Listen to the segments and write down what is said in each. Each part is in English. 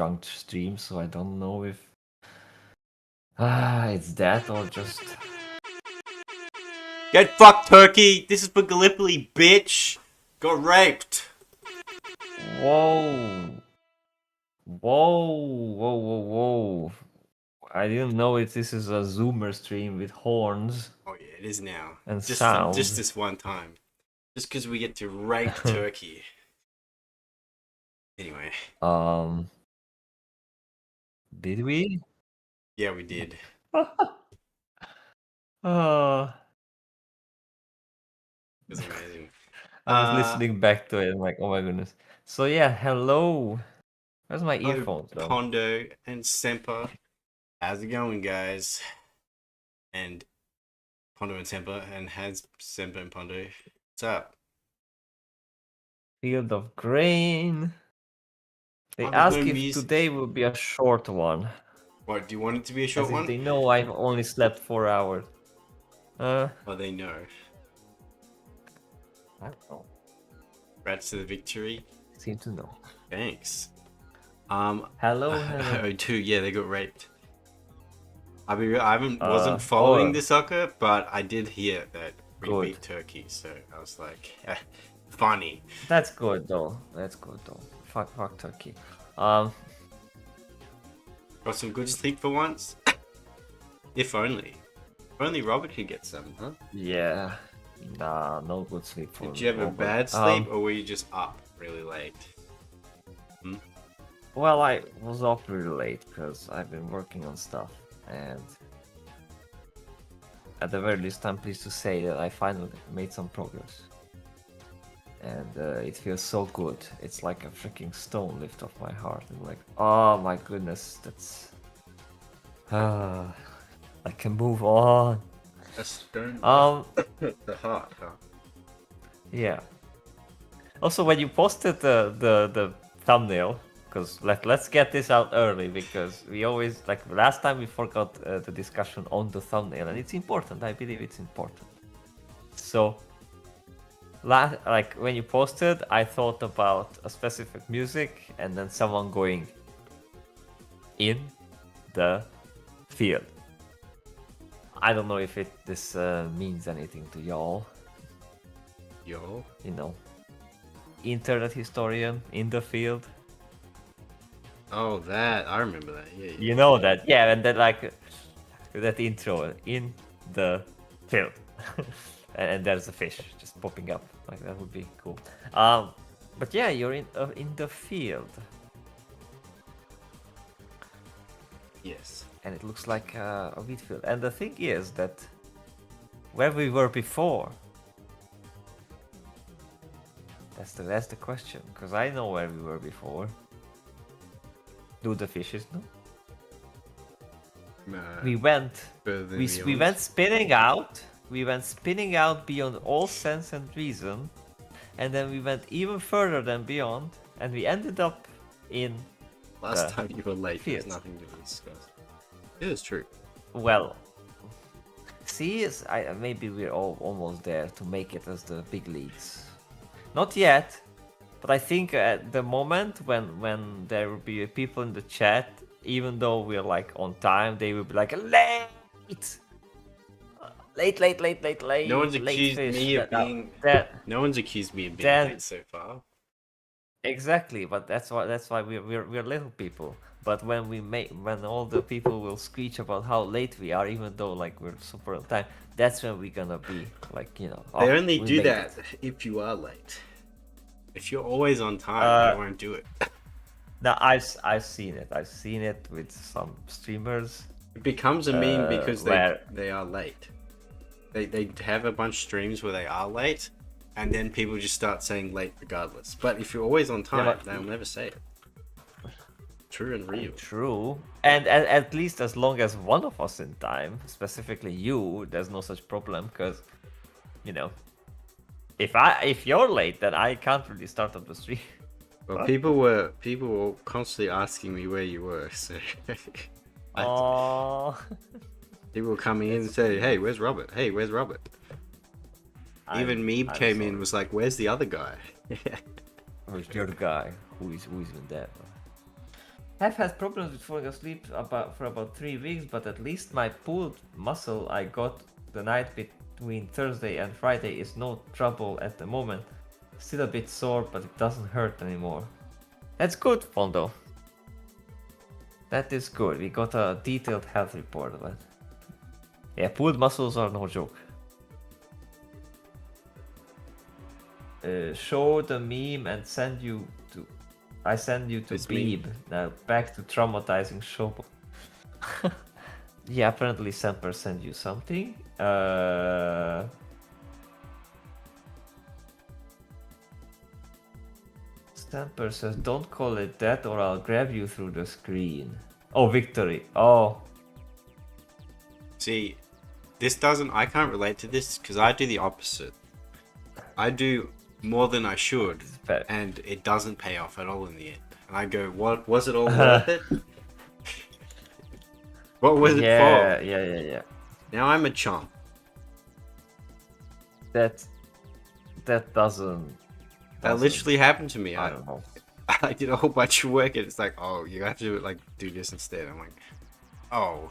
drunk stream, so I don't know if it's that or just Get fucked, Turkey! This is for Gallipoli, bitch! Got raped! whoa, whoa. I didn't know this is a Zoomer stream with horns Oh yeah, it is now. and Just sound. just this one time. Just because we get to rape Turkey. Anyway. Did we? Yeah, we did. Oh, It was amazing. I was listening back to it. I'm like, oh my goodness. So yeah, hello. Where's my earphones though? Pondo and Semper. How's it going, guys? And Pondo and Semper, and has Semper and Pondo. What's up? Field of Grain. They Oh, ask no if music. today will be a short one. What, do you want it to be a short As one? if they know I've only slept 4 hours. Well, they know. I don't know. Congrats to the victory. Seem to know. Thanks. Hello. O2, yeah, they got raped. I wasn't following the soccer, but I did hear that we beat Turkey, so I was like, funny. That's good though. Fuck Turkey. Got some good sleep for once. If only. If only Robert could get some, huh? Yeah. Nah, no good sleep for. Did you have a bad sleep, or were you just up really late? Well, I was up really late because I've been working on stuff, and at the very least, I'm pleased to say that I finally made some progress. And it feels so good. It's like a freaking stone lift off my heart. And like, oh my goodness, that's... I can move on. A stone the heart, huh? Yeah. Also, when you posted the thumbnail, because let's get this out early, because we always, like last time we forgot the discussion on the thumbnail, and it's important. I believe it's important. So, like when you posted, I thought about a specific music, and then someone going in the field. I don't know if this means anything to y'all. Y'all? You know, internet historian in the field. Oh, that I remember that. Yeah. You know that, yeah, and then like that intro in the field, and there's a fish just popping up. Like that would be cool. But yeah, you're in the field. Yes. And it looks like a wheat field. And the thing is that where we were before. That's the question, because I know where we were before. Do the fishes know? We went spinning out. We went spinning out beyond all sense and reason, and then we went even further than beyond, and we ended up in. Last time you were late, fields. There's nothing to discuss. It is true. Well, see, maybe we're all almost there to make it as the big leagues. Not yet, but I think at the moment when there will be people in the chat, even though we're like on time, they will be like late. No one's accused me of being. No one's accused me of being late so far. Exactly, but that's why we're little people. But when all the people will screech about how late we are, even though like we're super on time, that's when we're gonna be like, you know. They only do that if you are late. If you're always on time, they won't do it. Now I've seen it. I've seen it with some streamers. It becomes a meme because they are late. They have a bunch of streams where they are late, and then people just start saying late regardless. But if you're always on time, they'll never say it. True and real. True. And at least as long as one of us in time, specifically you, there's no such problem, because, you know, if you're late, then I can't really start up the stream. Well, people were constantly asking me where you were, so people were coming in and say, "Hey, where's Robert? Hey, where's Robert?" Even Meeb came in and was like, "Where's the other guy?" Where's the other guy? Who is in there? I've had problems with falling asleep for about 3 weeks, but at least my pulled muscle I got the night between Thursday and Friday is no trouble at the moment. Still a bit sore, but it doesn't hurt anymore. That's good, Fondo. That is good. We got a detailed health report of it. Yeah, pulled muscles are no joke. Show the meme and send you to. I send you to Beeb. Now back to traumatizing show. Yeah, apparently Semper sent you something. Semper says, "Don't call it that, or I'll grab you through the screen." Oh, victory. Oh. See, this doesn't. I can't relate to this because I do the opposite. I do more than I should, and it doesn't pay off at all in the end. And I go, "What was it all worth it? What was it for?" Yeah. Now I'm a chump. That doesn't. That literally happened to me. I don't know. I did a whole bunch of work, and it's like, "Oh, you have to like do this instead." I'm like, "Oh."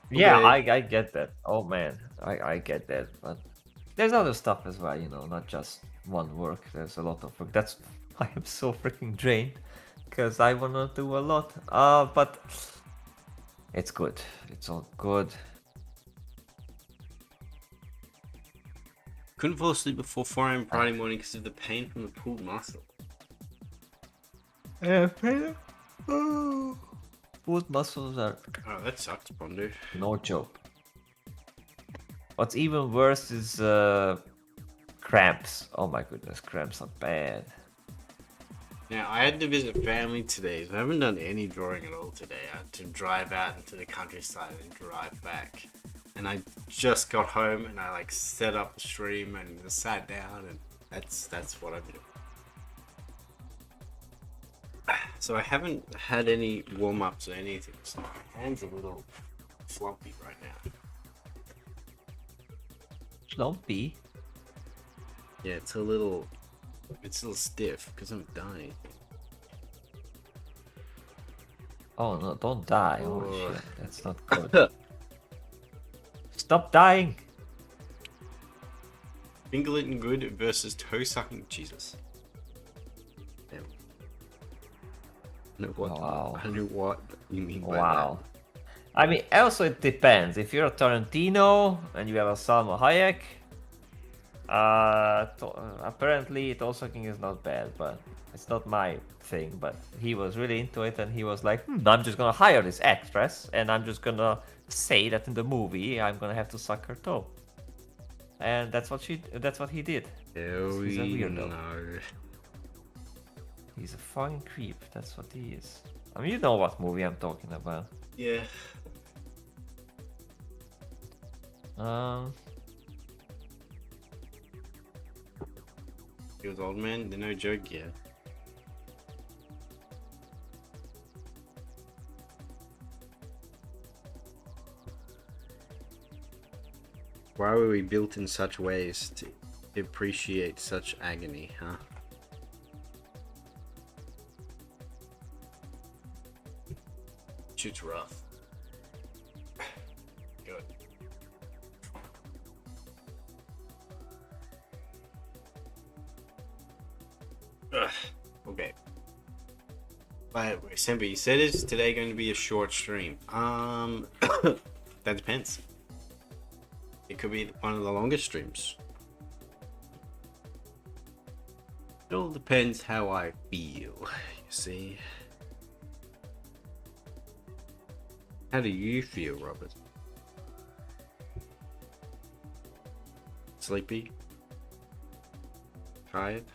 Yeah, okay. I get that. Oh man, I get that. But there's other stuff as well, you know, not just one work. There's a lot of work. That's why I'm so freaking drained, because I wanna do a lot. But it's good. It's all good. Couldn't fall asleep before 4 a.m. Friday morning because of the pain from the pulled muscle. Pain. Oh. Pulled muscles are. Oh, that sucks, Bondo. No joke. What's even worse is cramps. Oh my goodness, cramps are bad. Now, I had to visit family today, so I haven't done any drawing at all today. I had to drive out into the countryside and drive back. And I just got home and I like set up the stream and just sat down, and that's what I'm doing. So I haven't had any warm-ups or anything, so my hand's a little floppy right now. Slumpy? Yeah, it's a little stiff because I'm dying. Oh no, don't die. Holy shit, that's not good. Stop dying! Fingerling good versus toe sucking. Jesus. Damn. Wow. I know what you mean by Wow. I mean, also it depends. If you're a Tarantino and you have a Salma Hayek, apparently toe sucking is not bad, but it's not my thing. But he was really into it, and he was like, "I'm just gonna hire this actress, and I'm just gonna say that in the movie I'm gonna have to suck her toe." And that's what he did. He's a weirdo. No. He's a fucking creep. That's what he is. I mean, you know what movie I'm talking about. Yeah. He was old man. They're no joke, yeah. Why were we built in such ways to appreciate such agony, huh? Shit's rough. Good. Ugh. Okay. But Semper, you said is today going to be a short stream? That depends. It could be one of the longest streams. It all depends how I feel, you see. How do you feel, Robert? Sleepy? Tired?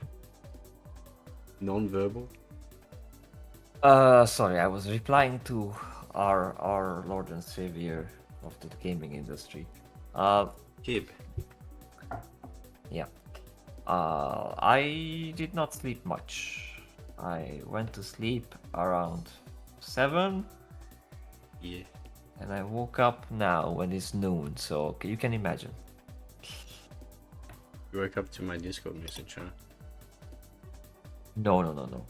Non-verbal? Sorry, I was replying to our Lord and Savior of the gaming industry. Kib. Yeah. I did not sleep much. I went to sleep around 7. Yeah. And I woke up now when it's noon, so you can imagine. You woke up to my Discord message, huh? No.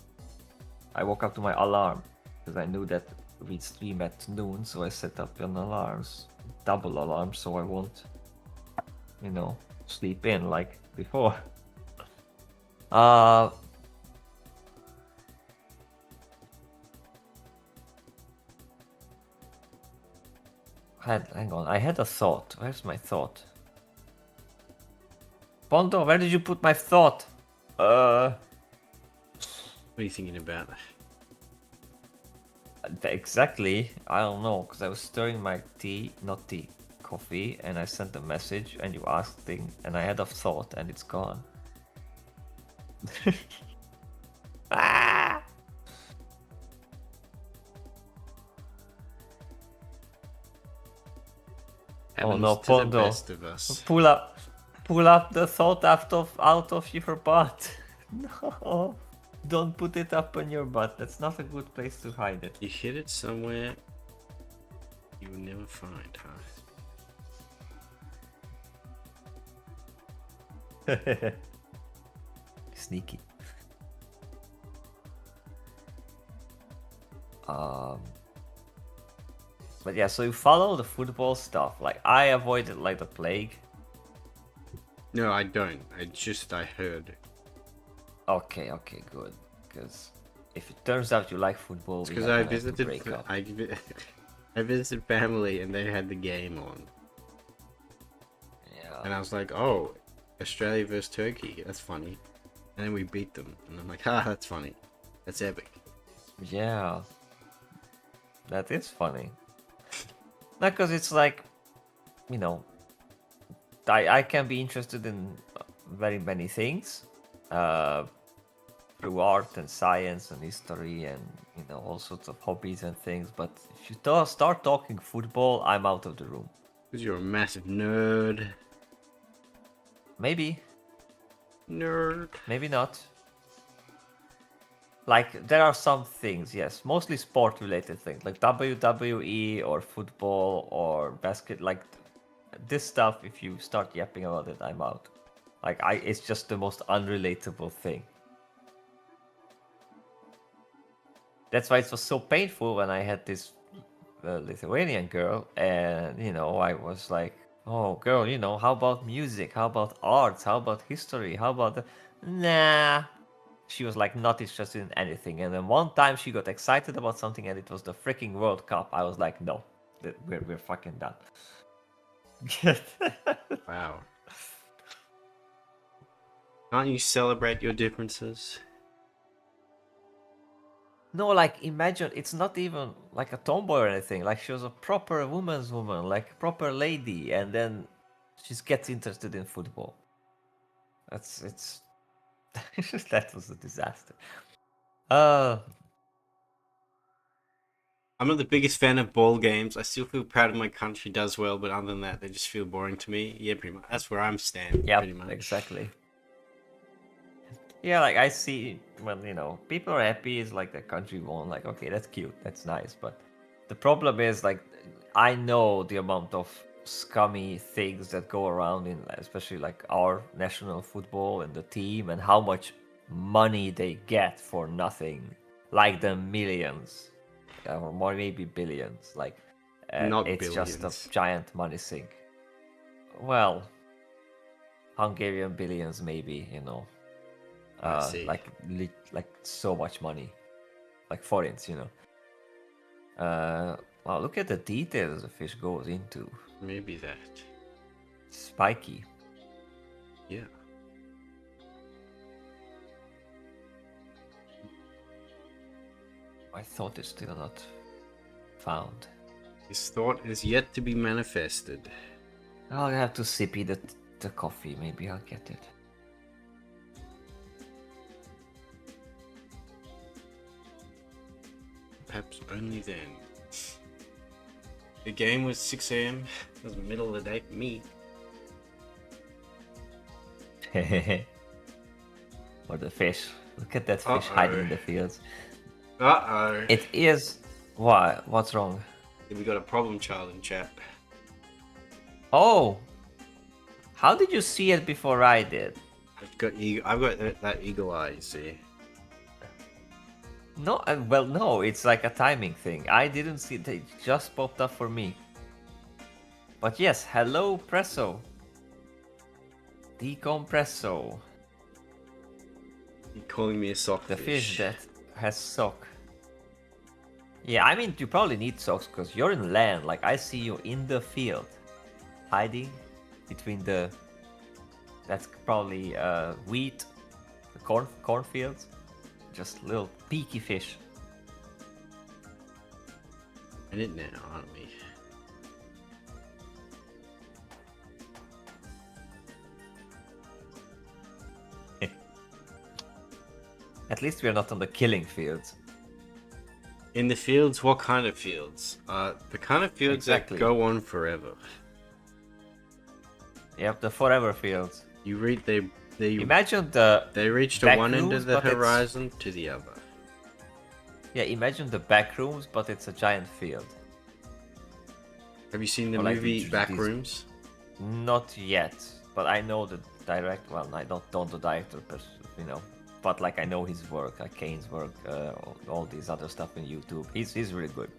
I woke up to my alarm. because I knew that we'd stream at noon, so I set up an alarms, double alarm, so I won't, sleep in like before. Hang on, I had a thought. Where's my thought? Bondo, where did you put my thought? What are you thinking about? Exactly. I don't know, because I was stirring my coffee, and I sent a message, and you asked thing, and I had a thought, and it's gone. Ah! Oh no, Pondo! Pull up the thought out of your butt. No, don't put it up on your butt. That's not a good place to hide it. You hid it somewhere you will never find, huh? Sneaky. But yeah, so you follow the football stuff. Like, I avoid it like the plague. No, I don't. I heard. Okay, good. Because if it turns out you like football, because I visited, I visited family and they had the game on. Yeah. And I was like, oh, Australia versus Turkey. That's funny. And then we beat them, and I'm like, that's funny. That's epic. Yeah. That is funny. Not because it's like, I can be interested in very many things through art and science and history and all sorts of hobbies and things. But if you start talking football, I'm out of the room. Because you're a massive nerd. Maybe. Nerd. Maybe not. Like, there are some things, yes, mostly sport-related things, like WWE or football or basket. Like, this stuff, if you start yapping about it, I'm out. Like, it's just the most unrelatable thing. That's why it was so painful when I had this Lithuanian girl, and, I was like, oh, girl, how about music? How about arts? How about history? How about Nah. She was like not interested in anything, and then one time she got excited about something, and it was the freaking World Cup. I was like, no, we're fucking done. Wow. Can't you celebrate your differences? No, like, imagine, it's not even like a tomboy or anything. Like, she was a proper woman's woman, like a proper lady, and then she gets interested in football. It's that was a disaster. I'm not the biggest fan of ball games. I still feel proud of my country does well, but other than that, they just feel boring to me. Yeah, pretty much. That's where I'm standing. Yeah, pretty much. Exactly. Yeah, like, I see when, people are happy, it's like their country won. Like, okay, that's cute, that's nice. But the problem is, like, I know the amount of scummy things that go around in, especially like our national football and the team, and how much money they get for nothing, like the millions, or more, maybe billions. Like, Not it's billions. just a giant money sink. Well, Hungarian billions, maybe, like so much money, like forints, Wow, look at the details the fish goes into. Maybe that. Spiky. Yeah. My thought is still not found. His thought is yet to be manifested. I'll have to sippy the coffee. Maybe I'll get it. Perhaps only then. The game was 6 a.m. It was the middle of the day for me. Or the fish. Look at that fish hiding in the fields. Uh-oh. It is... Why? What's wrong? We got a problem child in chat. Oh! How did you see it before I did? I've got that eagle eye, you see. No, well, no, it's like a timing thing. I didn't see it. It just popped up for me. But yes, hello, Presso. Decompresso. You're calling me a The sockfish. fish that has sock. Yeah, I mean, you probably need socks because you're in land. Like, I see you in the field. Hiding between the... That's probably wheat, the cornfields. Just little peaky fish. In it now, aren't we? At least we're not on the killing fields. In the fields, what kind of fields? The kind of fields Exactly. that go on forever. Yep, the forever fields. You read they Imagine the... they reach to back one end rooms, of the but it's- horizon to the other. Yeah, imagine the back rooms, but it's a giant field. Have you seen the Or like movie these- Backrooms? Not yet, but I know the direct. Well, I don't know the director, but like I know his work, like Kane's work, all these other stuff in YouTube. He's really good.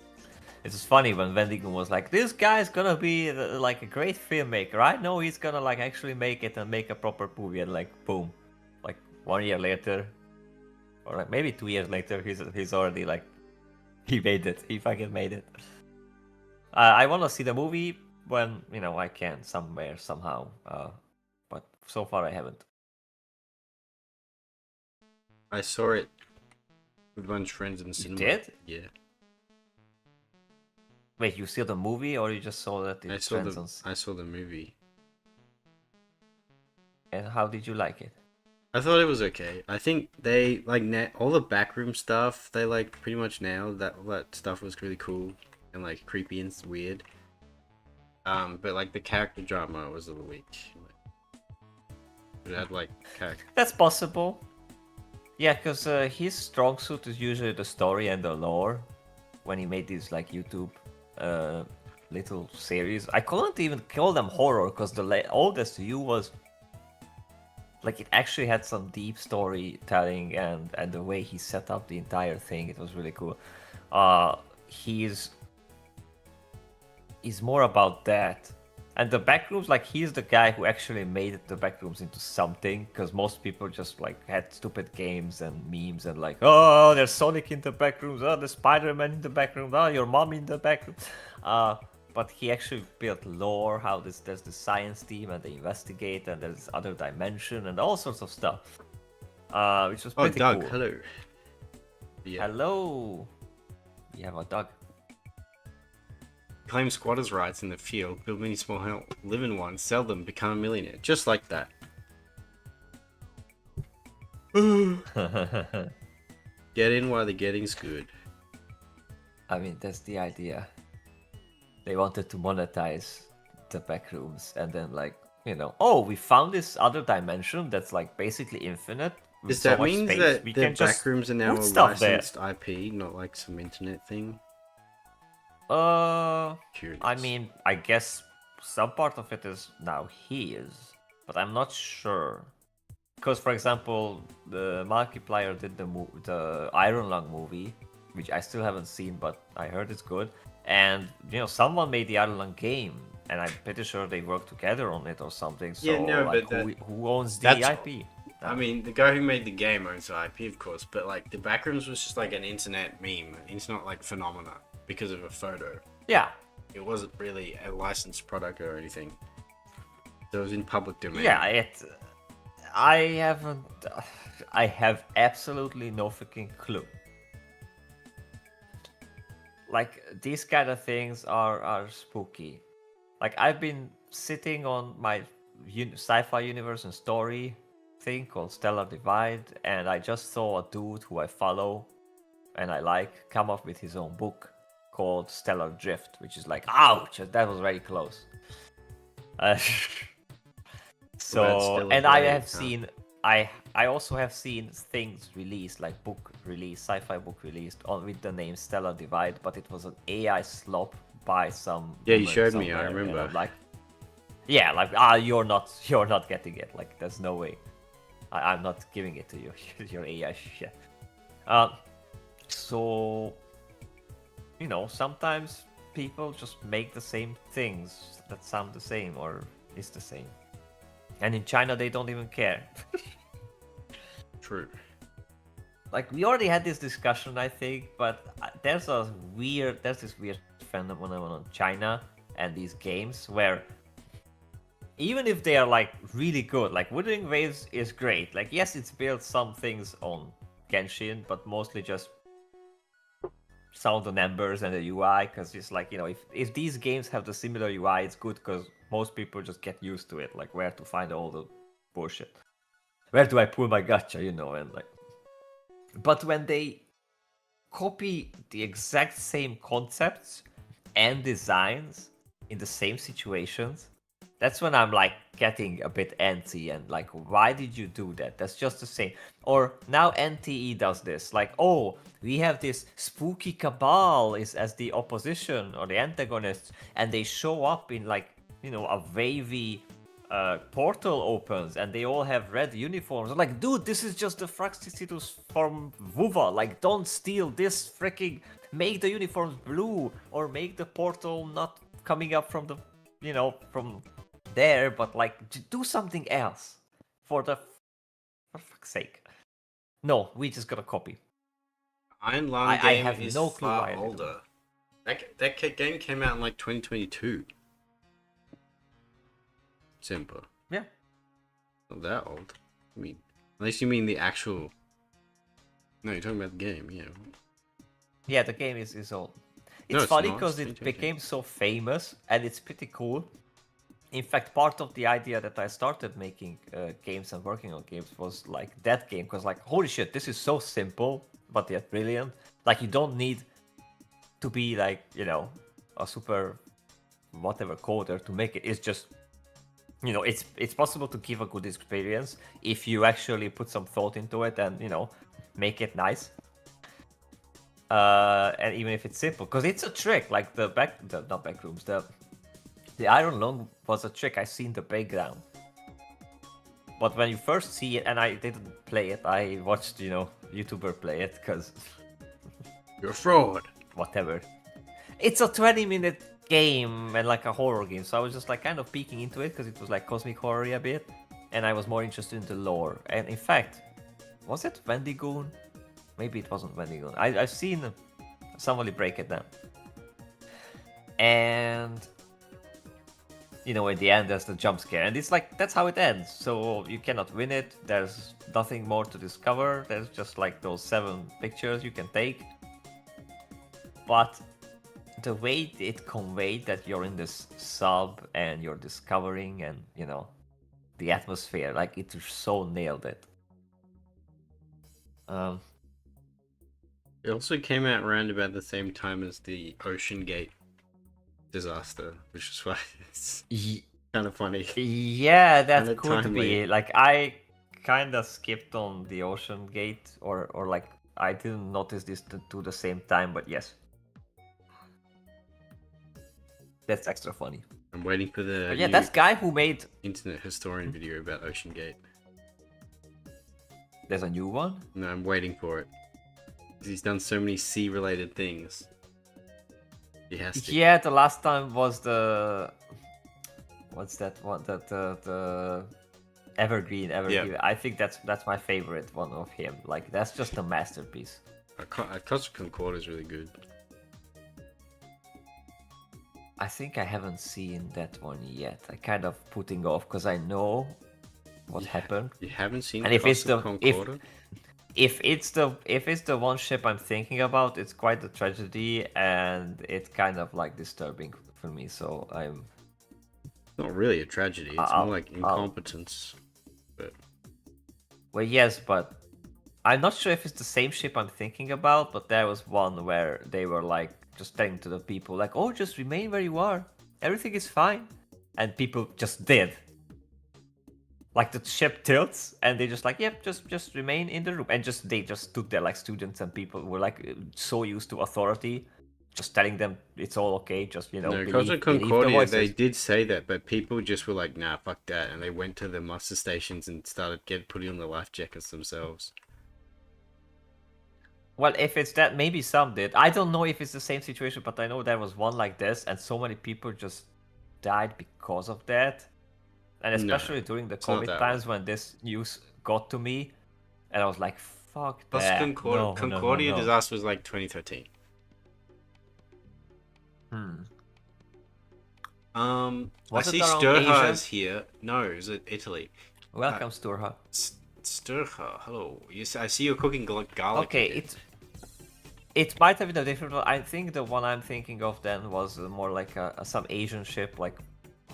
It's just funny when Vendigo was like, "This guy's gonna be like a great filmmaker. I know he's gonna like actually make it and make a proper movie." And like, boom, like 1 year later, or like maybe 2 years later, he's already like, he made it. He fucking made it. I want to see the movie when I can somewhere somehow, but so far I haven't. I saw it with a bunch of friends in the cinema. did? Yeah. Wait, you saw the movie or you just saw that I it's saw Svensson's? I saw the movie. And how did you like it? I thought it was okay. I think they like all the backroom stuff. They like pretty much nailed that. All that stuff was really cool and like creepy and weird. But like the character drama was a little weak. It had like character. That's possible. Yeah, because his strong suit is usually the story and the lore. When he made these like YouTube little series, I couldn't even call them horror because the oldest view was like it actually had some deep storytelling and the way he set up the entire thing. It was really cool. He's more about that. And the backrooms, like he's the guy who actually made the backrooms into something, because most people just like had stupid games and memes and like, oh, there's Sonic in the backrooms, oh, there's Spider-Man in the backroom, oh, your mom in the backroom. But he actually built lore, how there's the science team and they investigate, and there's other dimension and all sorts of stuff, which was pretty Doug, cool. hello. Yeah. Hello. We have a dog. Claim squatters' rights in the field, build many small homes, live in one, sell them, become a millionaire. Just like that. Get in while the getting's good. I mean, that's the idea. They wanted to monetize the backrooms and then like, oh, we found this other dimension that's like basically infinite. Does that mean that the backrooms are now a licensed IP, not like some internet thing? Curious. I mean, I guess some part of it is now his, but I'm not sure. Because, for example, the Markiplier did the Iron Lung movie, which I still haven't seen, but I heard it's good. And someone made the Iron Lung game, and I'm pretty sure they worked together on it or something. So, yeah, no, like, but who owns the IP? I mean, the guy who made the game owns the IP, of course, but like the backrooms was just like an internet meme. It's not like phenomena because of a photo. Yeah. It wasn't really a licensed product or anything. So it was in public domain. Yeah, I have absolutely no freaking clue. Like, these kind of things are spooky. Like, I've been sitting on my sci-fi universe and story thing called Stellar Divide, and I just saw a dude who I follow and I like come up with his own book called Stellar Drift, which is like, ouch, that was very close. So, and I have seen, I also have seen things released, like book release, sci-fi book released with the name Stellar Divide, but it was an AI slop by some. Yeah, you showed me. I remember. Like, yeah, like you're not getting it. Like, there's no way. I'm not giving it to you. Your AI shit. So, sometimes people just make the same things that sound the same or is the same. And in China, they don't even care. True. Like, we already had this discussion, I think, but there's this weird phenomenon on China and these games where even if they are like really good, like Wuthering Waves is great. Like, yes, it's built some things on Genshin, but mostly just sound and numbers and the UI, because it's like, if these games have the similar UI, it's good because most people just get used to it, like where to find all the bullshit. Where do I pull my gacha, and like. But when they copy the exact same concepts and designs in the same situations, that's when I'm like getting a bit antsy and like, why did you do that? That's just the same. Or now NTE does this, like, oh, we have this spooky cabal is as the opposition or the antagonists, and they show up in like, a wavy portal opens and they all have red uniforms. I'm like, dude, this is just the Fraxicitus from Vuva. Like, don't steal this freaking. Make the uniforms blue or make the portal not coming up from the, from there, but like do something else for fuck's sake. No, we just got a copy. Iron Lung game is no far older. That game came out in like 2022. Simple. Yeah. Not that old. I mean, unless you mean the actual. No, you're talking about the game, yeah. Yeah, the game is old. It's funny because it became so famous and it's pretty cool. In fact, part of the idea that I started making games and working on games was like that game, because like, holy shit, this is so simple, but yet brilliant. Like, you don't need to be like, a super whatever coder to make it. It's just, it's possible to give a good experience if you actually put some thought into it and, make it nice. And even if it's simple, because it's a trick, like not backrooms, the Iron Lung was a trick I see in the background. But when you first see it, and I didn't play it, I watched, YouTuber play it, because... You're a fraud! Whatever. It's a 20-minute game, and like a horror game, so I was just like kind of peeking into it, because it was like cosmic horror a bit, and I was more interested in the lore. And in fact, was it Wendigoon? Maybe it wasn't Wendigoon. I've seen somebody break it down. And... in the end, there's the jump scare, and it's like, that's how it ends. So you cannot win it. There's nothing more to discover. There's just like those 7 pictures you can take. But the way it conveyed that you're in this sub and you're discovering and, the atmosphere, like, it so nailed it. It also came out around about the same time as the Ocean Gate disaster, which is why it's kind of funny. Yeah, that could be. Like, I kind of skipped on the Ocean Gate, or like, I didn't notice this to the same time, but yes. That's extra funny. I'm waiting for the but yeah, that's guy who made Internet Historian video about Ocean Gate. There's a new one? No, I'm waiting for it. He's done so many sea-related things. He has to. Yeah, the last time was the... What's that one? The Evergreen. Yeah. I think that's my favorite one of him. Like, that's just a masterpiece. Cosmic Concord is really good. I think I haven't seen that one yet. I kind of putting off because I know what happened. You haven't seen and if it's the one ship I'm thinking about, it's quite a tragedy and it's kind of like disturbing for me. So I'm. Not really a tragedy. It's more like incompetence. But. Well, yes, but I'm not sure if it's the same ship I'm thinking about. But there was one where they were like just telling to the people like, "Oh, just remain where you are. Everything is fine," and people just did. Like, the ship tilts, and they just like, yep, just remain in the room, and they just stood there like students, and people were like so used to authority, just telling them it's all okay, just No, Cosmic Concordia, they did say that, but people just were like, nah, fuck that, and they went to the muster stations and started putting on the life jackets themselves. Well, if it's that, maybe some did. I don't know if it's the same situation, but I know there was one like this, and so many people just died because of that. And especially during the COVID times when this news got to me, and I was like, "Fuck Plus, that!" No, no, no, Concordia no. disaster was like 2013. I see Sturha is here. No, is it Italy? Welcome, Sturha. Sturha, hello. Yes, I see you're cooking garlic. Okay, it might have been a different one. I think the one I'm thinking of then was more like some Asian ship, like.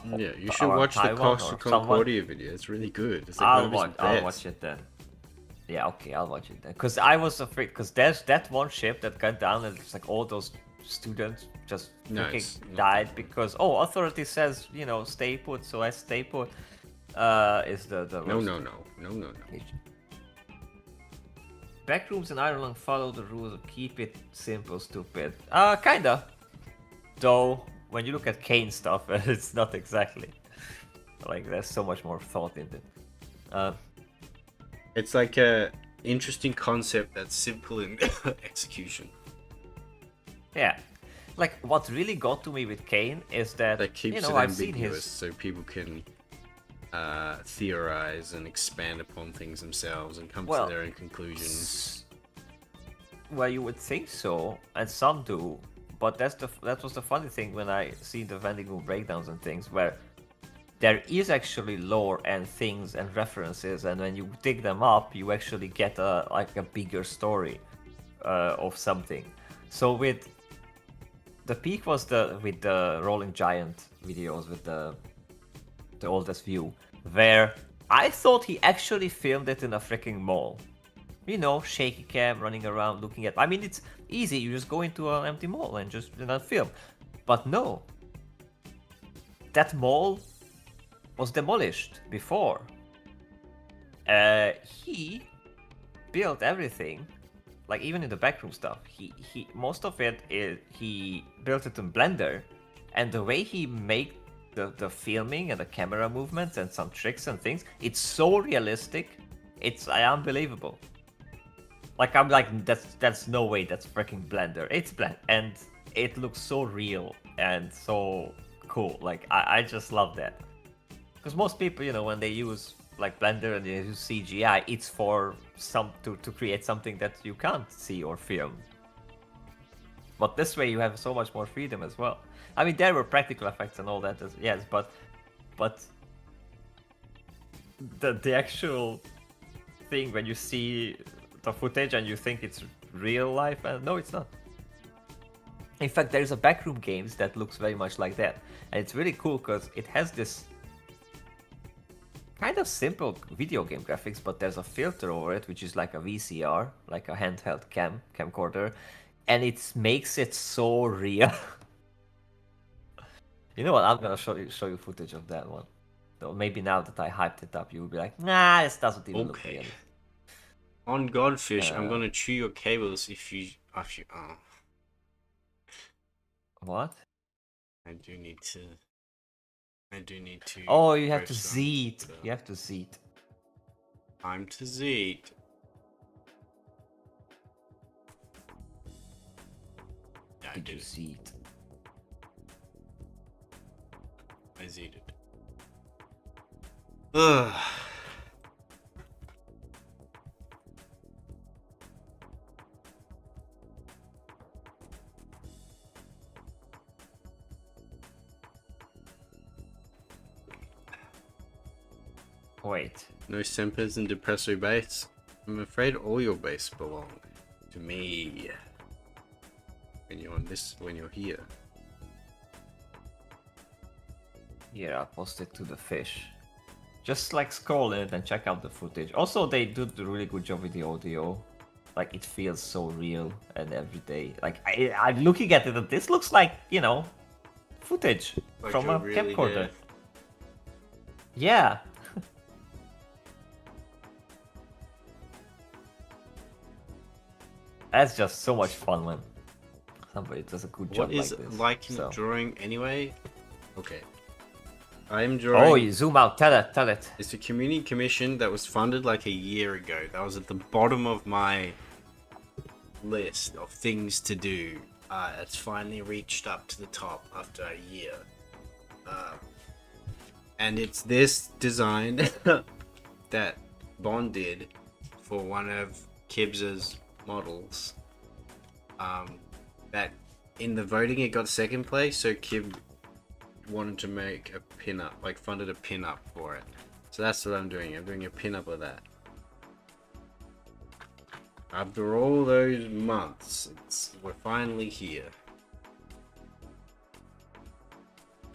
Yeah, you should watch the Costa Concordia video. It's really good. It's like I'll watch it then. Yeah, okay, I'll watch it then. Because I was afraid, because there's that one ship that got down, and it's like all those students just died because authority says stay put, so I stay put. Is the no. Backrooms in Ireland follow the rules of keep it simple, stupid. Kinda. Though when you look at Kane stuff, it's not exactly like there's so much more thought in it. It's like a interesting concept that's simple in execution. Yeah, like what really got to me with Kane is that keeps it ambiguous, so people can theorize and expand upon things themselves and come to their own conclusions. Well, you would think so, and some do, but that was the funny thing when I see the vending room breakdowns and things where there is actually lore and things and references, and when you dig them up, you actually get a bigger story of something. So with the peak was with the Rolling Giant videos with the oldest view, where I thought he actually filmed it in a freaking mall. Shaky cam, running around, looking at. I mean, it's easy. You just go into an empty mall and just film. But no, that mall was demolished before. He built everything, like even in the backroom stuff. He most of it he built it in Blender, and the way he made the filming and the camera movements and some tricks and things, it's so realistic. It's unbelievable. Like I'm like that's no way that's freaking Blender. It's Blender, and it looks so real and so cool. Like I just love that. Because most people, when they use like Blender and they use CGI, it's for to create something that you can't see or film. But this way you have so much more freedom as well. I mean, there were practical effects and all that, yes, but the actual thing when you see the footage and you think it's real life, and no, it's not. In fact, there's a backroom games that looks very much like that, and it's really cool because it has this kind of simple video game graphics, but there's a filter over it, which is like a VCR, like a handheld camcorder, and it makes it so real. You know what? I'm gonna show you footage of that one. So maybe now that I hyped it up, you will be like, nah, this doesn't even look real. On Godfish, I'm gonna chew your cables if you. What? I do need to. Oh, you have to zeet. You have to zeet. Time to zeet. Yeah, I did zeet. I zeeted. Ugh. Wait. No Sempers and Depresso base? I'm afraid all your base belong to me. When you're here. Here, I'll post it to the fish. Just like scroll it and check out the footage. Also, they do a really good job with the audio. Like, it feels so real and everyday. Like, I'm looking at it and this looks like, footage like from a really camcorder. Did. Yeah. That's just so much fun when somebody does a good job like this. What is liking drawing anyway? Okay. I am drawing... Oh, you zoom out. Tell it. It's a community commission that was funded like a year ago. That was at the bottom of my list of things to do. It's finally reached up to the top after a year. And it's this design that Bond did for one of Kibbs's models. That in the voting it got second place, so Kibb wanted to make a pin-up, like funded a pin-up for it. So that's what I'm doing. I'm doing a pin-up of that. After all those months, we're finally here.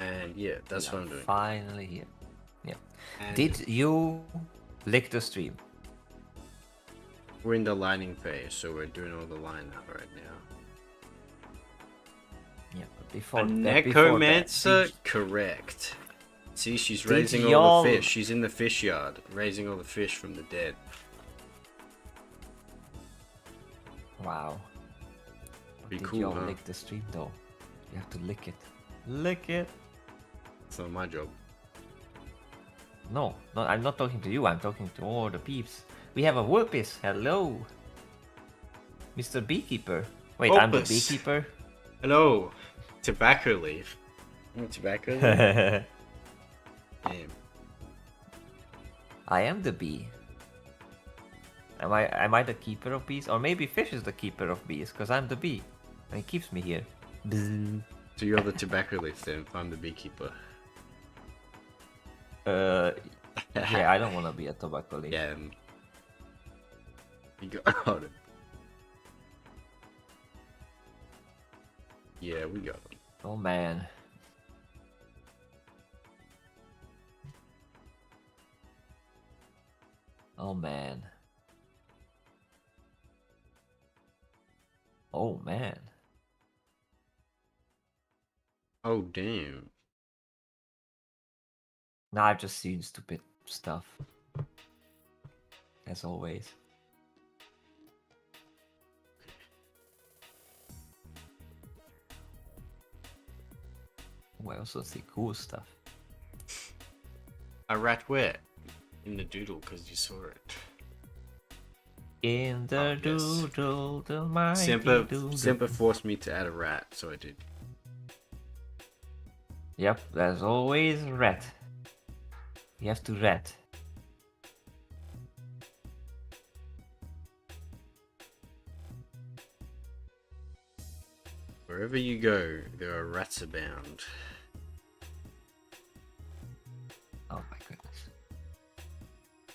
And yeah, that's what I'm doing. Finally here. Yeah. And Did you lick the stream? we're in the lining phase, so we're doing all the line out right now. Yeah, but before A that, necromancer, correct. See, she's Did raising all y'all- the fish. She's in the fish yard, raising all the fish from the dead. Wow. Be Did cool, y'all huh? lick the stream though? You have to lick it. Lick it. It's not my job. No, I'm not talking to you. I'm talking to all the peeps. We have a Whoopis. Hello, Mr. Beekeeper. Wait, I'm the Opus. beekeeper. Hello, tobacco leaf. Tobacco leaf. I Damn. am the bee. Am I the keeper of bees? Or maybe Fish is the keeper of bees, because I'm the bee. And he keeps me here. Bzzz. So you're the tobacco leaf then, if I'm the beekeeper. Yeah, I don't want to be a tobacco leaf. Yeah. You got it. Yeah, we got it. Oh man. Oh man. Oh man. Oh, damn. Nah, I've just seen stupid stuff. As always. Oh, I also see cool stuff. A rat where? In the doodle, because you saw it. In the Oh, yes. doodle, the mighty doodle. Semper forced me to add a rat, so I did. Yep, there's always a rat. You have to rat. Wherever you go, there are rats abound. Oh my goodness.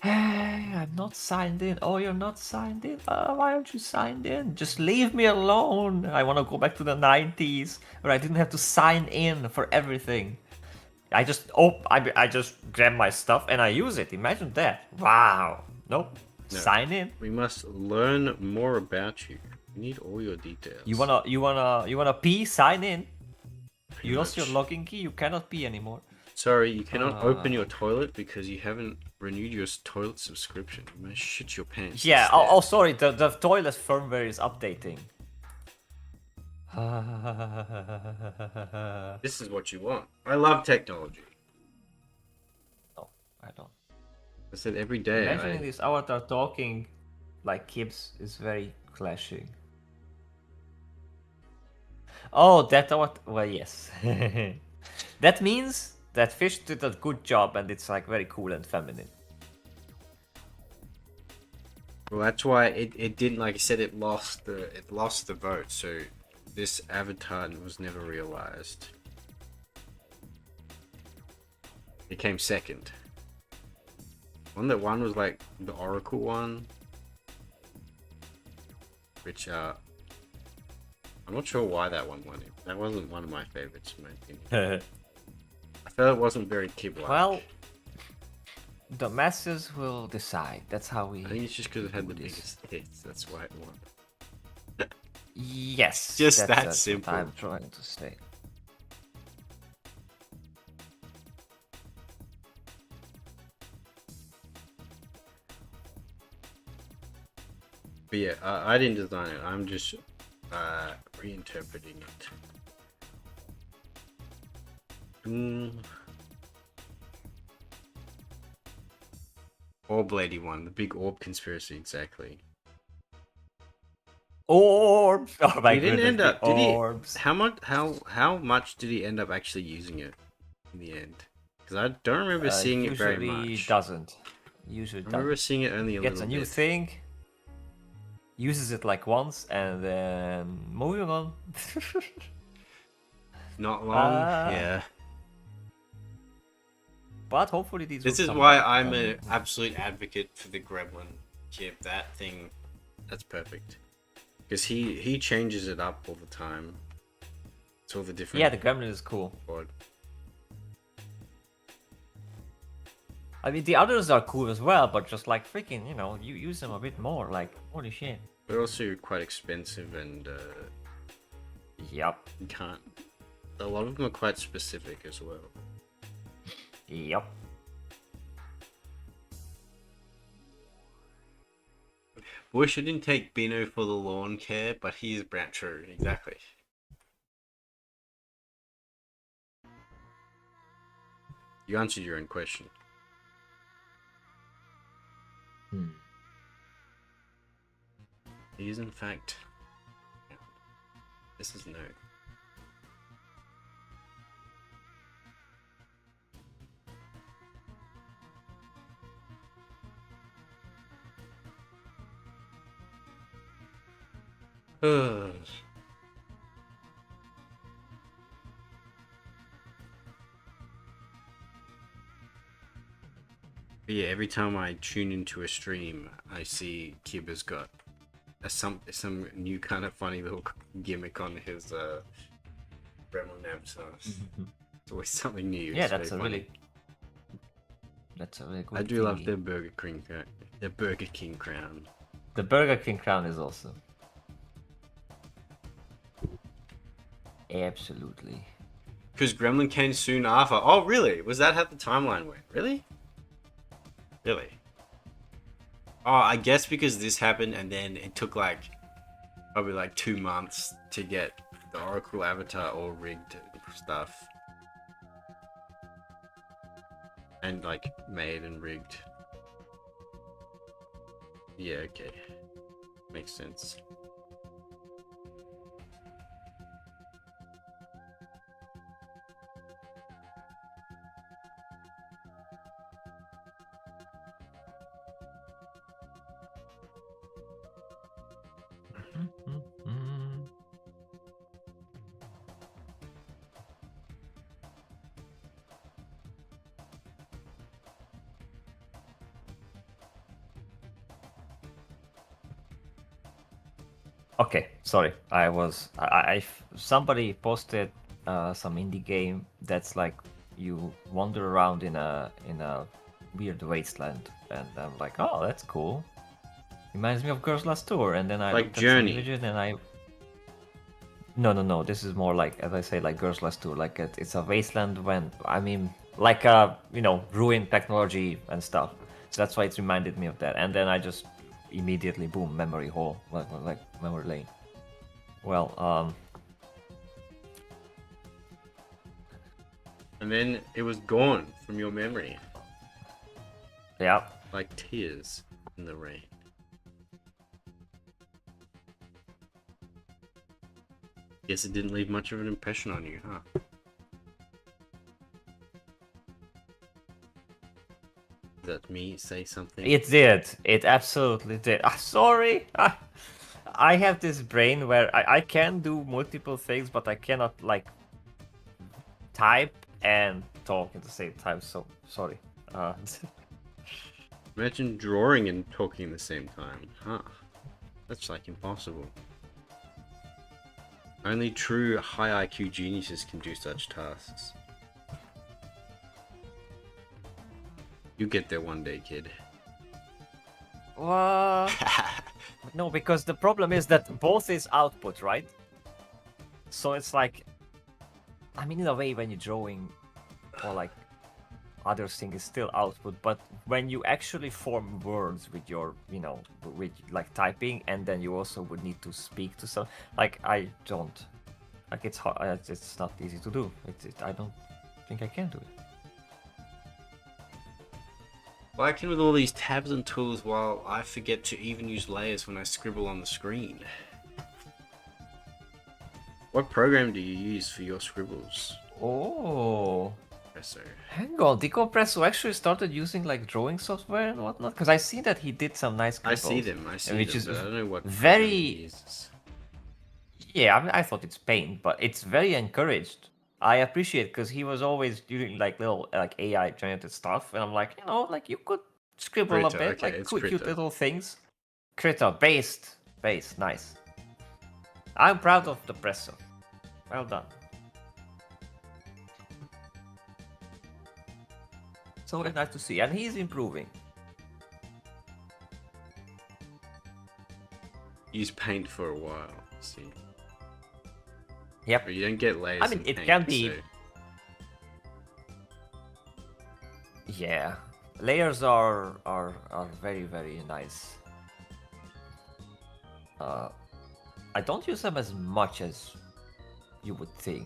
Hey, I'm not signed in. Oh, you're not signed in? Why aren't you signed in? Just leave me alone. I want to go back to the 90s where I didn't have to sign in for everything. I just grab my stuff and I use it. Imagine that. Wow. Nope. No. Sign in. We must learn more about you. We need all your details. You wanna pee? Sign in. Pretty You lost your much. login key. You cannot pee anymore. Sorry, you cannot open your toilet because you haven't renewed your toilet subscription. You must shit your pants. Yeah. instead. Oh, sorry. The toilet firmware is updating. This is what you want. I love technology. No, I don't. I said every day. Imagining this avatar talking like Kibbs is very clashing. Oh, that avatar. Well, yes. That means that Fish did a good job, and it's like very cool and feminine. Well, that's why it didn't. Like I said, it lost the vote. So this avatar was never realized. It came second. One that won was like the Oracle one, which I'm not sure why that one won it. That wasn't one of my favorites, in my opinion. I felt it wasn't very Kib-like. Well, the masses will decide. That's how we. I think it's just because it had the do this. biggest hits. That's why it won. Yes. Just that that's simple. what I'm trying to say. But yeah, I didn't design it. I'm just reinterpreting it. Orb Lady one, the big orb conspiracy, exactly. Orbs! Oh my He didn't goodness, end the up. Did he? orbs. How much did he end up actually using it in the end? Because I don't remember seeing it very Usually much. doesn't. Usually I remember doesn't. seeing it only a Gets little a new bit. thing, uses it like once, and then moving on. Not long. Uh, Yeah. But hopefully these. This will is come why back, I'm and- an absolute advocate for the Gremlin chip. That thing, that's perfect. Because he changes it up all the time. It's all the different. Yeah, the Gremlin is cool. Board. I mean, the others are cool as well, but just like freaking, you use them a bit more. Like, holy shit. They're also quite expensive, and Yep. you can't. A lot of them are quite specific as well. Yep. Wish I didn't take Bino for the lawn care, but he's brand true, exactly. You answered your own question. He is in fact. This is no. Ugh. But yeah, every time I tune into a stream, I see Kiba's got some new kind of funny little gimmick on his Gremlin avatar. It's always something new. Yeah, It's that's a very funny. really. That's a really good. I do love thingy. their Burger King crown. The Burger King crown is awesome. Absolutely. Because Gremlin came soon after. Oh, really? Was that how the timeline went? Really? Really? Oh, I guess because this happened and then it took like probably like 2 months to get the Oracle avatar all rigged and stuff. And like made and rigged. Yeah, okay. Makes sense. Okay, sorry. Somebody posted some indie game that's like you wander around in a weird wasteland, and I'm like, oh, that's cool. Reminds me of Girls Last Tour, and then I Like looked at Journey. some images and I. No. This is more like, as I say, like Girls Last Tour. Like it's a wasteland like a ruined technology and stuff. So that's why it reminded me of that. And then I just immediately boom, memory hole, like memory lane. Well, And then it was gone from your memory. yeah. Like tears in the rain. Guess it didn't leave much of an impression on you, huh? Is that me say something? It did. It absolutely did. Sorry. I have this brain where I can do multiple things, but I cannot like type and talk at the same time. So sorry. Imagine drawing and talking at the same time, huh? That's like impossible. Only true high IQ geniuses can do such tasks. You get there one day, kid. What? No, because the problem is that both is output, right? So it's like, I mean, in a way, when you're drawing or like other thing is still output, but when you actually form words with your, with like typing, and then you also would need to speak to some, like I don't, like it's hard, it's not easy to do. I don't think I can do it. Why can with all these tabs and tools while I forget to even use layers when I scribble on the screen? What program do you use for your scribbles? Oh. Depresso. Hang on, Decompresso actually started using like drawing software and whatnot? Because I see that he did some nice I scribbles. see them, which is but I don't know what very... program he uses. Yeah, I mean, I thought it's Paint, but it's very encouraged. I appreciate because he was always doing like little like AI generated stuff, and I'm like, you know, like you could scribble a Krita, bit, okay, like it's cute Krita. little things. Krita, based, nice. I'm proud of Depresso. Well done. So it's nice to see, and he's improving. Use Paint for a while. See. Yep. But you don't get layers. I mean, in it Paint, can be. So... Yeah, layers are very nice. I don't use them as much as you would think.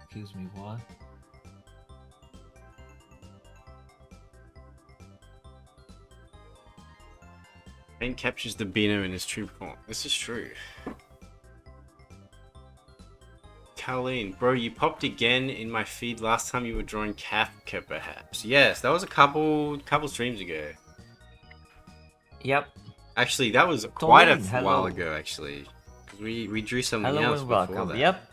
Excuse me, what? Paint captures the Beano in his true form. This is true. Colleen, bro, you popped again in my feed last time you were drawing Kafka, perhaps. Yes, that was a couple streams ago. Yep. Actually, that was quite a while ago, actually. Because we drew something else before that. Yep.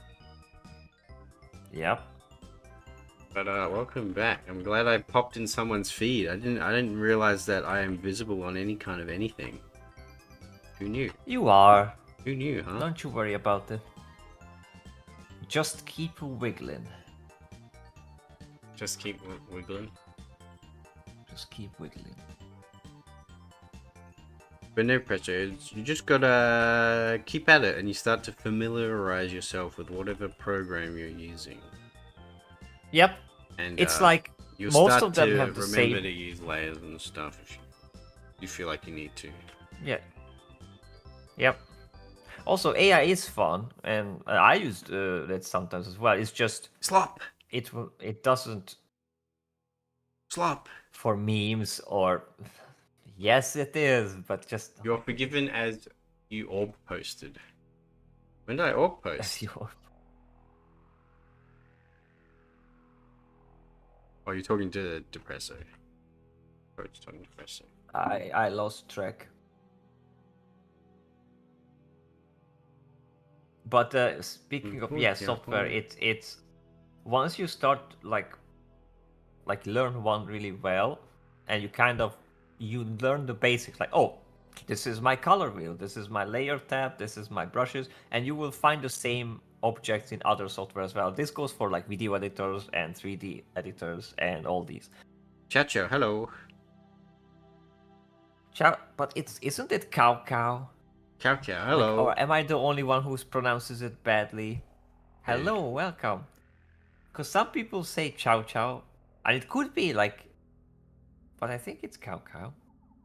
Yep. But welcome back. I'm glad I popped in someone's feed. I didn't realize that I am visible on any kind of anything. Who knew? You are. Who knew, huh? Don't you worry about it. Just keep wiggling. Just keep wiggling. Just keep wiggling. But no pressure. You just gotta keep at it, and you start to familiarize yourself with whatever program you're using. Yep. And it's like most of them have the same. Remember to use layers and stuff if you feel like you need to. Yeah. Yep. Also, AI is fun, and I used it sometimes as well. It's just slop. It doesn't slop for memes or. Yes, it is, but just you're forgiven as you orb posted. When did I orb post? Oh, you're talking to Depresso. Oh, you're talking to Depresso. I lost track. But speaking of software, it's once you start like learn one really well, and you learn the basics, like, oh, this is my color wheel, this is my layer tab, this is my brushes, and you will find the same objects in other software as well. This goes for like video editors and 3D editors and all these. Chacho, hello. Ciao, but isn't it cow? Cow, hello. Like, or am I the only one who pronounces it badly? Hello, welcome. Because some people say chow, and it could be like, but I think it's cow.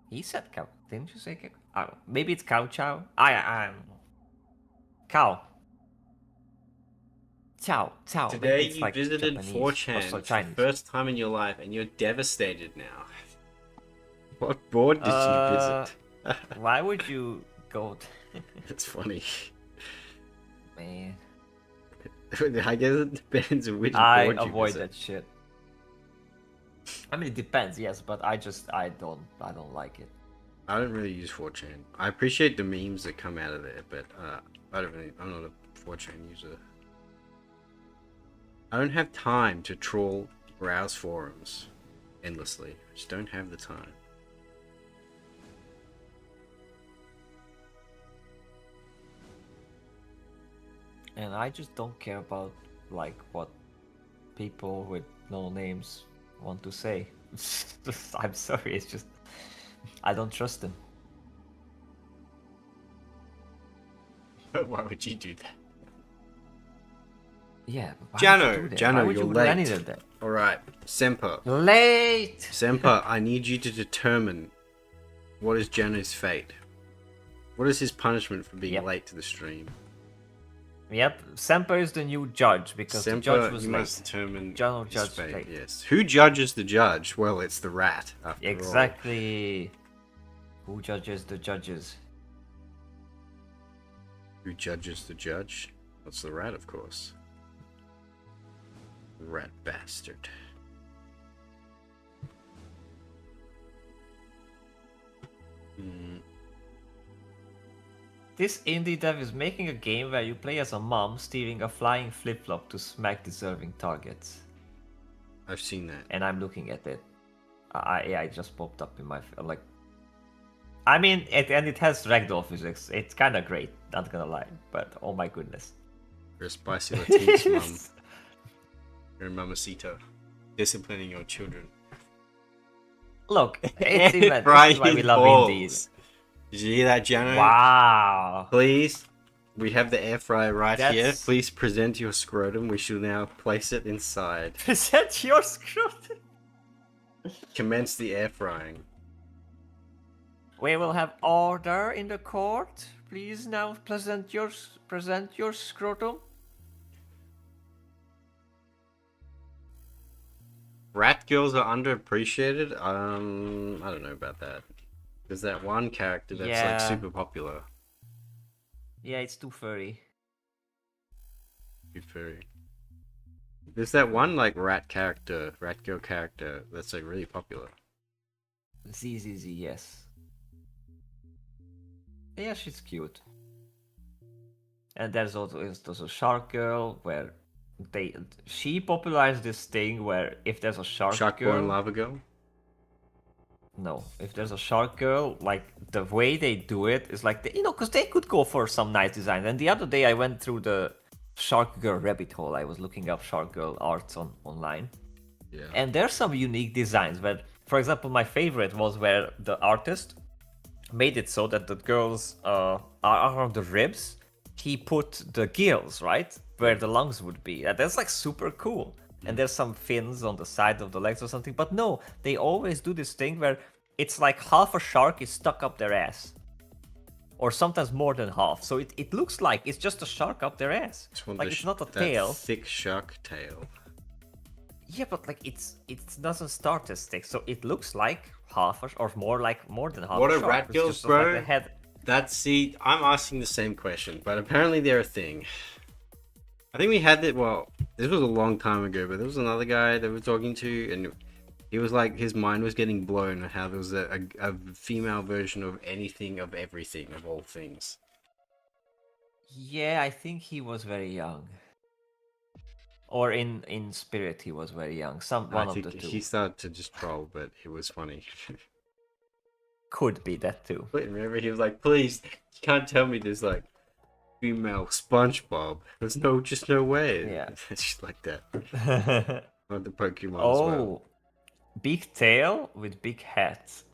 He said cow. Didn't you say cow? I don't know. Maybe it's cow. I don't know. Cow. Chow. Today you like visited 4chan for the first time in your life, and you're devastated now. What board did you visit? Why would you go? That's funny. Man. I guess it depends on which board you visit. I avoid that shit. I mean, it depends, yes, but I don't like it. I don't really use 4chan. I appreciate the memes that come out of there, but I'm not a 4chan user. I don't have time to browse forums endlessly. I just don't have the time. And I just don't care about like what people with no names want to say. I'm sorry, it's just I don't trust them. Why would you do that? Yeah, Jano, you're late. All right, Semper. Late. Semper, I need you to determine What is Jano's fate? What is his punishment for being Yep. late to the stream? Yep, Semper is the new judge because the judge was you late. must determine Jano his judged fate. late. Yes. Who judges the judge? Well, it's the rat. After all. Exactly. Who judges the judges? Who judges the judge? That's the rat, of course. Rat bastard. This indie dev is making a game where you play as a mom steering a flying flip-flop to smack deserving targets. I've seen that. And I'm looking at it. It just popped up in my like. I mean, and it has ragdoll physics. It's kind of great, not gonna lie. But oh my goodness. You're a spicy Latinx mum. You're a mamacita. Disciplining your children. Look, it's event. Fry This is why we his love balls. indies. Did you hear that, Jano? Wow. Please, we have the air fryer right here. That's- Please present your scrotum. We shall now place it inside. Present your scrotum. Commence the air frying. We will have order in the court. Please now present your scrotum. Rat girls are underappreciated. I don't know about that. There's that one character that's Yeah. like super popular. Yeah, it's too furry. Too furry. There's that one like rat girl character that's like really popular. ZZZ, yes. Yeah, she's cute. And there's also Shark Girl, where she popularized this thing where if there's a shark girl, Sharkboy and Lava Girl. no, if there's a shark girl, like the way they do it is like because they could go for some nice design. And the other day I went through the Shark Girl rabbit hole. I was looking up Shark Girl arts online. Yeah. And there's some unique designs where, for example, my favorite was where the artist made it so that the girls are on the ribs. He put the gills, right? Where the lungs would be. That's like super cool. And there's some fins on the side of the legs or something. But no, they always do this thing where it's like half a shark is stuck up their ass. Or sometimes more than half. So it looks like it's just a shark up their ass. Like it's not a that tail. thick shark tail. Yeah, but like it doesn't start as thick, so it looks like half or more than half. What a are shark. rat It's girls, just like bro? the head. I'm asking the same question, but apparently they're a thing. I think we had that. Well, this was a long time ago, but there was another guy that we were talking to, and he was like, his mind was getting blown at how there was a female version of anything, of everything, of all things. Yeah, I think he was very young. Or in spirit, he was very young. One of the two. He started to just troll, but it was funny. Could be that too. But remember, he was like, "Please, you can't tell me there's like female SpongeBob. There's just no way." Yeah. It's just like that. Not the Pokemon as Oh, well. big tail with big hats.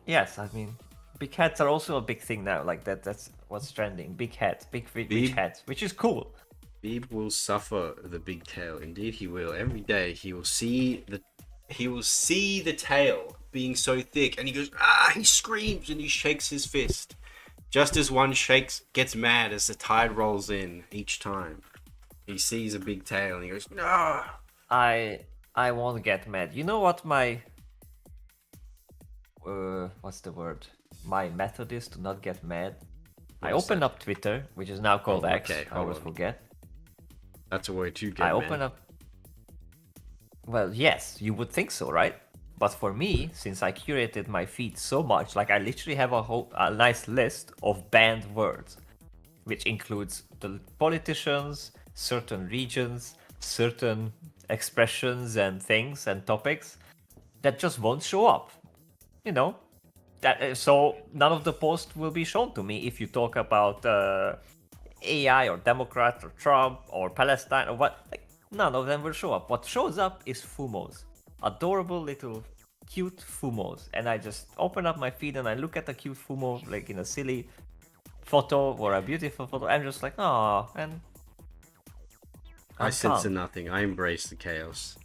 Yes, I mean, big hats are also a big thing now. Like that's what's trending. Big hats, big hats, which is cool. Beeb will suffer the big tail. Indeed, he will. Every day, he will see the tail being so thick, and he goes, ah! He screams and he shakes his fist, just as one gets mad as the tide rolls in each time. He sees a big tail and he goes, no. I won't get mad. You know what my what's the word? My method is to not get mad. I open up Twitter, which is now called X. okay, I always hold on. forget. That's a way to get I mad. open up. Well, yes, you would think so, right? But for me, since I curated my feed so much, like I literally have a nice list of banned words, which includes the politicians, certain regions, certain expressions and things and topics that just won't show up. You know, so none of the posts will be shown to me if you talk about AI or Democrats or Trump or Palestine or what. Like, none of them will show up. What shows up is Fumos, adorable little cute Fumos, and I just open up my feed and I look at the cute Fumo like in a silly photo or a beautiful photo. I'm just like, oh, and I censor nothing. I embrace the chaos.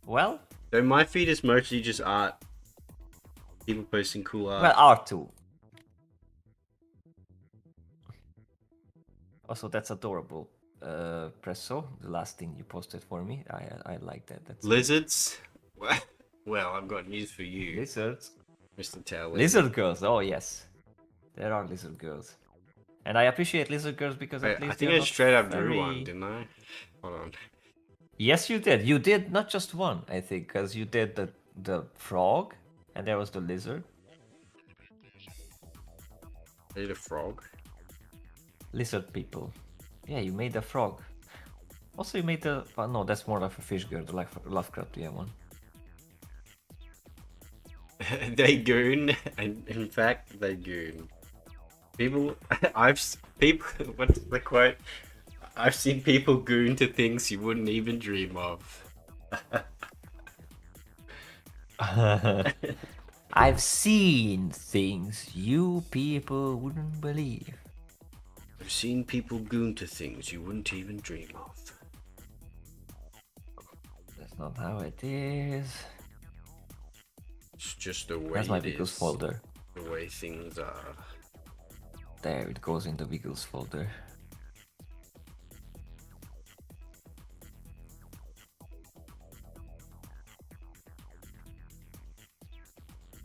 Well, So my feed is mostly just art. People posting cool art. Well, R2. Also, that's adorable. Presso, the last thing you posted for me. I like that. That's lizards. Well, I've got news for you, lizards. Mr. Tail. Lizard girls. Oh yes, there are lizard girls, and I appreciate lizard girls because at least I think I straight up drew one, didn't I? Hold on. Yes, you did. You did not just one, I think, because you did the frog, and there was the lizard. I did a frog. Lizard people. Yeah, you made the frog. Also, you made the... Oh, no, that's more like a fish girl, the Lovecraftian one. They goon, and in fact, they goon. People, what's the quote? I've seen people goon to things you wouldn't even dream of. I've seen things you people wouldn't believe. I've seen people goon to things you wouldn't even dream of. That's not how it is. It's just the way That's my it Wiggles is. folder. The way things are. There, it goes in the Wiggles folder.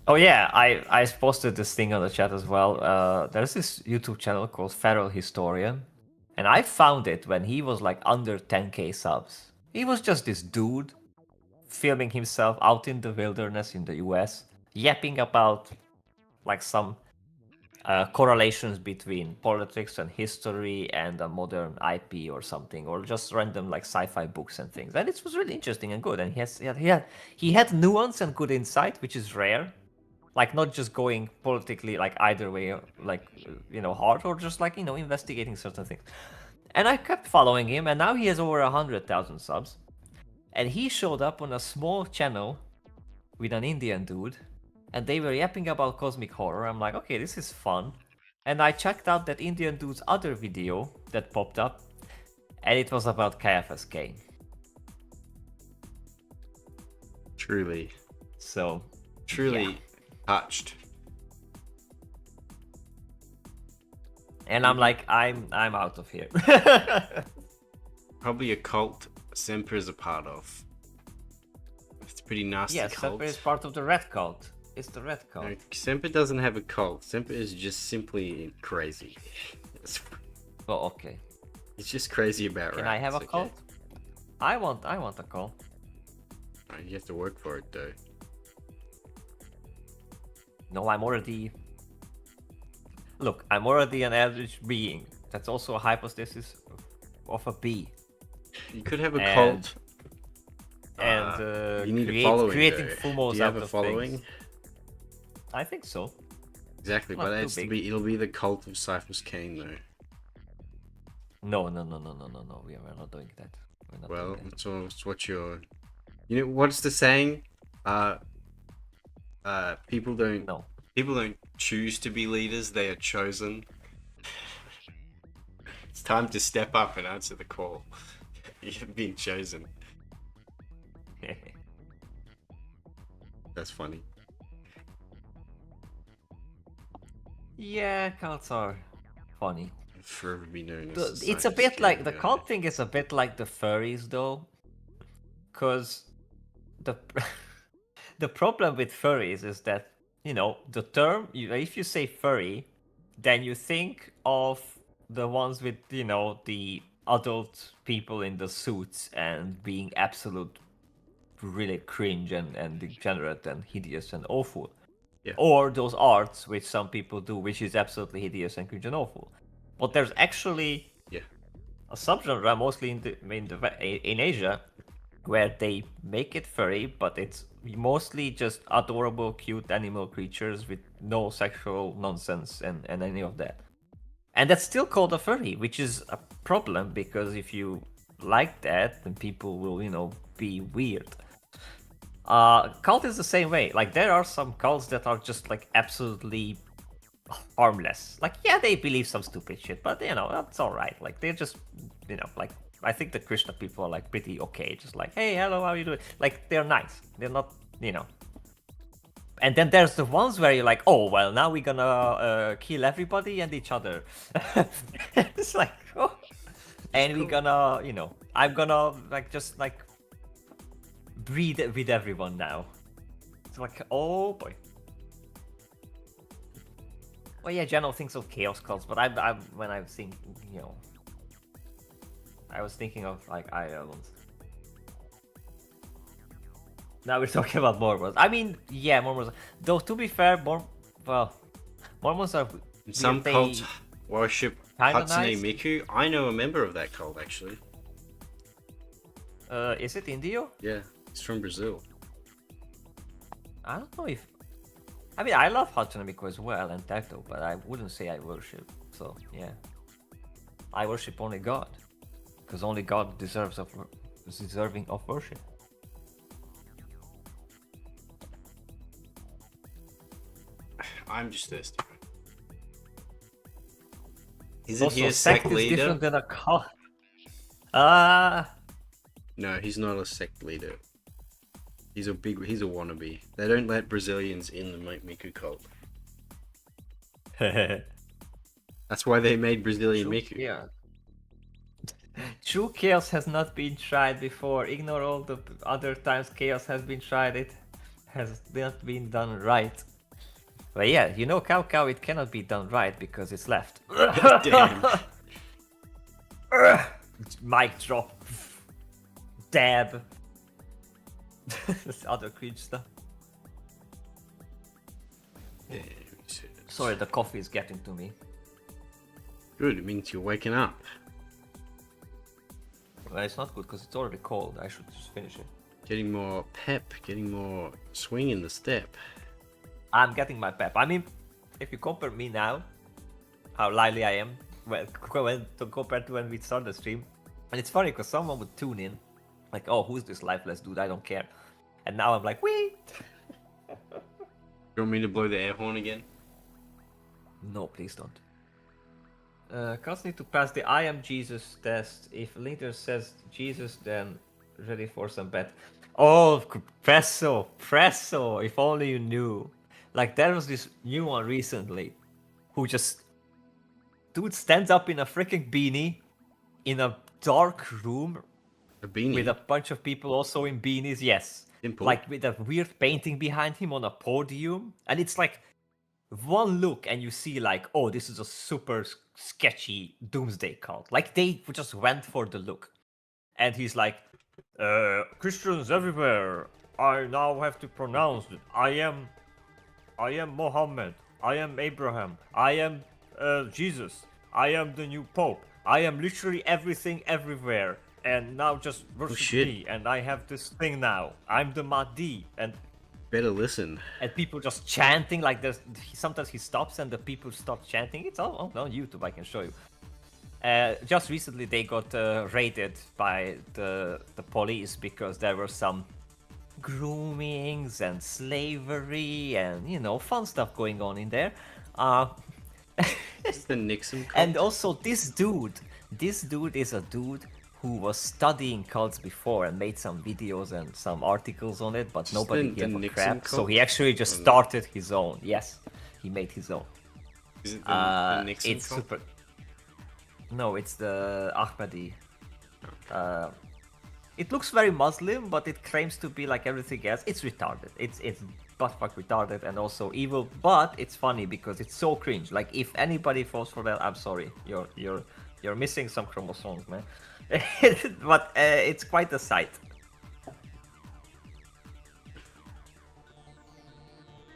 Oh yeah, I posted this thing on the chat as well. There's this YouTube channel called Feral Historian, and I found it when he was like under 10k subs. He was just this dude filming himself out in the wilderness in the US, yapping about like some correlations between politics and history and a modern IP or something, or just random like sci-fi books and things. And it was really interesting and good. And he had nuance and good insight, which is rare. Like not just going politically like either way, like hard, or just like investigating certain things. And I kept following him, and now he has over 100,000 subs. And he showed up on a small channel with an Indian dude, and they were yapping about cosmic horror. I'm like, okay, this is fun. And I checked out that Indian dude's other video that popped up, and it was about Caiaphas Cain. Truly. So. Truly. Yeah. Touched. And I'm like, I'm out of here. Probably a cult Semper is a part of. It's a pretty nasty cult. Yes, Semper is part of the Red Cult. It's the Red Cult. No, Semper doesn't have a cult. Semper is just simply crazy. Oh, okay. It's just crazy about rats. Can I have a cult? I want a cult. You have to work for it though. No, I'm already... Look, I'm already an average being. That's also a hypothesis of a bee. You could have a cult. And you need a following, creating though. fumos. Do you have out a of following? Things. I think so. Exactly, Not but it'll be the cult of Cypress Cain though. No. We are not doing that. Well, it's what you're... You know, what's the saying? People don't choose to be leaders, they are chosen. It's time to step up and answer the call. You've been chosen. That's funny. Yeah, cults are funny. Forever be known as it's a bit like the cult thing is a bit like the furries though, because the problem with furries is that the term, if you say furry, then you think of the ones with the adult people in the suits and being absolute really cringe and degenerate and hideous and awful. Yeah. Or those arts which some people do, which is absolutely hideous and cringe and awful. But there's actually a subgenre, mostly in Asia, where they make it furry, but it's mostly just adorable, cute animal creatures with no sexual nonsense and any of that. And that's still called a furry, which is a problem, because if you like that, then people will, be weird. Cult is the same way. Like, there are some cults that are just, like, absolutely harmless. Like, yeah, they believe some stupid shit, but, that's alright. Like, they're just, like, I think the Krishna people are, like, pretty okay. Just like, hey, hello, how you doing? Like, they're nice. They're not, And then there's the ones where you're like, oh well, now we're gonna kill everybody and each other. It's like, oh. And we're gonna, you know, I'm gonna like just like breed with everyone now. It's like, oh boy. Well, yeah, general things of chaos cults, but when I think, you know, I was thinking of like Ireland. Now we're talking about Mormons. I mean, yeah, Mormons. Though to be fair, Mormons are some cults worship Hatsune nice. Miku. I know a member of that cult actually. Is it Indio? Yeah, it's from Brazil. I don't know if. I mean, I love Hatsune Miku as well and Taito, but I wouldn't say I worship. So yeah, I worship only God, because only God is deserving of worship. I'm just thirsty. Isn't he a sect leader? Is different than a cult. No, he's not a sect leader. He's a wannabe. They don't let Brazilians in the Miku cult. That's why they made Brazilian Miku. Yeah. True chaos has not been tried before. Ignore all the other times chaos has been tried. It has not been done right. But yeah, you know, Cow, it cannot be done right because it's left. Damn. Mic drop. Dab. This other cringe stuff. Yeah, sorry, the coffee is getting to me. Good, it means you're waking up. Well, it's not good because it's already cold. I should just finish it. Getting more pep, getting more swing in the step. I'm getting my pep. I mean, if you compare me now, how lively I am, compared to when we started the stream, and it's funny because someone would tune in, like, oh, who's this lifeless dude? I don't care. And now I'm like, wee! You want me to blow the air horn again? No, please don't. Cats need to pass the I am Jesus test. If leader says Jesus, then ready for some bet. Oh, Presso, if only you knew. Like, there was this new one recently who just... Dude stands up in a freaking beanie in a dark room. A beanie? With a bunch of people also in beanies, yes. Simple. Like, with a weird painting behind him on a podium. And it's like, one look and you see like, oh, this is a super sketchy doomsday cult. Like, they just went for the look. And he's like, Christians everywhere, I now have to pronounce it. I am Mohammed. I am Abraham. I am Jesus. I am the new Pope. I am literally everything everywhere. And now just worship me. And I have this thing now. I'm the Mahdi. And better listen. And people just chanting like there's. Sometimes he stops and the people stop chanting. It's all on YouTube. I can show you. Just recently they got raided by the police because there were some groomings and slavery and, you know, fun stuff going on in there. It's the Nixon cult. And also this dude is a dude who was studying cults before and made some videos and some articles on it, but nobody gave a crap. Cult? So he actually just started his own. Yes, he made his own. Is it the Nixon it's cult? super. No, it's the Ahmadi. It looks very Muslim, but it claims to be like everything else. It's retarded. It's buttfuck retarded and also evil. But it's funny because it's so cringe. Like, if anybody falls for that, I'm sorry. You're missing some chromosomes, man. But it's quite a sight.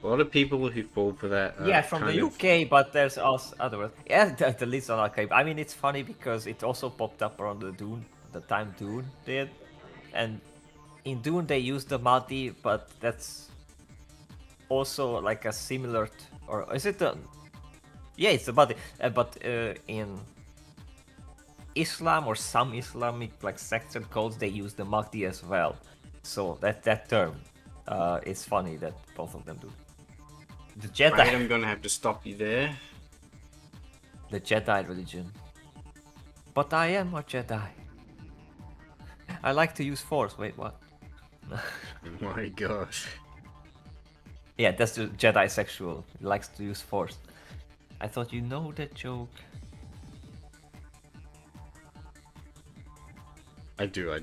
A lot of people who fall for that. Yeah, from the UK, but there's also other. Yeah, the list on archive. I mean, it's funny because it also popped up around the time Dune did, and in Dune they used the Mahdi, but that's also like a similar, or is it the? Yeah, it's the Mahdi, but in Islam or some Islamic like sects and cults they use the Mahdi as well. So that term, it's funny that both of them do. The Jedi. Right, I'm gonna have to stop you there. The Jedi religion. But I am a Jedi. I like to use Force. Wait, what? My gosh. Yeah, that's the Jedi sexual. He likes to use force. I thought you know that joke. I do.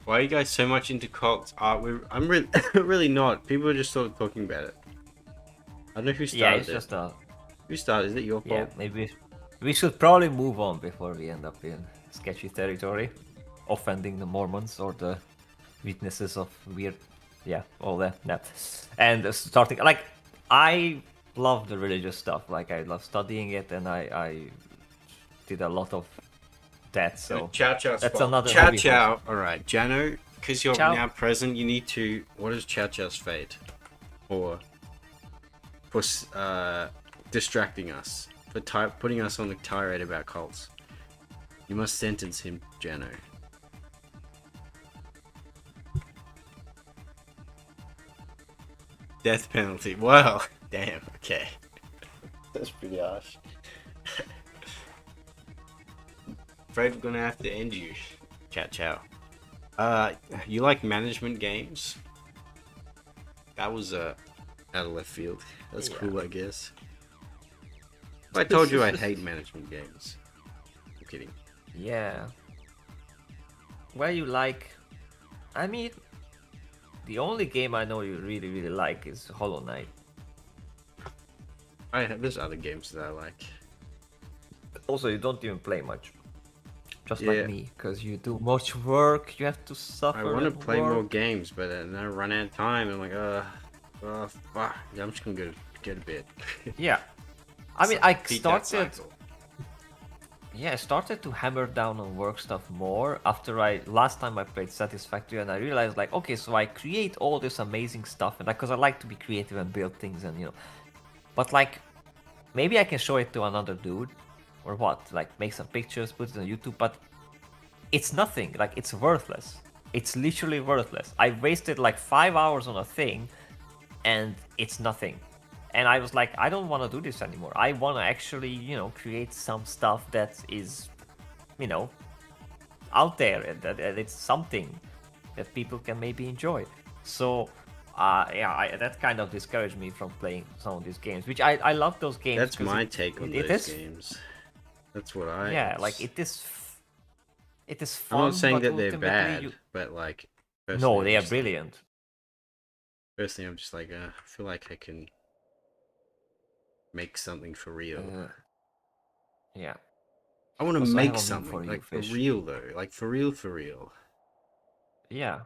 Why are you guys so much into cults? I'm really, really not. People are just sort of talking about it. I don't know who started Yeah, it's it. just a. Who started? Is it your fault? Yeah, maybe we should probably move on before we end up in sketchy territory, offending the Mormons or the witnesses of weird, yeah, all that. Yeah. And starting like I love the religious stuff. Like I love studying it, and I did a lot of that. So Chow Chow's that's fault. another Chow hobby Chow. All right, Jano, because you're Chow. now present, you need to. What is Chow Chow's fate? For distracting us, for putting us on a tirade about cults. You must sentence him, Jano. Death penalty. Well, damn. Okay, that's pretty harsh. Afraid we're gonna have to end you. Chow Chow. You like management games? That was out of left field. That's cool, I guess. I told you I hate management games. I'm kidding. Yeah. Where you like? I mean, the only game I know you really like is Hollow Knight. There's other games that I like. Also, you don't even play much. Just like me, because you do much work, you have to suffer. I want to play more games, but then I run out of time. I'm like, fuck. I'm just gonna get a bit. Yeah. I mean, I started. Cycle. Yeah, I started to hammer down on work stuff more after last time I played Satisfactory, and I realized like, okay, so I create all this amazing stuff, and because I like to be creative and build things, and but like, maybe I can show it to another dude, or what? Like, make some pictures, put it on YouTube, but it's nothing. Like, it's worthless. It's literally worthless. I wasted like 5 hours on a thing, and it's nothing. And I was like, I don't want to do this anymore. I want to actually, create some stuff that is, out there, and that it's something that people can maybe enjoy. So, that kind of discouraged me from playing some of these games, which I love those games. That's my take on those games. That's what I. Yeah, like it is fun. I'm not saying that they're bad, but like. No, they are brilliant. Personally, I'm just like, I feel like I can make something for real. Yeah. I want to make something like for real though, like for real. Yeah,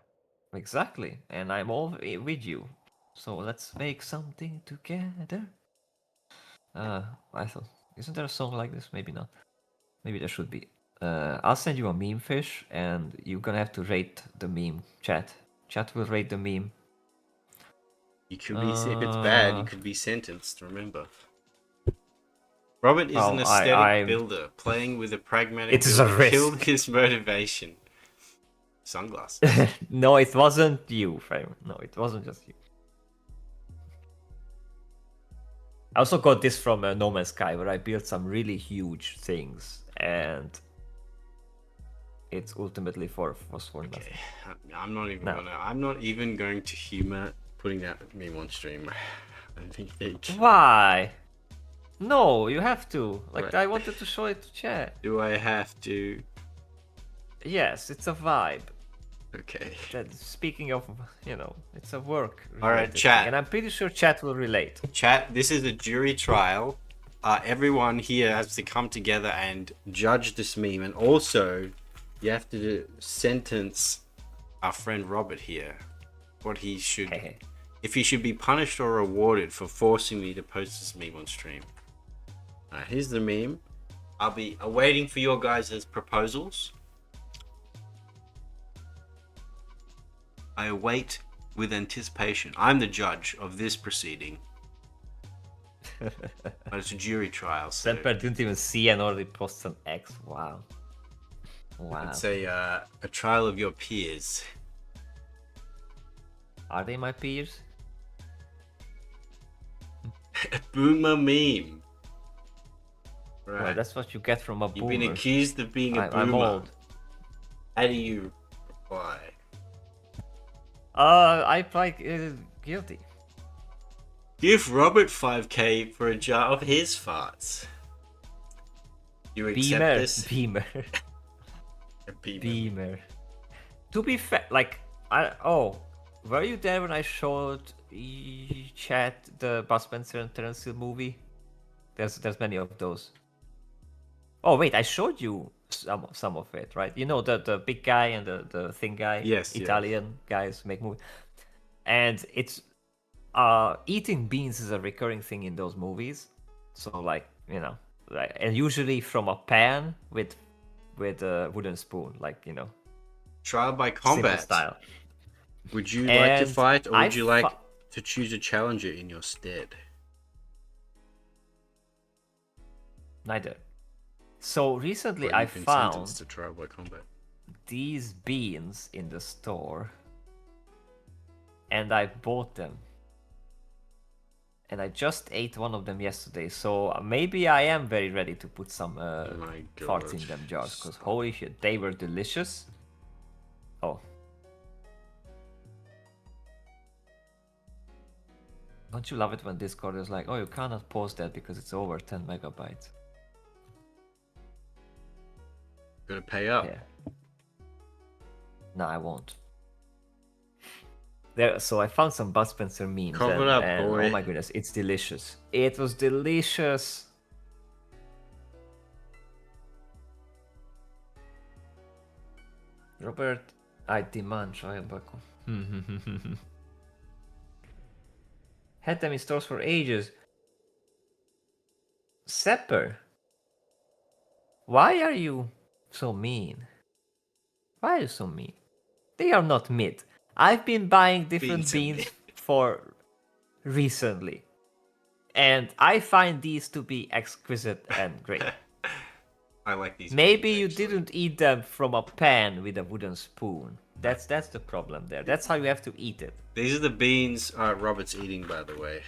exactly. And I'm all with you. So let's make something together. I thought, isn't there a song like this? Maybe not. Maybe there should be. I'll send you a meme fish, and you're gonna have to rate the meme. Chat will rate the meme. You could be if it's bad, you could be sentenced. Remember. Robert is an aesthetic builder, playing with a pragmatic builder killed his motivation. Sunglasses. No, it wasn't you, Frame. No, it wasn't just you. I also got this from No Man's Sky, where I built some really huge things, and it's ultimately for nothing. I'm not even going to humor putting that meme on stream. I don't think they can. Why? No, you have to. Like, I wanted to show it to chat. Do I have to? Yes, it's a vibe. Okay. Speaking of, it's a work. Alright, chat. And I'm pretty sure chat will relate. Chat, this is a jury trial. Everyone here has to come together and judge this meme. And also, you have to sentence our friend Robert here. What he should... If he should be punished or rewarded for forcing me to post this meme on stream. Alright, here's the meme. I'll be awaiting for your guys' proposals. I await with anticipation. I'm the judge of this proceeding. But it's a jury trial. So... Semper didn't even see and already posts an X. Wow. It's a trial of your peers. Are they my peers? Boomer meme. Right. Well, that's what you get from a boomer. You've been accused of being a boomer. I'm old. How do you reply? I like guilty. Give Robert 5k for a jar of his farts. You accept Beamer. this? Beamer. A beamer. Beamer. To be fair, like, were you there when I showed chat the Bud Spencer and Terence Hill movie? There's many of those. Oh wait, I showed you some of it, right? You know the big guy and the thin guy, Yes, Italian guys make movies, and it's eating beans is a recurring thing in those movies. So like and usually from a pan with a wooden spoon, like Trial by simple combat style. Would you like to And fight, or would you like fi- to choose a challenger in your stead? Neither. So recently Or I you've been found sentenced to trial by combat. these beans in the store, and I bought them. And I just ate one of them yesterday, so maybe I am very ready to put some My farts God. in them jars, because holy shit, they were delicious. Oh. Don't you love it when Discord is like, oh, you cannot post that because it's over 10 megabytes? Gotta pay up. Yeah. No, I won't. So I found some Bud Spencer memes. Cover and, up, and boy. oh my goodness, it's delicious. It was delicious. Robert, I demand trial buckle. Had them in stores for ages. Sepper, why are you so mean? Why are you so mean? They are not mid. I've been buying different beans for recently, and I find these to be exquisite and great. I like these. Maybe beans, you actually. didn't eat them from a pan with a wooden spoon. That's the problem there. That's how you have to eat it. These are the beans Robert's eating, by the way.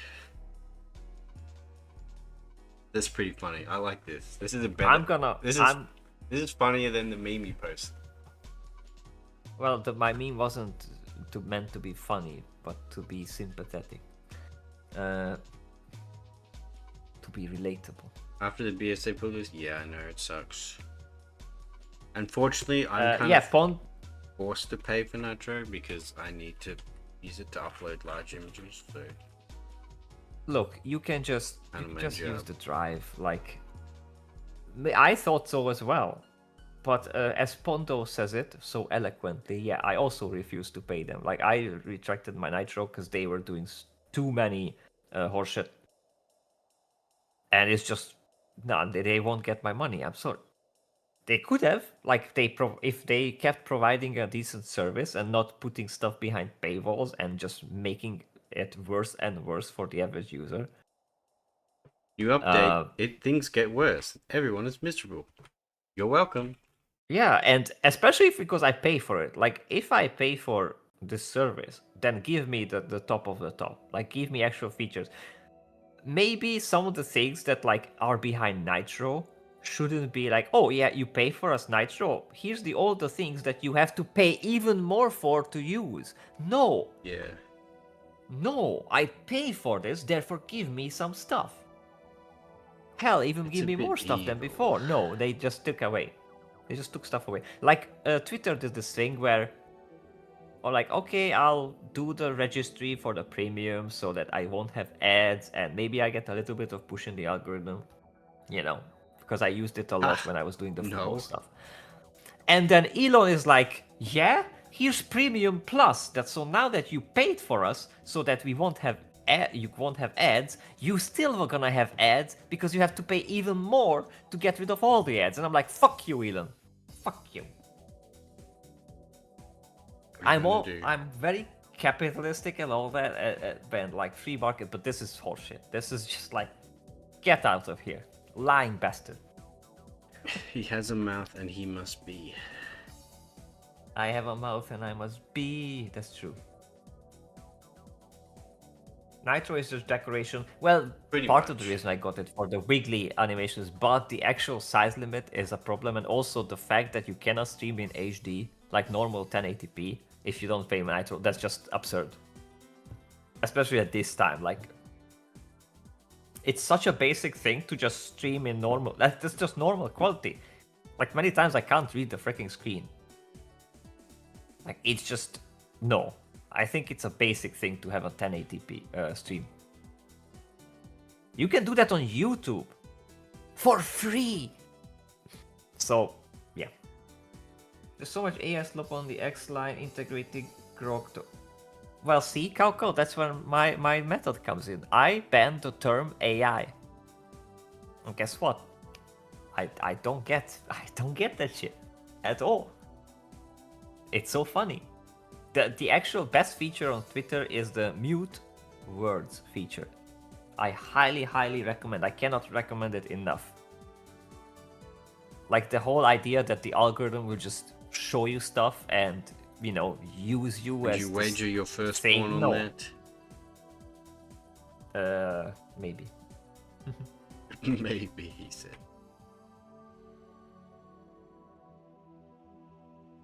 That's pretty funny. I like this. This is a better. This is funnier than the meme you post. Well, my meme wasn't meant to be funny, but to be sympathetic. To be relatable. After the BSA published, yeah, I know it sucks. Unfortunately, I'm kind of forced to pay for Nitro because I need to use it to upload large images. So look, you can just use the drive. Like, I thought so as well, but as Pondo says it so eloquently, yeah, I also refused to pay them. Like, I retracted my Nitro because they were doing too many horseshit, and it's just no, they won't get my money. I'm sorry. They could have, like, if they kept providing a decent service and not putting stuff behind paywalls and just making it worse and worse for the average user. You update, things get worse. Everyone is miserable. You're welcome. Yeah, and especially because I pay for it. Like, if I pay for this service, then give me the top of the top. Like, give me actual features. Maybe some of the things that like are behind Nitro shouldn't be like, oh yeah, you pay for us Nitro. Here's all the things that you have to pay even more for to use. No. Yeah. No, I pay for this, therefore give me some stuff. Hell, even give me more stuff than before. No, they just took away. They just took stuff away. Like, Twitter did this thing where, or like, okay, I'll do the registry for the premium so that I won't have ads, and maybe I get a little bit of push in the algorithm, because I used it a lot when I was doing the football stuff. And then Elon is like, yeah, here's Premium Plus. So now that you paid for us so that we won't have ads, you still are gonna have ads because you have to pay even more to get rid of all the ads. And I'm like, fuck you, Elon. Fuck you. I'm very capitalistic and all that, and like free market, but this is horseshit. This is just like, get out of here, lying bastard. He has a mouth and he must be. I have a mouth and I must be. That's true. Nitro is just decoration. Well, part of the reason I got it for the wiggly animations, but the actual size limit is a problem, and also the fact that you cannot stream in HD like normal 1080p if you don't pay Nitro. That's just absurd. Especially at this time, like it's such a basic thing to just stream in normal. That's just normal quality. Like many times I can't read the freaking screen. Like it's just no. I think it's a basic thing to have a 1080p stream. You can do that on YouTube for free. So yeah, there's so much AI slop on the X line integrating Grok. Well, see, Kauko, that's where my method comes in. I banned the term AI. And guess what? I don't get that shit at all. It's so funny. The actual best feature on Twitter is the mute words feature. I highly recommend. I cannot recommend it enough. Like the whole idea that the algorithm will just show you stuff and, you know, use you Would as you wager your firstborn on that? Maybe. Maybe, he said.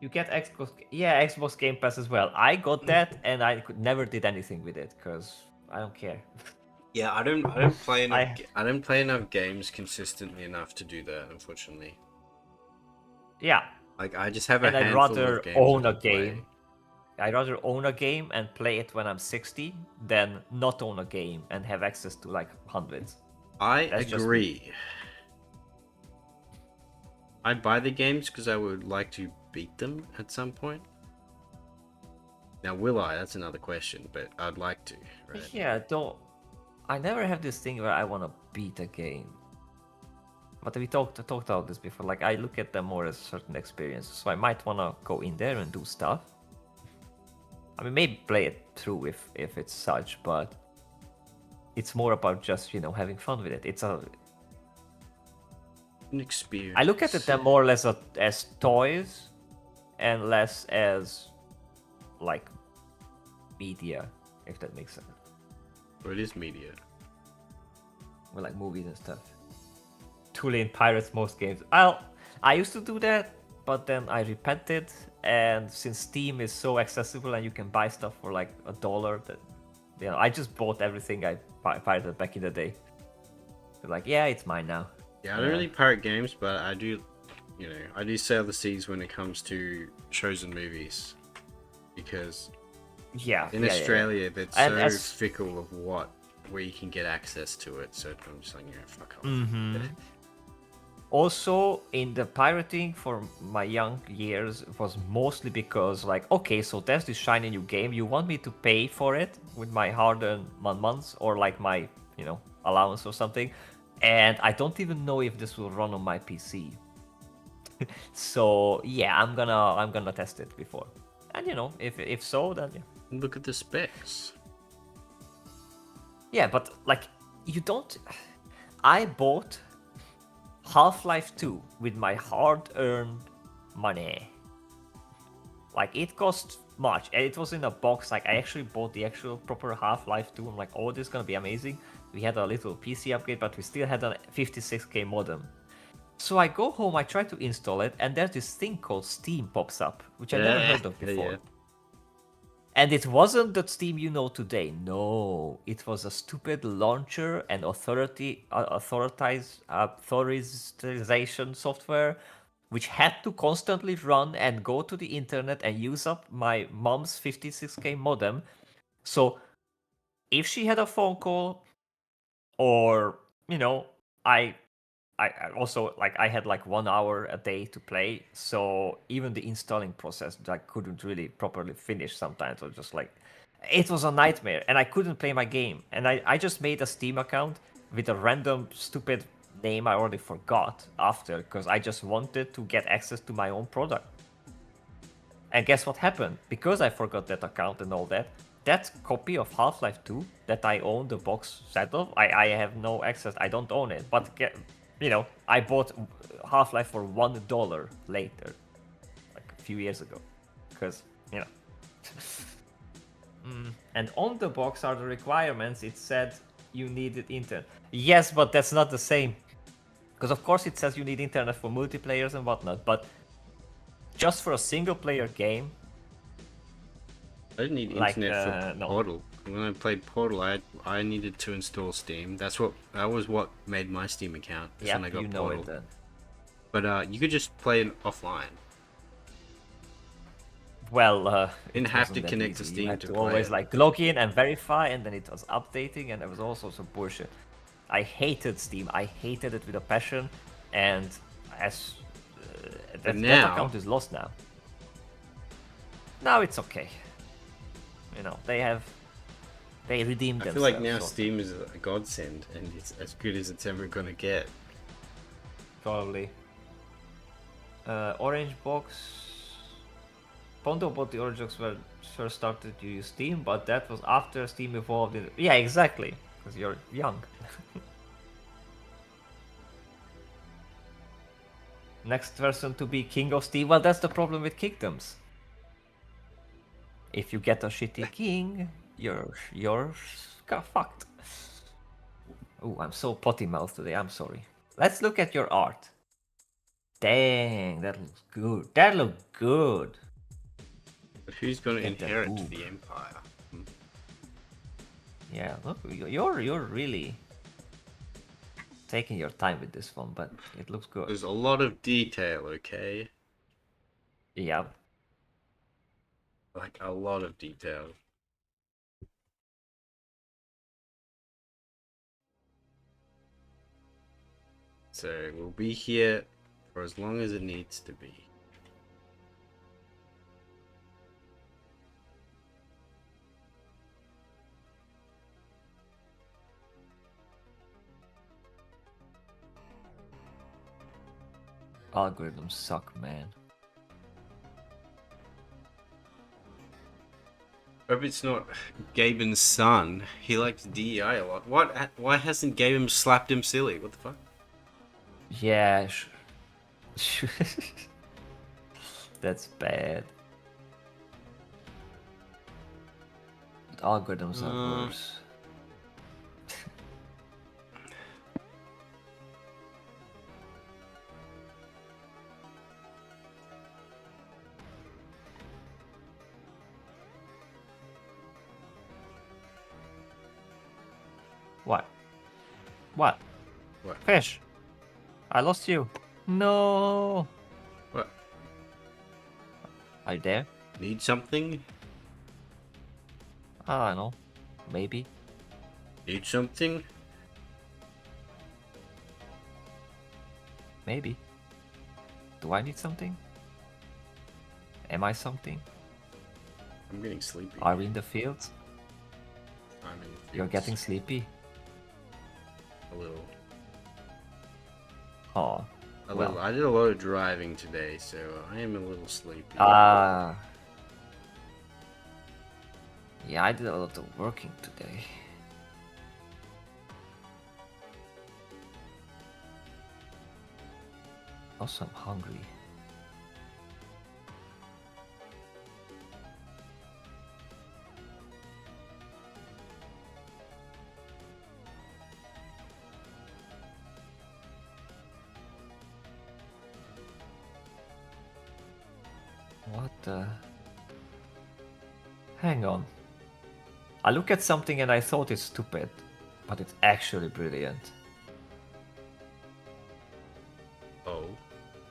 You get Xbox Game Pass as well. I got that, and I never did anything with it because I don't care. Yeah, I don't play enough. I don't play enough games consistently enough to do that, unfortunately. Yeah. Like I just have a handful I'd rather of games own a to play. game. I'd rather own a game and play it when I'm 60 than not own a game and have access to like hundreds. That's agree. I buy the games because I would like to beat them at some point. Now, will I? That's another question, but I'd like to. Right? Yeah, I never have this thing where I want to beat a game. But we talked about this before. Like I look at them more as certain experiences, so I might want to go in there and do stuff. I mean, maybe play it through if it's such, but it's more about just, you know, having fun with it. It's an experience. I look at it then more or less as toys and less as like media, if that makes sense. Well, it is media. Or like movies and stuff. Tulane pirates most games. I used to do that, but then I repented, and since Steam is so accessible and you can buy stuff for like $1, that, you know, I just bought everything I pirated back in the day. So like, yeah, it's mine now. Yeah, I don't really pirate games, but I do, you know, I do sail the seas when it comes to shows and movies, because in Australia they're so fickle of where you can get access to it. So I'm just like, yeah, fuck off. Mm-hmm. Also, in the pirating for my young years, it was mostly because, like, okay, so there's this shiny new game. You want me to pay for it with my hard-earned months or like my, you know, allowance or something, and I don't even know if this will run on my PC. So yeah, I'm gonna test it before, and you know, if so, then yeah. Look at the specs. Yeah, but like, you don't. I bought Half-Life 2 with my hard-earned money. Like, it cost much, and it was in a box. Like, I actually bought the actual proper Half-Life 2. I'm like, oh, this is gonna be amazing. We had a little PC upgrade, but we still had a 56k modem. So I go home, I try to install it, and there's this thing called Steam pops up, which I never heard of before. Yeah. And it wasn't the Steam you know today. No, it was a stupid launcher and authorization software, which had to constantly run and go to the internet and use up my mom's 56k modem. So if she had a phone call, or, you know, I also, like, I had like 1 hour a day to play, so even the installing process I couldn't really properly finish sometimes. Or just like, it was a nightmare, and I couldn't play my game. And I just made a Steam account with a random stupid name I already forgot after, because I just wanted to get access to my own product. And guess what happened? Because I forgot that account and all that, that copy of Half-Life 2 that I own the box set of, I have no access. I don't own it, but you know, I bought Half-Life for $1 later, like a few years ago, because, you know. And on the box are the requirements. It said you needed internet. Yes, but that's not the same, because of course it says you need internet for multiplayers and whatnot, but just for a single player game. I didn't need Like, internet for no. Portal. When I played Portal, I needed to install Steam. That was what made my Steam account. Yeah, when I got you know Portal. it then. But you could just play it offline. Well, Didn't it have wasn't to that connect to easy. Steam You had to to play always it. like log in and verify, and then it was updating, and it was also some bullshit. I hated Steam. I hated it with a passion, and as that account is lost now. Now it's okay. You know, they redeemed themselves. I feel like now Steam is a godsend, and it's as good as it's ever gonna get. Probably. Orange Box. Pondo bought the Orange Box when first started to use Steam, but that was after Steam evolved. Yeah, exactly. Because you're young. Next person to be king of Steam. Well, that's the problem with kingdoms. If you get a shitty king, you're fucked. Oh, I'm so potty mouthed today. I'm sorry. Let's look at your art. Dang, that looks good. That looks good. But who's gonna inherit the empire? Yeah, look, you're really taking your time with this one, but it looks good. There's a lot of detail, okay? Yeah. Like a lot of detail. So we'll be here for as long as it needs to be. Algorithms suck, man. Hope it's not Gaben's son. He likes DEI a lot. What? Why hasn't Gaben slapped him silly? What the fuck? Yeah. That's bad. But algorithms are worse. What? What? What? Fish! I lost you. No! What? Are you there? Need something? I don't know. Maybe. Need something? Maybe. Do I need something? Am I something? I'm getting sleepy. Are we in the fields? I'm in the fields. You're getting sleepy? A little. Oh. Well, I did a lot of driving today, so I am a little sleepy. Yeah, I did a lot of working today. Also, I'm hungry. What the... Hang on. I look at something and I thought it's stupid, but it's actually brilliant. Oh.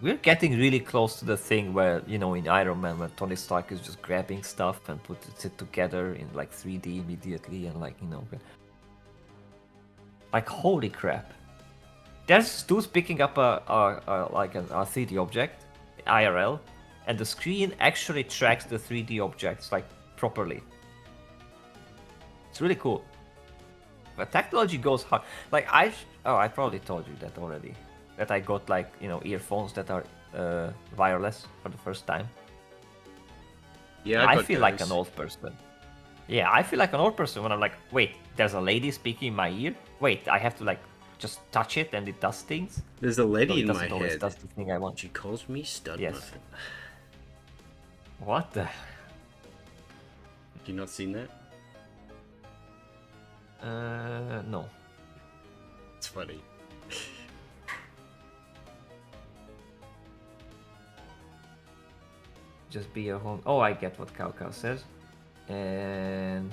We're getting really close to the thing where, you know, in Iron Man, when Tony Stark is just grabbing stuff and puts it together in like 3D immediately, and like, you know, like holy crap. There's dudes picking up a 3D object, IRL, and the screen actually tracks the 3D objects like properly. It's really cool. But technology goes hard. Like I probably told you that already. That I got like, you know, earphones that are wireless for the first time. Yeah, I feel like an old person. Yeah, I feel like an old person when I'm like, wait, there's a lady speaking in my ear. Wait, I have to like just touch it and it does things. There's a lady in my head. It does the thing I want. She calls me stud muffin. What the? Have you not seen that? No. It's funny. just be your home. Oh, I get what Cao Cao says. And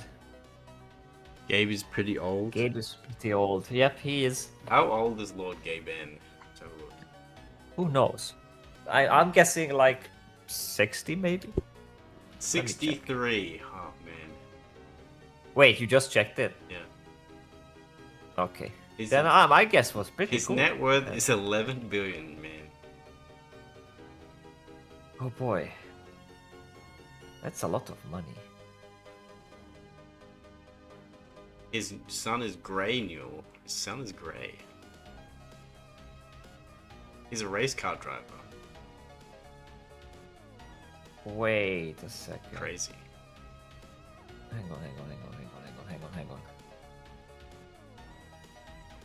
Gabe is pretty old. Gabe is pretty old. Yep, he is. How old is Lord Gaben? So who knows? I'm guessing like 60 maybe. 63. Oh man. Wait, you just checked it? Yeah. Okay. Then my guess was pretty his cool. net worth is 11 billion, man. Oh boy. That's a lot of money. His son is Grey, Newell. His son is Grey. He's a race car driver. Wait a second. Crazy. Hang on.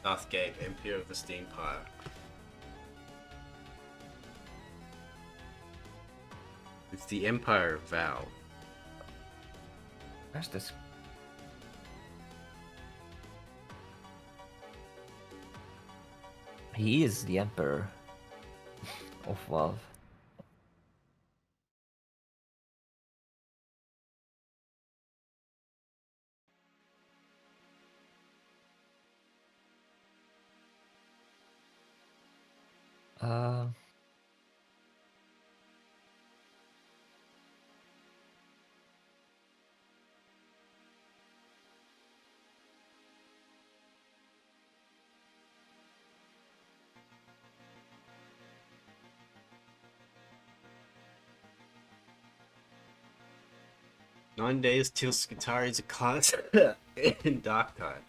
Darth Gabe, Emperor of the Steampire. It's the Empire of Val. Where's this? He is the Emperor of Valve. Uh, 9 days till Skitaris a class in Darktide.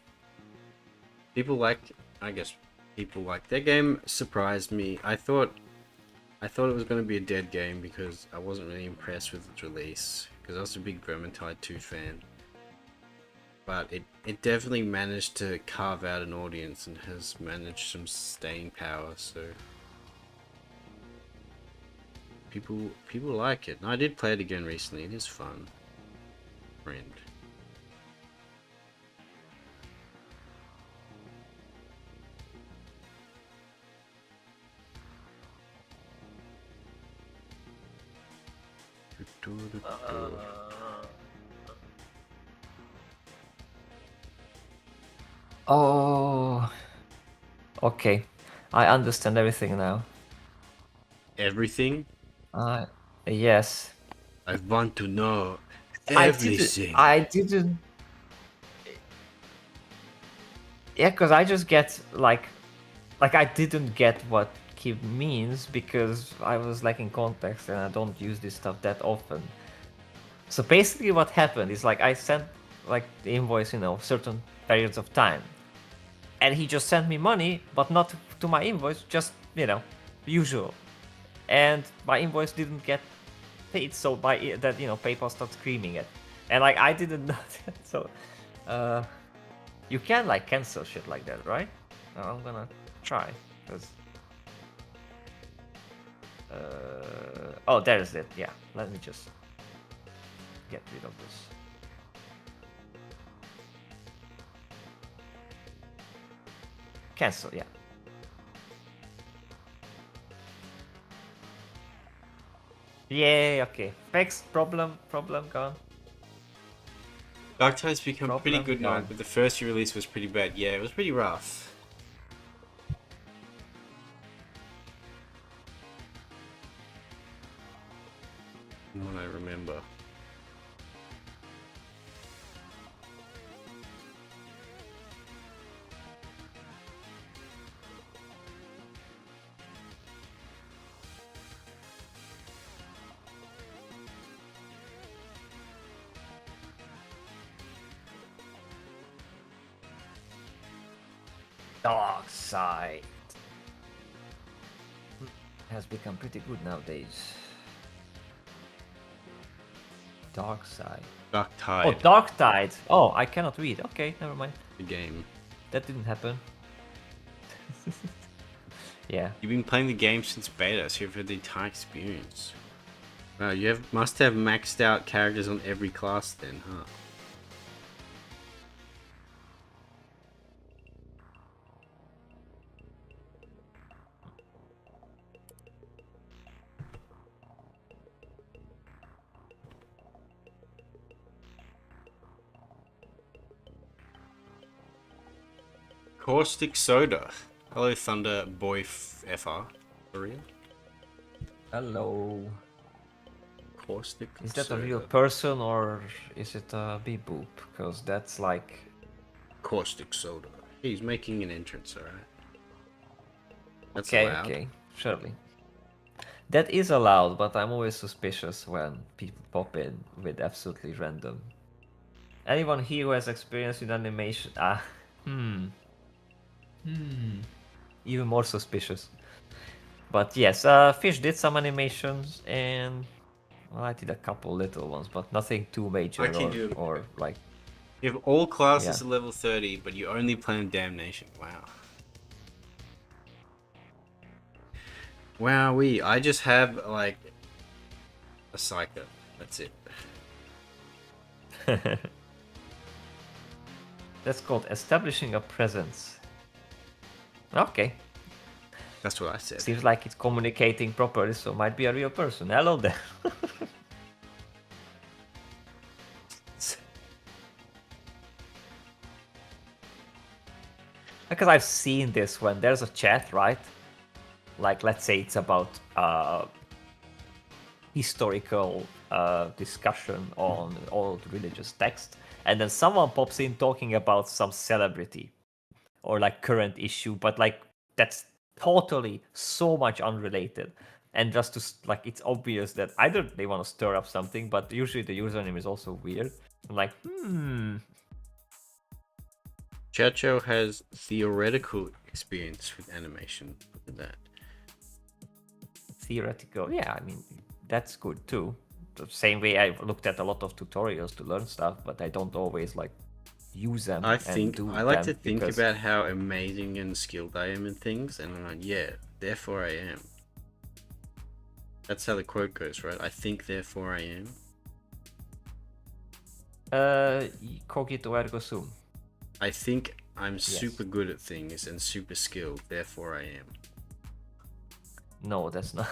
People like, I guess, people like that game. Surprised me. I thought it was going to be a dead game because I wasn't really impressed with its release because I was a big Vermintide 2 fan. But it definitely managed to carve out an audience and has managed some staying power. So people like it. And I did play it again recently. It is fun. Friend. oh, okay. I understand everything now. Everything? Yes. I want to know everything. I didn't. Yeah, because I just get like I didn't get what Kib means because I was lacking context and I don't use this stuff that often. So basically, what happened is like I sent like the invoice, certain periods of time, and he just sent me money, but not to my invoice, just usual, and my invoice didn't get paid. So PayPal started screaming it, and like I didn't know that. So, you can like cancel shit like that, right? I'm gonna try because. Oh, there's it. Yeah, let me just get rid of this. Cancel, yeah. Yay, okay. Fixed, problem gone. Darktide's become pretty good now, but the first release was pretty bad. Yeah, it was pretty rough. What I remember. Darkside has become pretty good nowadays. Darkside. Darktide. Oh, Darktide. Oh, I cannot read. Okay, never mind. The game. That didn't happen. Yeah. You've been playing the game since beta, so you've had the entire experience. Wow, you must have maxed out characters on every class then, huh? Caustic Soda. Hello, Thunder Boy FR. For real? Hello. Caustic Is that Soda. a real person or is it a beep boop? Because that's like... Caustic Soda. He's making an entrance, alright. That's okay, allowed. okay, surely. That is allowed, but I'm always suspicious when people pop in with absolutely random. Anyone here who has experience with animation? Even more suspicious. But yes, Fish did some animations, and well, I did a couple little ones, but nothing too major or like. You have all classes at level 30, but you only play on Damnation. Wow. Wowee, I just have like a Psycho. That's it. That's called establishing a presence. Okay. That's what I said. Seems like it's communicating properly, so might be a real person. Hello there. Because I've seen this when there's a chat, right? Like, let's say it's about historical discussion on old religious text, and then someone pops in talking about some celebrity or like current issue, but like that's totally so much unrelated, and just to like it's obvious that either they want to stir up something, but usually the username is also weird. I'm like, Chacho has theoretical experience with animation. Look at that. Theoretical, yeah, I mean that's good too. The same way I looked at a lot of tutorials to learn stuff, but I don't always like use them. I like to think about how amazing and skilled I am in things, and I'm like, yeah, therefore I am. That's how the quote goes, right? I think, therefore I am. Cogito ergo sum. I think I'm super good at things and super skilled, therefore I am. No, that's not.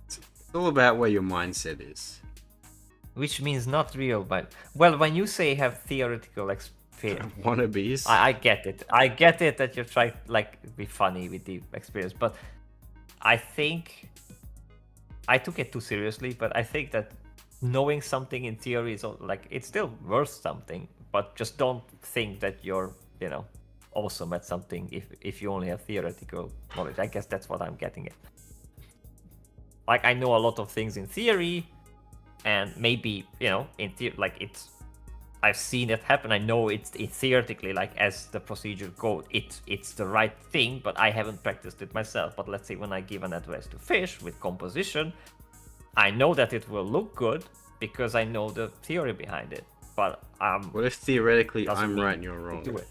It's all about where your mindset is. Which means not real, but well, when you say have theoretical experience, wannabes. I get it. I get it that you're trying like be funny with the experience, but I think I took it too seriously. But I think that knowing something in theory is like it's still worth something, but just don't think that you're awesome at something if you only have theoretical knowledge. I guess that's what I'm getting at. Like I know a lot of things in theory. And maybe, in theory, like I've seen it happen. I know it's theoretically, like as the procedure goes, it's the right thing, but I haven't practiced it myself. But let's say when I give an address to Fish with composition, I know that it will look good because I know the theory behind it. But what if theoretically I'm right and you're wrong? Do it.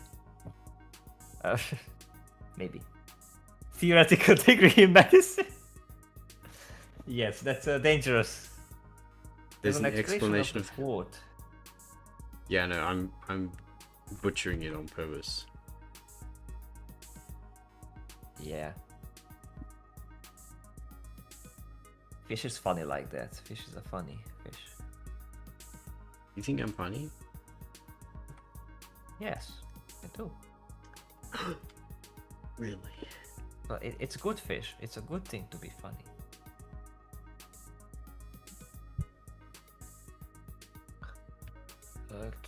Maybe. Theoretical degree in medicine. Yes, that's dangerous. There's an explanation of quote. Yeah, no, I'm butchering it on purpose. Yeah. Fish is funny like that. Fish is a funny fish. You think I'm funny? Yes, I do. Really? Well, it's a good fish. It's a good thing to be funny.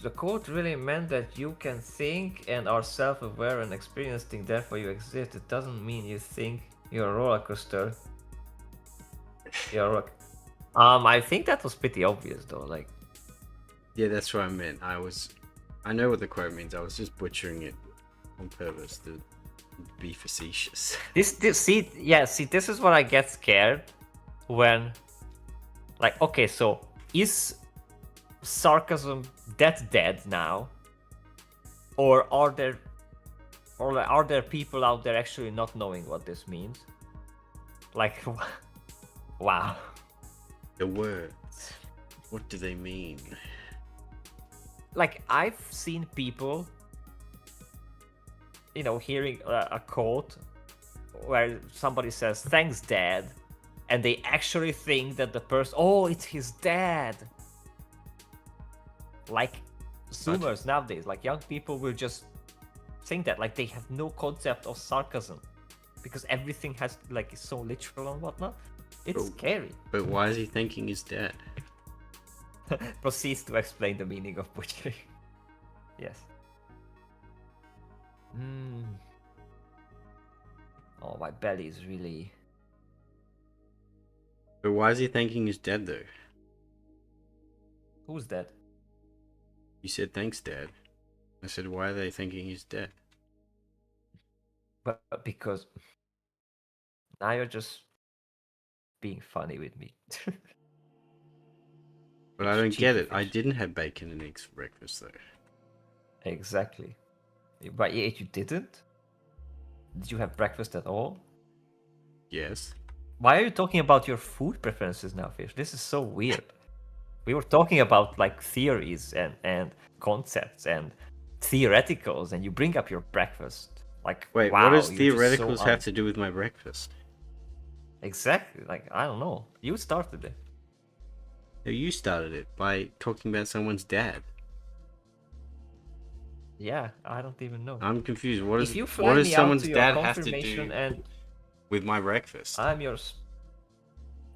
The quote really meant that you can think and are self-aware and experiencing, therefore you exist. It doesn't mean you think you're a roller coaster. I think that was pretty obvious though. Like, yeah, that's what I meant. I know what the quote means. I was just butchering it on purpose to be facetious. This is what I get scared when, like, okay, so is sarcasm that dead now, or are there people out there actually not knowing what this means? Like, wow. The words, what do they mean? Like, I've seen people, hearing a quote where somebody says thanks dad, and they actually think that the person, oh, it's his dad. Like, Zoomers nowadays, like young people, will just think that like they have no concept of sarcasm because everything has like is so literal and whatnot. It's scary. But why is he thinking he's dead? Proceeds to explain the meaning of butchering. Yes. Oh, my belly is really... But why is he thinking he's dead, though? Who's dead? You said, thanks, Dad. I said, why are they thinking he's dead? But because... Now you're just being funny with me. But I don't get it. I didn't have bacon and eggs for breakfast, though. Exactly. But you didn't? Did you have breakfast at all? Yes. Why are you talking about your food preferences now, Fish? This is so weird. We were talking about like theories and concepts and theoreticals, and you bring up your breakfast. Like, wait, wow, what does theoreticals have to do with my breakfast? Exactly. Like, I don't know. You started it. No, you started it by talking about someone's dad. Yeah, I don't even know. I'm confused. What if does someone's dad have to do with my breakfast? I'm yours.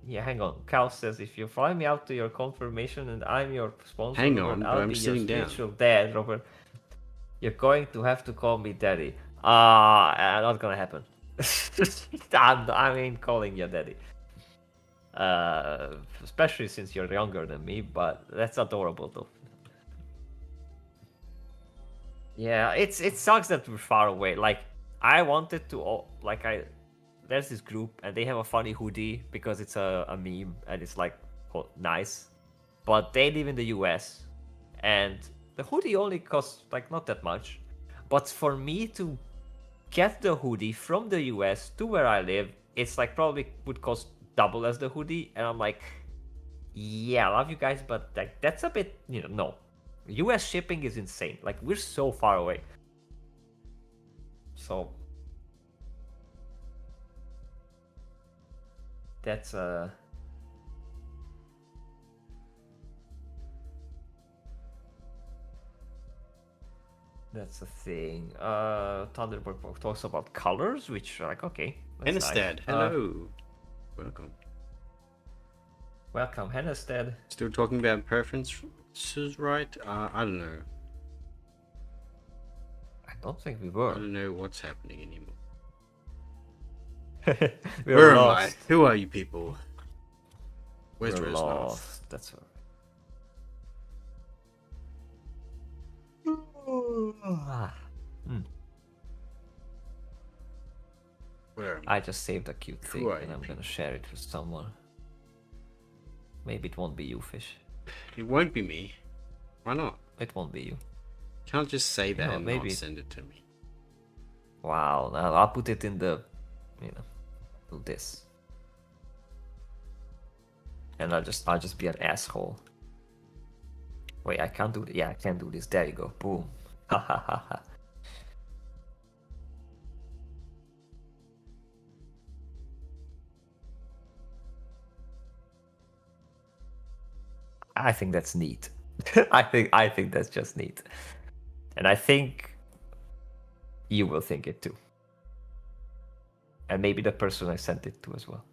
Yeah, hang on. Cal says if you fly me out to your confirmation and I'm your sponsor, hang on, I'll I'm be sitting your down. spiritual dad, Robert. You're going to have to call me daddy. Not gonna happen. I mean, calling you daddy. Especially since you're younger than me, but that's adorable though. Yeah, it sucks that we're far away. Like, I wanted to, there's this group and they have a funny hoodie because it's a meme and it's like nice, but they live in the US and the hoodie only costs like not that much, but for me to get the hoodie from the US to where I live, it's like probably would cost double as the hoodie, and I'm like, yeah, I love you guys, but like that's a bit, no. US shipping is insane. Like, we're so far away. So that's a thing. Thunderbird talks about colors, which are like, okay. Hennestead, nice. Hello. Welcome. Welcome, Hennestead. Still talking about preferences, right? I don't know. I don't think we were. I don't know what's happening anymore. Where lost. Am I? Who are you people? Where's we're lost. That's what... Where I just saved a cute thing and I'm gonna share it with someone. Maybe it won't be you, Fish. It won't be me. Why not? It won't be you. You can't just say that and maybe not send it to me. Wow, now I'll put it in the, do this. And I'll just be an asshole. Wait, I can't do it. Yeah, I can do this. There you go. Boom. Ha ha ha ha. I think that's neat. I think that's just neat. And I think you will think it too. And maybe the person I sent it to as well.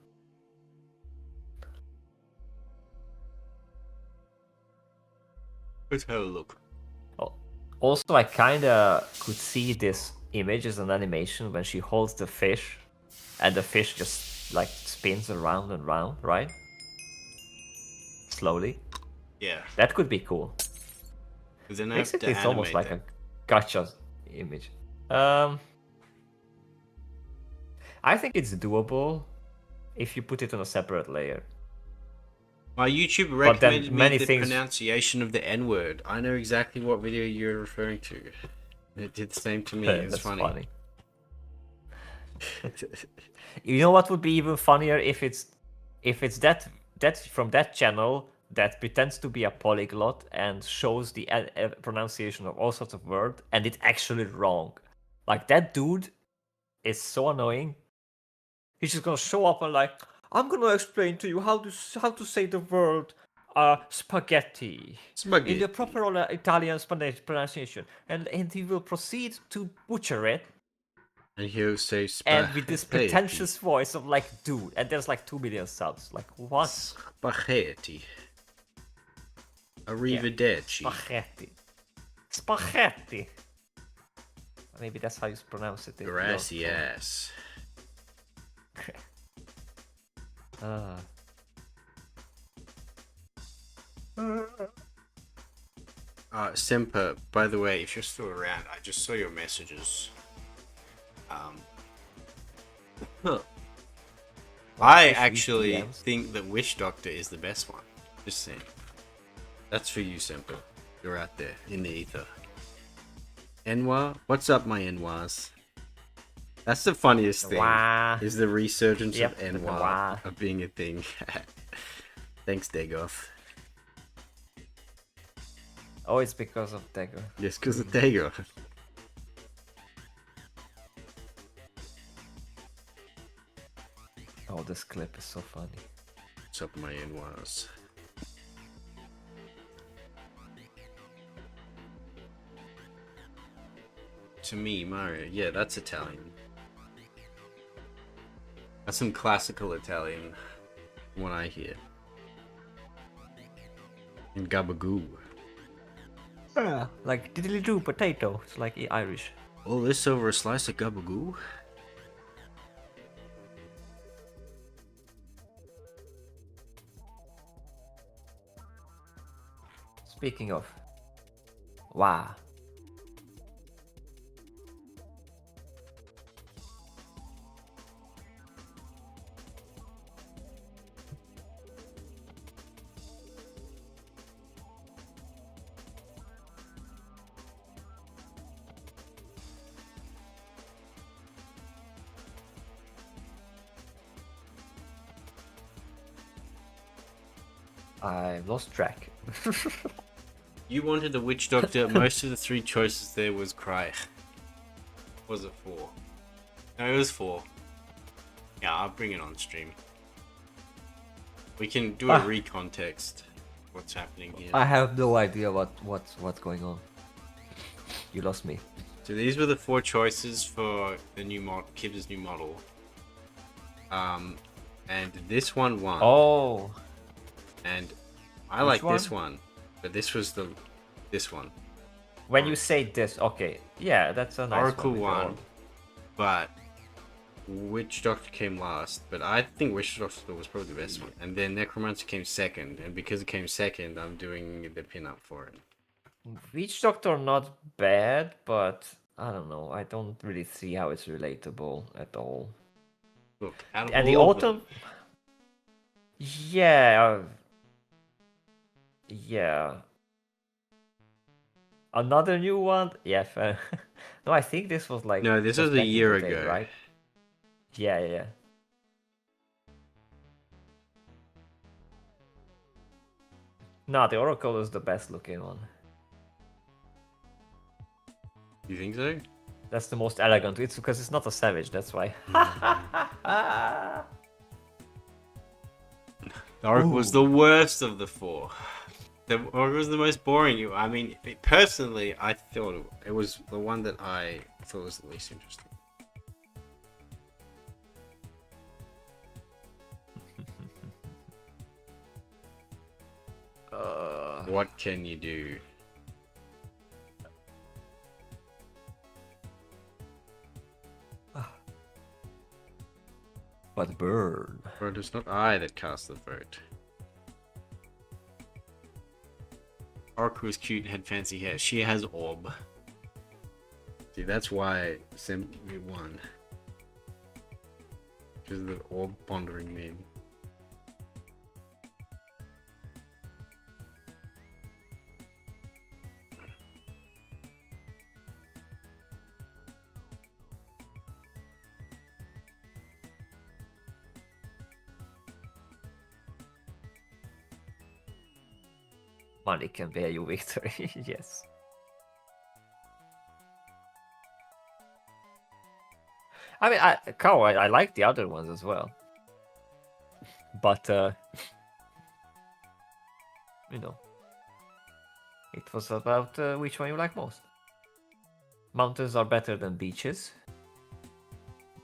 Let's have a look. Also, I kinda could see this image as an animation when she holds the fish and the fish just like spins around and round, right? Slowly. Yeah. That could be cool. Then basically, it's almost like a gacha image. I think it's doable if you put it on a separate layer. My YouTube recommended me the pronunciation of the N-word. I know exactly what video you're referring to. It did the same to me. It's funny. You know what would be even funnier if it's that from that channel that pretends to be a polyglot and shows the pronunciation of all sorts of words, and it's actually wrong. Like, that dude is so annoying. He's just gonna show up and like, I'm gonna explain to you how to say the word spaghetti. Spaghetti. In the proper Italian pronunciation. And he will proceed to butcher it. And he'll say And with this pretentious voice of like, dude, and there's like 2 million subs. Like, what? Spaghetti. Arrivederci. Spaghetti. Spaghetti. Maybe that's how you pronounce it. Gracias. Semper, by the way, if you're still around, I just saw your messages. I actually think that Witch Doctor is the best one. Just saying. That's for you, Semper. You're out there in the ether. Enwa? What's up, my Enwas? That's the funniest thing. Is the resurgence of Enwa of being a thing. Thanks, Dagoth. Oh, it's because of Dagoth. Yes, because of Dagoth. Oh, this clip is so funny. What's up, my Enwas? To me, Mario. Yeah, that's Italian. That's some classical Italian, from what I hear. And gabagoo. Yeah, like diddly-doo potato. It's like Irish. All this over a slice of gabagoo? Speaking of. Wow. I lost track. You wanted a Witch Doctor. Most of the 3 choices there was Cry. Was it 4? No, it was 4. Yeah, I'll bring it on stream. We can do a recontext. What's happening here? I have no idea what's going on. You lost me. So these were the 4 choices for the new Kib's new model. And this one won. Oh. And I like this one, but this was this one. When you say this, okay, yeah, that's a nice Oracle one. won, but Witch Doctor came last. But I think Witch Doctor was probably the best one. And then Necromancer came second, and because it came second, I'm doing the pin-up for it. Witch Doctor not bad, but I don't know. I don't really see how it's relatable at all. Look, and the autumn, yeah. Another new one? Yeah, fair. No, I think this was like... No, this was a year ago. Right? Yeah. No, the Oracle is the best looking one. You think so? That's the most elegant. It's because it's not a savage, that's why. The Oracle was the worst of the 4. The Oracle was the most boring. I mean, personally, I thought it was the one that I thought was the least interesting. What can you do? But burn. But it's not I that cast the vote. Oracle is cute and had fancy hair. She has orb. See, that's why Sim won. Because of the orb pondering meme. Money can bear you victory, yes. I mean, I like the other ones as well. But you know, it was about which one you like most. Mountains are better than beaches.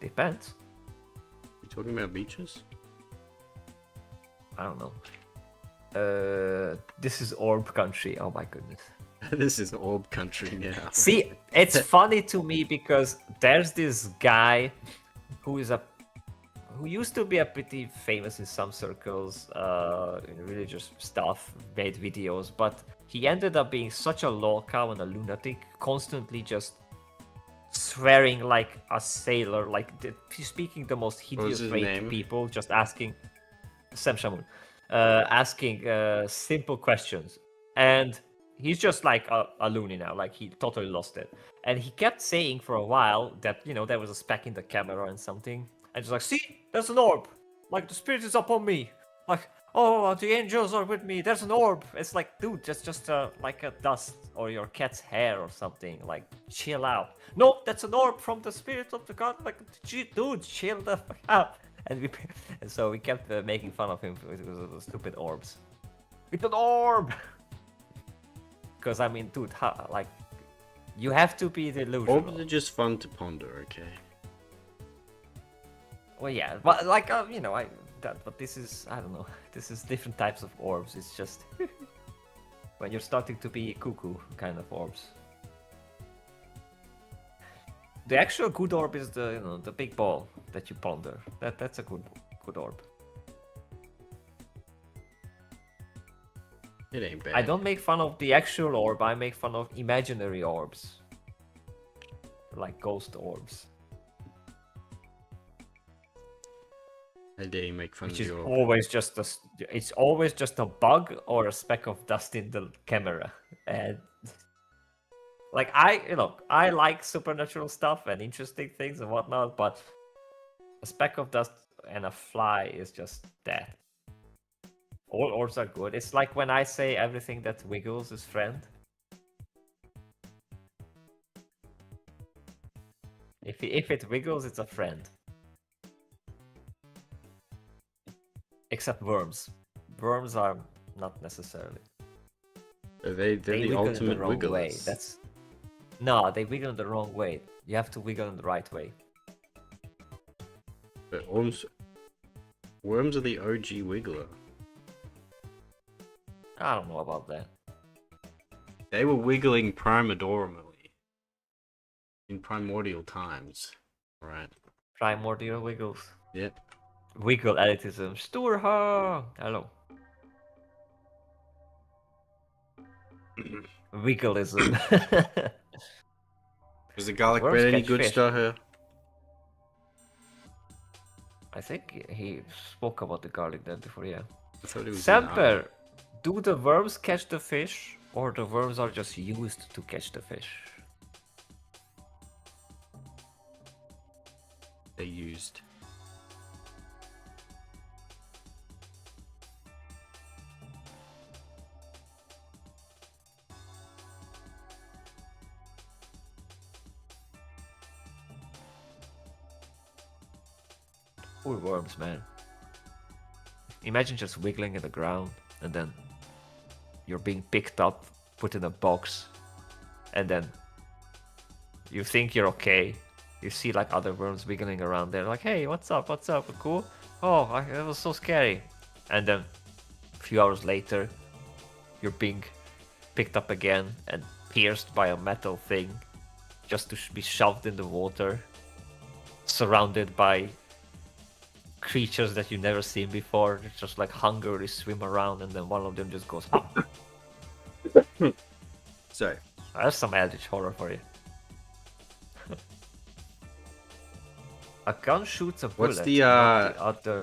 Depends. You talking about beaches? I don't know. This is orb country. Oh my goodness. This is orb country now. See, it's funny to me because there's this guy who used to be a pretty famous in some circles, in religious stuff, made videos, but he ended up being such a lolcow and a lunatic, constantly just swearing like a sailor, like speaking the most hideous way to people, just asking Sam Shamoon, asking simple questions, and he's just like a loony now, like he totally lost it. And he kept saying for a while that, you know, there was a speck in the camera and something, and just like, see, there's an orb, like the spirit is upon me, like, oh, the angels are with me, there's an orb. It's like, dude, just like a dust or your cat's hair or something, like, chill out. No, that's an orb from the spirit of the god, like, dude, chill the fuck out. And so we kept making fun of him with the stupid orbs. It's an orb! Because, I mean, dude, like, you have to be delusional. Orbs are just fun to ponder, okay? Well, yeah, but like, you know, but this is, I don't know, this is different types of orbs. It's just when you're starting to be cuckoo kind of orbs. The actual good orb is the, you know, the big ball that you ponder. That's a good orb. It ain't bad. I don't make fun of the actual orb. I make fun of imaginary orbs, like ghost orbs. I dare you make fun Which of is your... always just it's always just a bug or a speck of dust in the camera. And like, I like supernatural stuff and interesting things and whatnot, but a speck of dust and a fly is just that. All orbs are good. It's like when I say everything that wiggles is friend. If it wiggles, it's a friend. Except worms. Worms are not necessarily. They're the ultimate wigglers. No, they wiggle in the wrong way. You have to wiggle in the right way. But worms are the OG wiggler. I don't know about that. They were wiggling primordially in primordial times, right? Primordial wiggles. Yep. Wiggle elitism. Sturha! Hello. Wiggleism. Was the garlic Worms bread any catch good, fish. Starher? I think he spoke about the garlic then before, yeah. I thought it was Semper, do the worms catch the fish, or the worms are just used to catch the fish? They used. Poor worms, man. Imagine just wiggling in the ground, and then you're being picked up, put in a box, and then you think you're okay. You see like other worms wiggling around there, like, hey, what's up? What's up? Cool? Oh, it was so scary. And then a few hours later, you're being picked up again and pierced by a metal thing, just to be shoved in the water, surrounded by creatures that you've never seen before. They just like hungrily swim around, and then one of them just goes. So That's some Eldritch horror for you. A gun shoots a bullet. what's the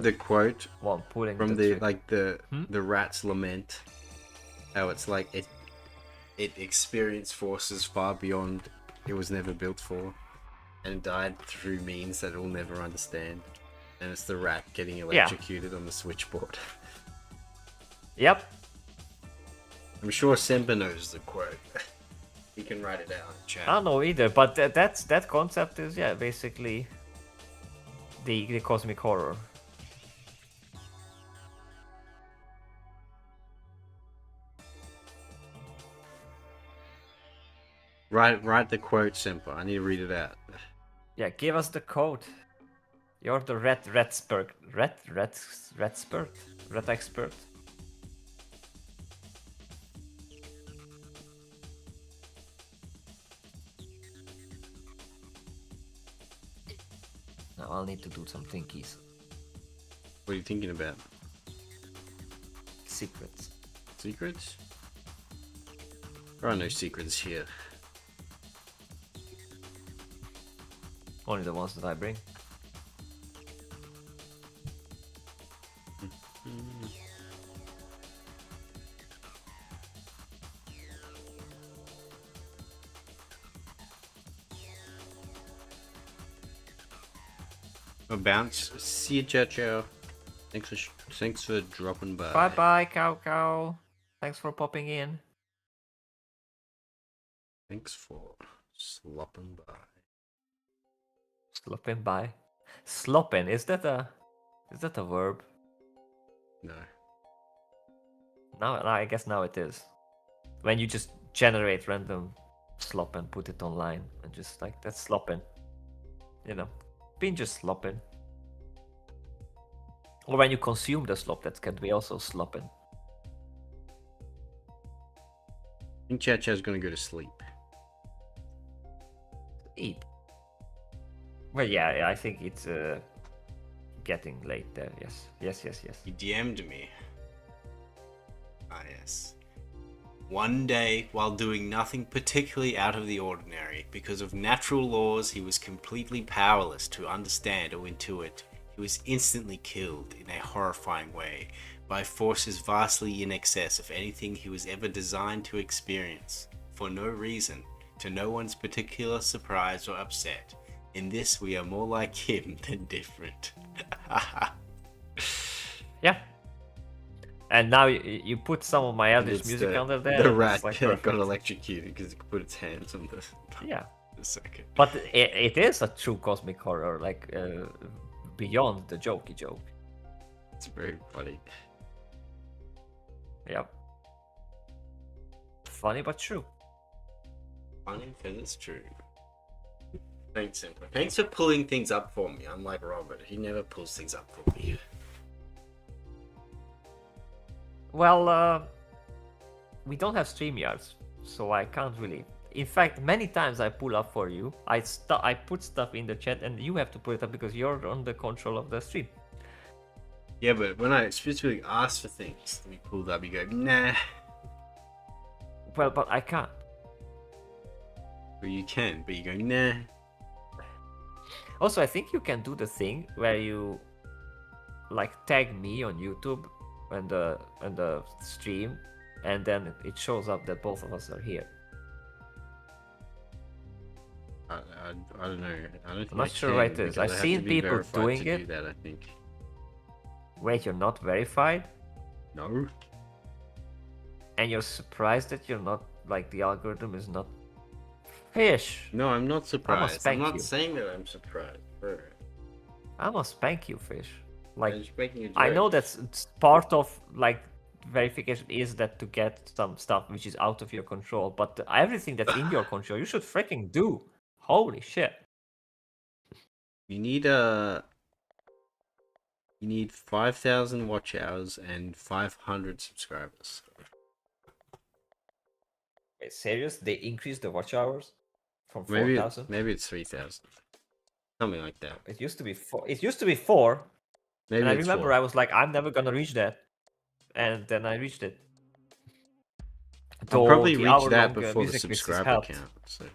the quote one pulling from the the like the rat's lament? How it's like it experienced forces far beyond it was never built for, and died through means that it will never understand. And it's the rat getting electrocuted on the switchboard. Yep. I'm sure Semper knows the quote. He can write it down in chat. I don't know either, but that concept is, yeah, basically the cosmic horror. Write the quote, Simple. I need to read it out. Yeah, give us the code. You're the red expert. Red expert. Now I'll need to do some thinkies. What are you thinking about? Secrets. Secrets? There are no secrets here. Only the ones that I bring. A bounce. See you, Chacho. Thanks for dropping by. Bye bye, Cow. Thanks for popping in. Thanks for slopping by. Slopping by. Slopping, is that a verb? No. Now I guess now it is. When you just generate random slop and put it online and just like that's slopping. You know. Being just slopping. Or when you consume the slop, that can be also slopping. I think Chacho's gonna go to sleep. Eat. Well, yeah, I think it's getting late there. Yes. He DM'd me. Ah, yes. One day, while doing nothing particularly out of the ordinary, because of natural laws he was completely powerless to understand or intuit, he was instantly killed in a horrifying way by forces vastly in excess of anything he was ever designed to experience, for no reason, to no one's particular surprise or upset. In this, we are more like him than different. Yeah. And now you put some of my Eldritch music under there. The rat like got electrocuted because it could put its hands on the second. But it is a true cosmic horror, like beyond the jokey joke. It's very funny. Yep. Funny but true. Funny because it's true. Thanks, Simple. Thanks for pulling things up for me, unlike Robert. He never pulls things up for me. Well, we don't have StreamYards, so I can't really. In fact, many times I pull up for you. I put stuff in the chat, and you have to put it up because you're on the control of the stream. Yeah, but when I specifically ask for things to be pulled up, you go, nah. Well, but I can't. Well, you can, but you go, nah. Also, I think you can do the thing where you like tag me on YouTube and the stream, and then it shows up that both of us are here. I don't know. I'm not sure what it is. I've seen people doing it. Do that, I think. Wait, you're not verified? No. And you're surprised that you're not, like, the algorithm is not fish. No, I'm not surprised. I'm not you. saying that I'm surprised. Bro. I must spank you, fish. Like, making a joke. I know that's part of, like, verification is that to get some stuff which is out of your control, but everything that's in your control, you should freaking do. Holy shit. You need 5,000 watch hours and 500 subscribers. Wait, serious? They increased the watch hours from 4,000? Maybe it's 3,000. Something like that. It used to be 4. It used to be 4. Maybe and I it's remember 4. I was like, I'm never gonna reach that. And then I reached it. I'll probably reach that before the subscriber count. So.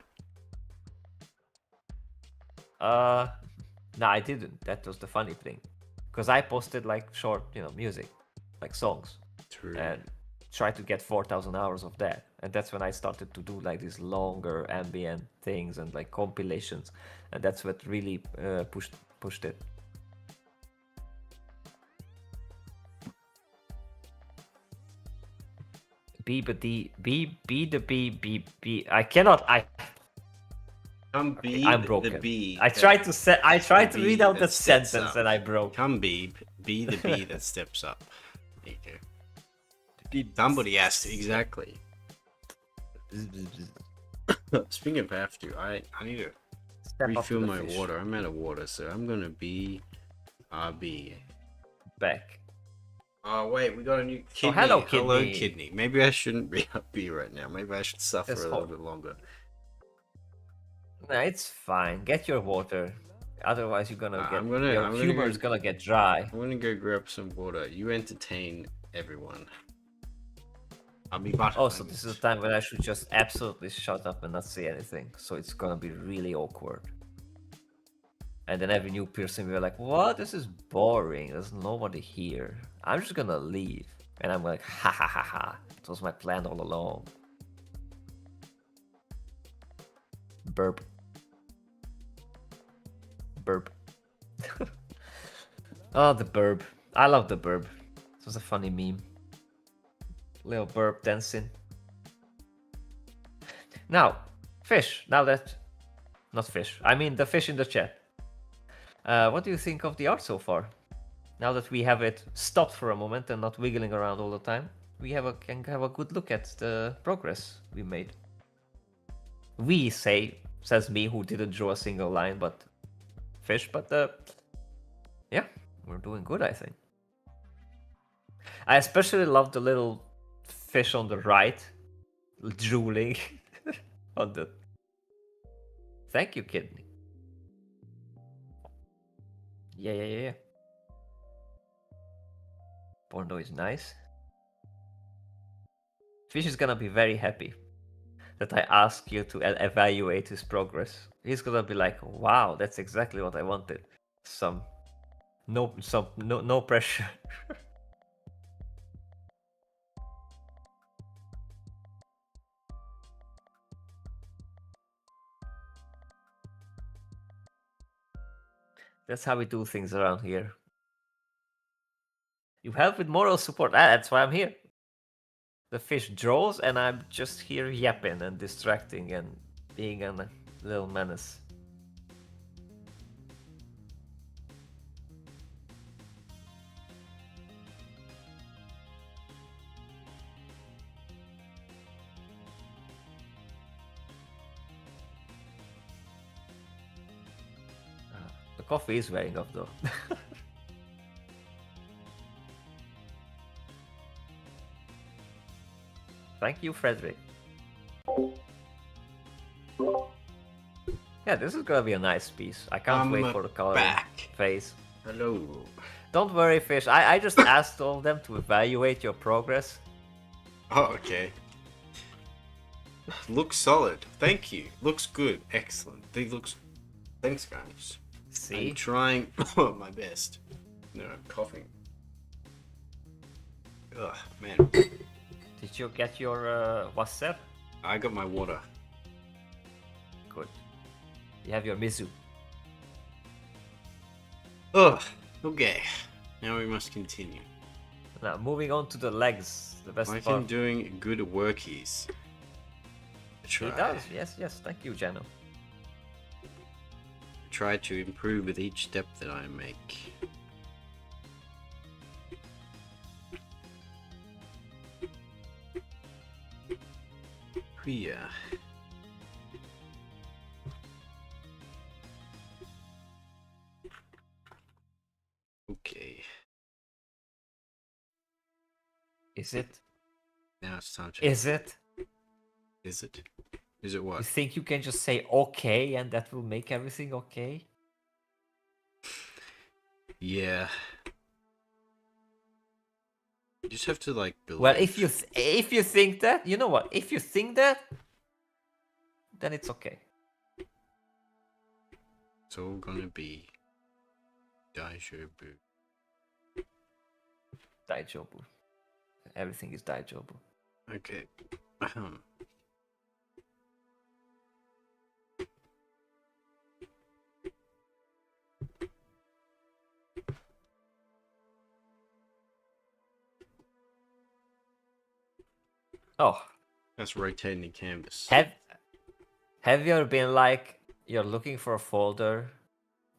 No, I didn't. That was the funny thing. Because I posted like short, music, like songs. True. And tried to get 4,000 hours of that. And that's when I started to do like these longer ambient things and like compilations. And that's what really pushed it. B. I cannot. Come be I'm broken. the bee. I tried to read out the sentence and I broke. Come be the bee that steps up. There you go. Somebody asked exactly. Speaking of have to, I need to Step up to refill the my fish. water. I'm out of water, so I'm gonna be RB. Back. Oh wait, we got a new kidney. Oh, hello, Hello, kidney. kidney. Maybe I shouldn't be RB right now. Maybe I should suffer Just a little bit longer. Nah, it's fine. Get your water. Otherwise, you're gonna get your I'm humor is gonna get dry. I'm gonna go grab some water. You entertain everyone. I'll be back. Also, this is the time when I should just absolutely shut up and not say anything. So it's gonna be really awkward. And then every new person will be like, "What? This is boring. There's nobody here. I'm just gonna leave." And I'm like, "Ha ha ha ha! It was my plan all along." Burp. Burp. Oh, the burp. I love the burp. It was a funny meme. Little burp dancing. Now, fish. Now that... Not fish. I mean the fish in the chat. What do you think of the art so far? Now that we have it stopped for a moment and not wiggling around all the time, we can have a good look at the progress we made. We says me who didn't draw a single line, but fish, but yeah, we're doing good, I think. I especially love the little fish on the right, drooling on the... Thank you, kidney. Yeah. Porno is nice. Fish is gonna be very happy that I ask you to evaluate his progress. He's gonna be like, "Wow, that's exactly what I wanted." No pressure. That's how we do things around here. You help with moral support. That's why I'm here. The fish draws, and I'm just here yapping and distracting and being a little menace. The coffee is wearing off though. Thank you, Frederick. Yeah, this is gonna be a nice piece. I can't wait for the coloring phase. Hello. Don't worry, Fish. I just asked all of them to evaluate your progress. Oh, okay. Looks solid. Thank you. Looks good. Excellent. Thanks, guys. See? I'm trying my best. No, I'm coughing. Ugh, man. Did you get your Wasser? I got my water. Good. You have your Mizu. Ugh. Okay. Now we must continue. Now, moving on to the legs. The best Like part. I'm doing good workies. He does. Yes. Thank you, Jano. Try to improve with each step that I make. Yeah. Okay. Is it? Now it's time to. Is it? Is it? Is it what? You think you can just say okay and that will make everything okay? Yeah. You just have to like believe. Well, if you think that, you know what? If you think that, then it's okay. It's all gonna be Daijobu. Daijobu. Everything is Daijobu. Okay. Oh. That's rotating the canvas. Have you ever been like, you're looking for a folder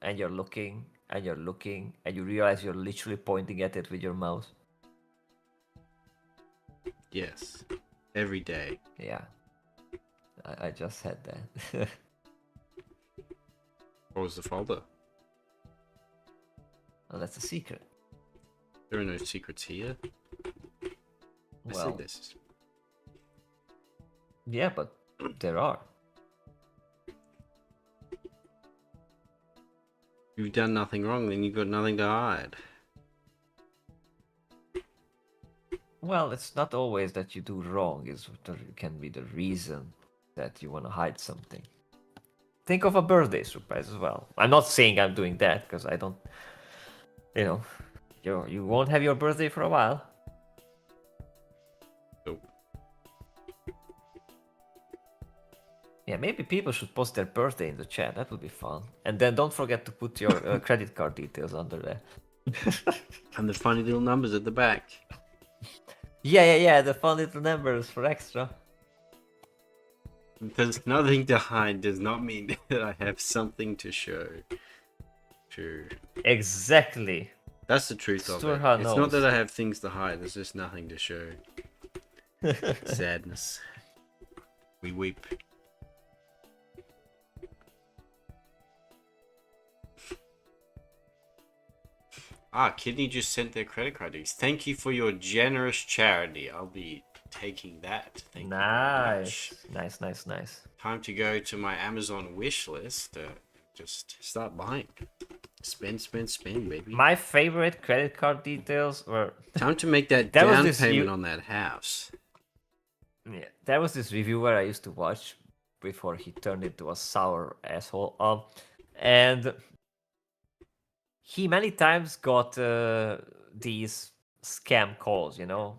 and you're looking and you're looking and you realize you're literally pointing at it with your mouse? Yes. Every day. Yeah. I just said that. What was the folder? Well, that's a secret. There are no secrets here. I Well, said this. yeah, but there are. You've done nothing wrong, then you've got nothing to hide. Well, it's not always that you do wrong. It can be the reason that you want to hide something. Think of a birthday surprise as well. I'm not saying I'm doing that because I don't. You know, you won't have your birthday for a while. Nope. Yeah, maybe people should post their birthday in the chat. That would be fun. And then don't forget to put your credit card details under there. And the funny little numbers at the back. Yeah. The fun little numbers for extra. There's nothing to hide does not mean that I have something to show. True. Exactly. That's the truth of it. Sturha It's knows. not that I have things to hide, there's just nothing to show. Sadness. We weep. Kidney just sent their credit card details. Thank you for your generous charity. I'll be taking that. Thank you very much. Nice. Time to go to my Amazon wish list. Just start buying. Spend, baby. My favorite credit card details were. Time to make that There was down this payment you- on that house. Yeah, there was this reviewer I used to watch before he turned into a sour asshole. And he many times got these scam calls, you know,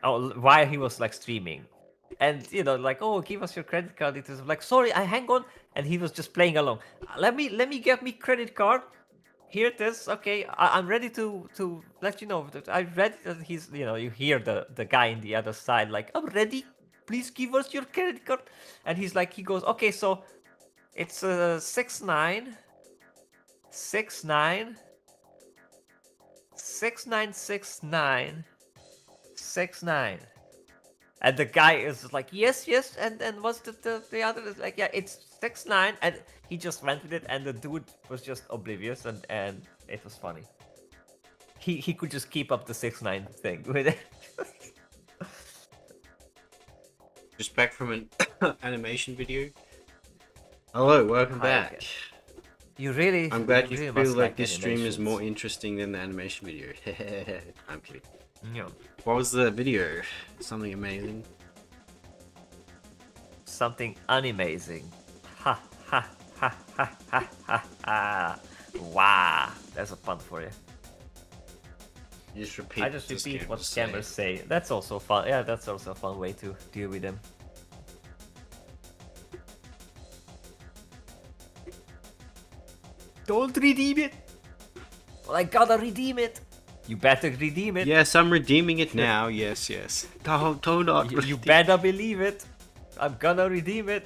while he was like streaming, and you know, like, oh, give us your credit card details. I'm like, sorry, I hang on, and he was just playing along. Let me get me credit card. Here it is. Okay, I'm ready to let you know that I read that he's, you know, you hear the guy in the other side like, I'm ready. Please give us your credit card. And he's like, he goes, okay, so it's 6969 6969 69. And the guy is like, yes, and what's the other is like, yeah, it's 69, and he just went with it, and the dude was just oblivious, and it was funny. He could just keep up the 69 thing with it. Just back from an animation video. Hello, welcome Hi back. again. You really? I'm glad you really feel must like this stream is animations. more interesting than the animation video. I'm kidding. Yeah. What was the video? Something amazing. Something unamazing. Ha ha ha ha ha ha ha. Wow, that's a pun for you. You just repeat. I just the repeat what scammers scammers say. That's also fun. Yeah, that's also a fun way to deal with them. Don't redeem it. Well, I gotta redeem it. You better redeem it. Yes, I'm redeeming it now. Yes. Do not. You better believe it. I'm gonna redeem it.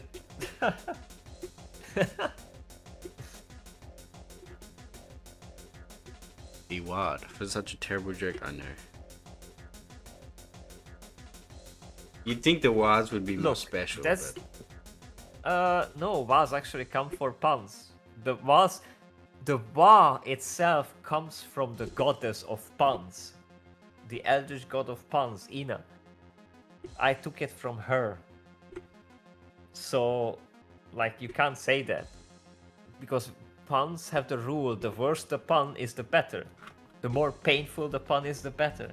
What? For such a terrible joke, I know. You'd think the Waz would be more Look, special. that's But... no, Waz actually come for puns. The Wa itself comes from the goddess of puns, the eldritch god of puns, Ina. I took it from her. So, like, you can't say that, because puns have the rule: the worse the pun is, the better. The more painful the pun is, the better.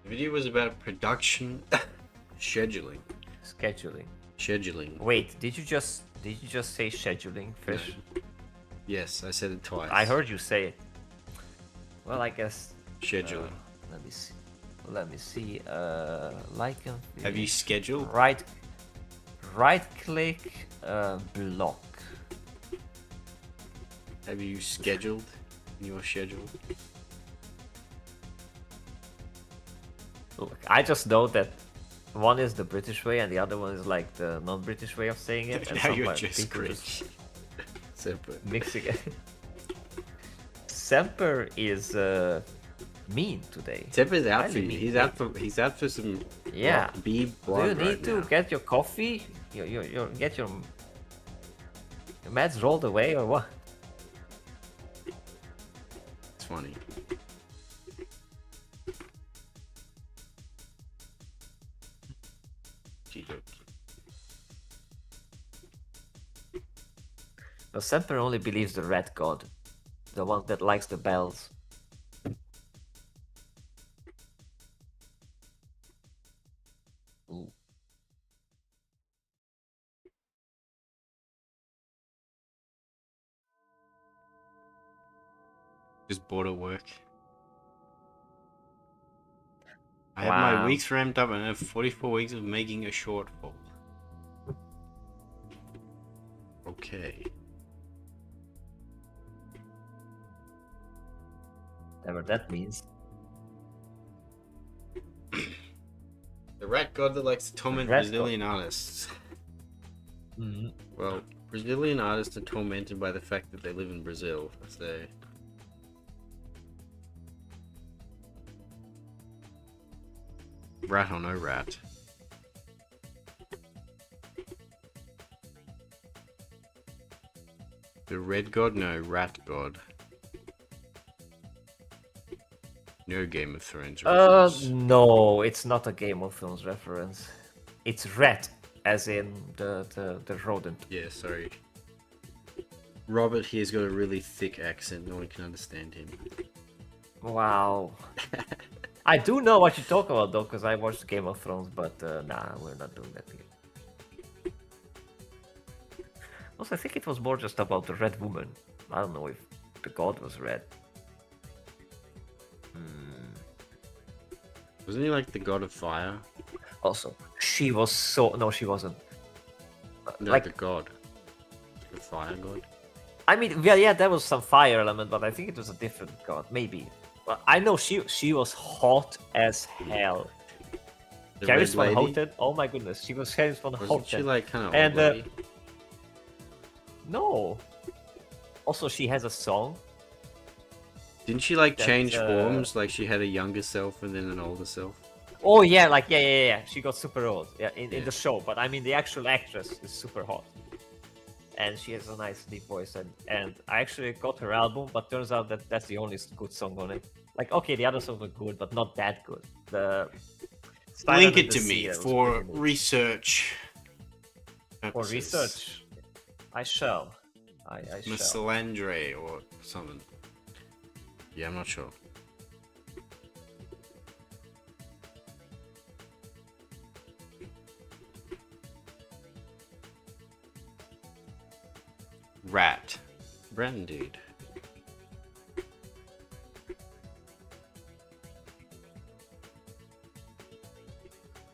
The video was about production scheduling. Scheduling. Wait, did you just say scheduling, Fish? No. Yes, I said it twice. I heard you say it. Well, I guess. Scheduling. Let me see. Like and Have you scheduled? right click block. Have you scheduled in your schedule? Look, I just know that one is the British way and the other one is like the non-British way of saying it. And Now you're sometimes just people British. Super. mixing it. Semper is mean today. Except his outfit. Highly mean. He's out for some. Yeah. Be Do you blonde need right to now. get your coffee? Get your meds rolled away or what? It's funny. The Semper only believes the red god, the one that likes the bells. Ooh. Just bored at work. I have my weeks ramped up and I have 44 weeks of making a shortfall. Okay. Whatever that means. The rat god that likes to torment Brazilian artists. Mm-hmm. Well, Brazilian artists are tormented by the fact that they live in Brazil, so... Rat or no rat. The red god? No, rat god. No Game of Thrones reference. No, it's not a Game of Thrones reference. It's rat, as in the rodent. Yeah, sorry. Robert here's got a really thick accent, no one can understand him. Wow. I do know what you talk about though, because I watched Game of Thrones, but nah, we're not doing that here. Also, I think it was more just about the red woman. I don't know if the god was red. Wasn't he like the god of fire? Also, she was so... No, she wasn't. No, like the god. The fire god? I mean, yeah, there was some fire element, but I think it was a different god, maybe. Well, I know she was hot as hell. Karis van Houten, oh my goodness, she was Karis van Houten. Wasn't she like kind of and old lady? No. Also, she has a song. Didn't she like change forms? Like she had a younger self and then an older self? Oh yeah, like yeah. She got super old. Yeah, in the show. But I mean, the actual actress is super hot, and she has a nice deep voice. And I actually got her album, but turns out that that's the only good song on it. Like, okay, the other songs were good, but not that good. The link it to me for research. For research, I shall. I shall. Mesalandre or something. Yeah, I'm not sure. Rat. Brandied.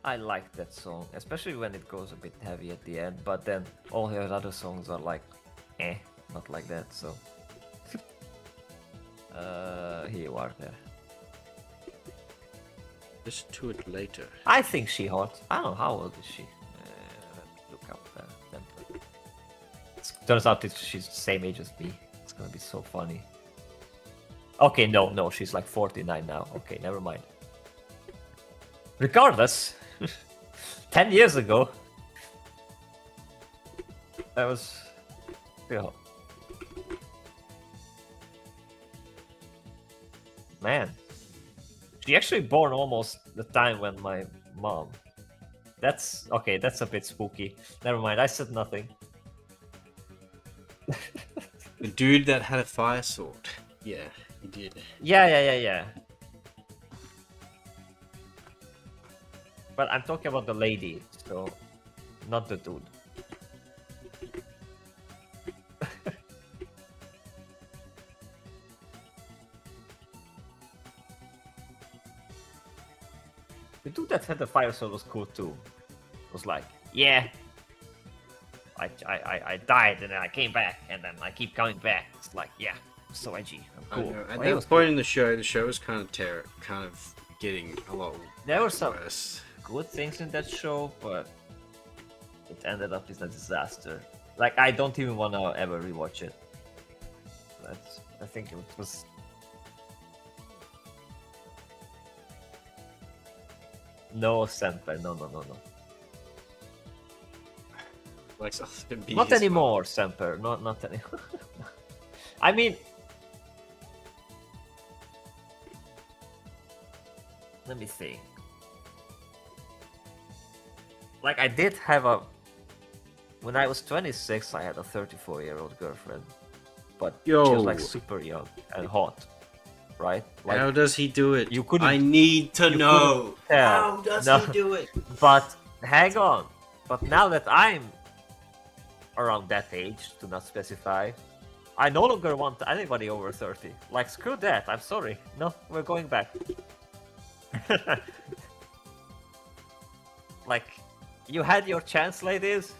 I like that song, especially when it goes a bit heavy at the end, but then all her other songs are like, not like that, so... here you are there. Listen to it later. I think she hot. I don't know, how old is she? Look up template. Turns out she's the same age as me. It's gonna be so funny. Okay, no, she's like 49 now. Okay, never mind. Regardless, 10 years ago, that was... Man, she actually born almost the time when my mom. That's okay. That's a bit spooky. Never mind. I said nothing. The dude that had a fire sword. Yeah, he did. Yeah. But I'm talking about the lady, so not the dude. The dude that had the fire sword was cool too. Was like, yeah, I died and then I came back and then I keep coming back. It's like, yeah, I'm so edgy. I'm cool. At that point in the show was kind of getting a lot there were some worse. Good things in that show, but it ended up as a disaster. Like, I don't even want to ever rewatch it. I think it was... No, Senpai. No. Likes also to be Not his anymore, Semper. Not anymore. I mean, let me think. Like I did have a. When I was 26, I had a 34-year-old girlfriend, but she was like Yo. super young and hot, right? Like How does he do it? you couldn't. I need to you know. couldn't tell. How does No. he do it? But hang on. But now that I'm around that age, to not specify, I no longer want anybody over 30. Like, screw that. I'm sorry. No, we're going back. Like, you had your chance, ladies.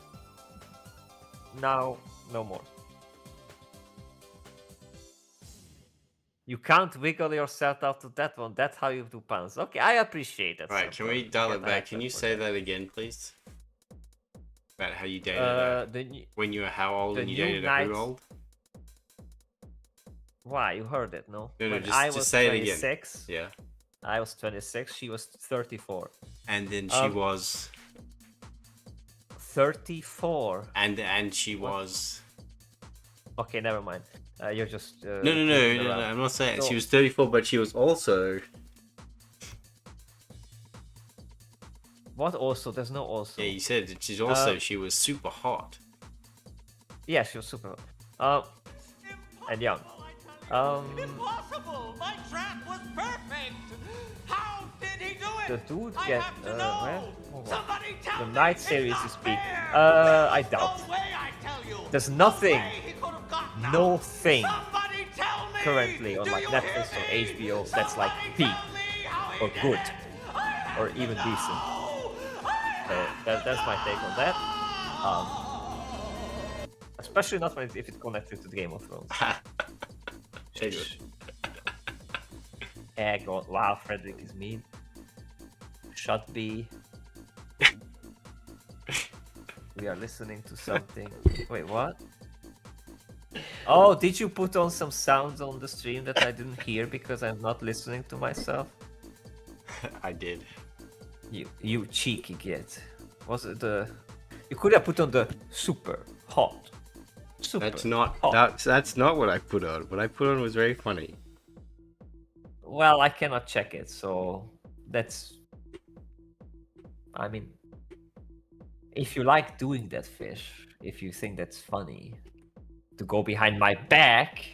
Now, no more. You can't wiggle yourself out to that one. That's how you do puns. Okay, I appreciate that. Right, can we dial it back? Can you say that again, please? About how you dated when you were how old and you dated who old? Why? You heard it, no? No, when just, I was say 26, it again. Yeah. I was 26, she was 34. And then she was 34. And she was Okay, never mind. You're just No, I'm not saying she was 34, but she was also What also? There's no also. Yeah, you said that she's also she was super hot. Yeah, she was super hot. And young. Impossible! My trap was perfect! How did he do it? The dude I get have to where? know. Hold on. Somebody tell The me. night It's series not is big. fair. I doubt. No way, I tell you. There's nothing. No way he could have gotten No out. thing Somebody tell me. currently on Do like you Netflix hear or me? HBO that's like Somebody peak tell me how he or did good it. I have or even to decent. know. That's my take on that. Especially not when if it's connected to the Game of Thrones. God, wow, Frederick is mean. Shut be. We are listening to something. Wait, what? Oh, did you put on some sounds on the stream that I didn't hear because I'm not listening to myself? I did. You cheeky git. Was it the? You could have put on the super hot. Super. That's not hot. that's not what I put on. What I put on was very funny. Well, I cannot check it, so that's. I mean, if you like doing that, Fish, if you think that's funny, to go behind my back.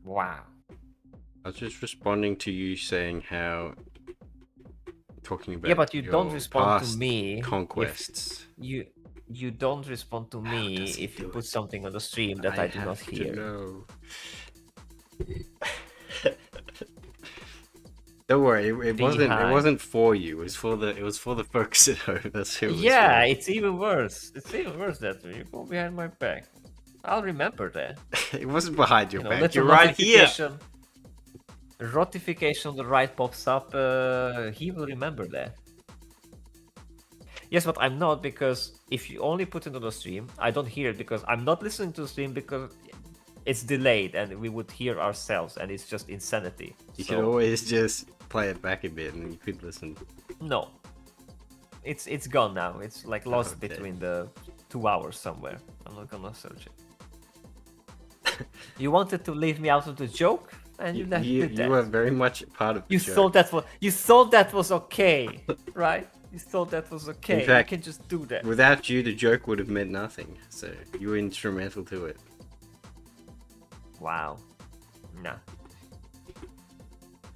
Wow. I was just responding to you saying how talking about Yeah, but you your don't respond to past me. conquests. You don't respond to me if you put something on the stream that I do not hear. Know. Don't worry, it wasn't for you. It was for the folks at home. That's who it was Yeah, for. it's even worse. It's even worse that way. You go behind my back. I'll remember that. It wasn't behind your back. Little You're right here. Notification on the right pops up. He will remember that. Yes, but I'm not, because if you only put it on the stream, I don't hear it because I'm not listening to the stream because it's delayed and we would hear ourselves and it's just insanity. You could always just play it back a bit and you could listen. No. It's gone now. It's like lost between the 2 hours somewhere. I'm not gonna search it. You wanted to leave me out of the joke, and you left me You were very much a part of the you joke. thought that was okay, right? You thought that was okay. In fact, you can just do that. Without you, the joke would have meant nothing. So you were instrumental to it. Wow. Nah.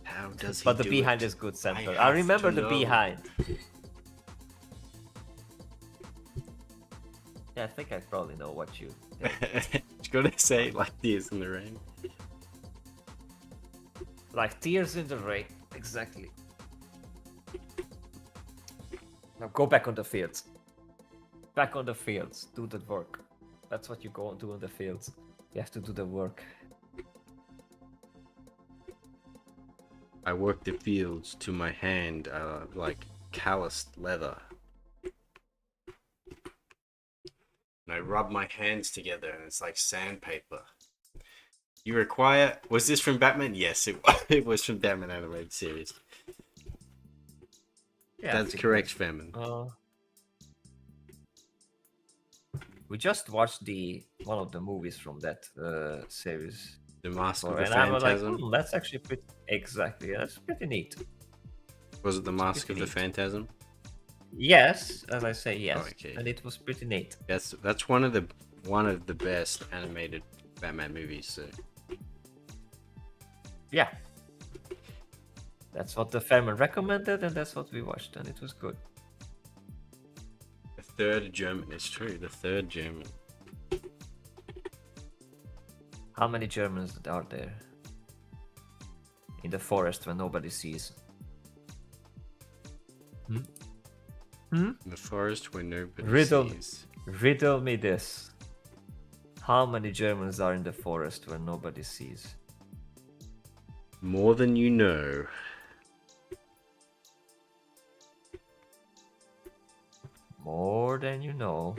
How does he But the do behind it? is good, Semper. I I have remember to the know. behind. Yeah, I think I probably know what you. Just gotta say it like this in the rain. Like tears in the rain. Exactly. Now go back on the fields. Back on the fields. Do the work. That's what you go and do on the fields. You have to do the work. I work the fields to my hand like calloused leather. And I rub my hands together and it's like sandpaper. You require... Was this from Batman? Yes, it was from Batman animated series. Yeah, That's correct, Famine. We just watched one of the movies from that series. The Mask of And the I was like, Phantasm. that's actually pretty exactly. Yeah, that's pretty neat. Was it the Mask of pretty the neat. Phantasm? Yes, as I say, yes. Oh, okay. And it was pretty neat. That's one of the best animated Batman movies. So Yeah. That's what the family recommended, and that's what we watched, and it was good. the third German. It's true. The third German. How many Germans are there in the forest when nobody sees? In the forest where nobody Riddle. sees. Riddle me this. How many Germans are in the forest where nobody sees? More than you know. More than you know.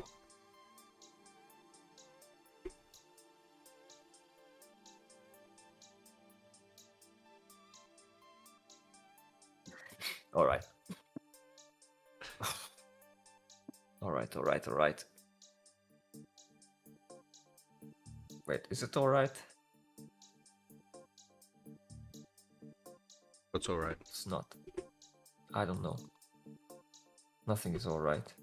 All right. All right. Wait, is it all right? What's all right? It's not. I don't know. Nothing is all right.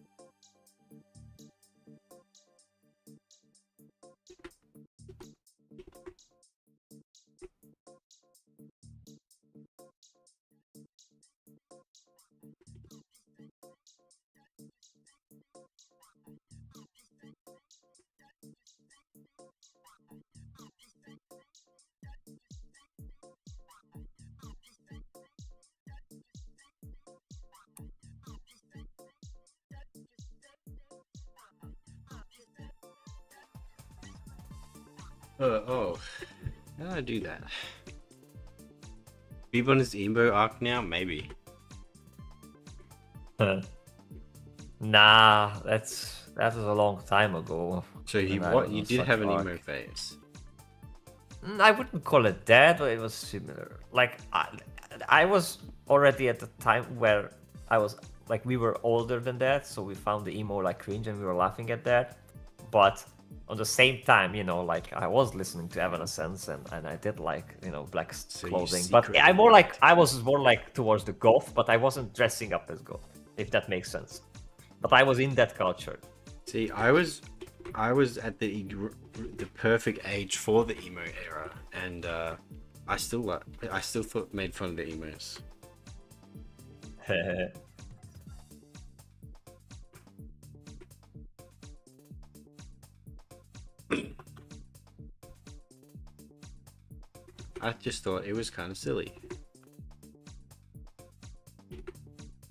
Oh. How did I do that? Be on his emo arc now? Maybe. Nah, that was a long time ago. So you did have an emo phase. I wouldn't call it that, but it was similar. Like I was already at the time where I was like we were older than that, so we found the emo like cringe and we were laughing at that. But on the same time, you know, like I was listening to Evanescence and I did like, you know, black clothing. But I was more like towards the goth, but I wasn't dressing up as goth, if that makes sense. But I was in that culture. See, I was at the perfect age for the emo era, and I still made fun of the emos. I just thought it was kind of silly.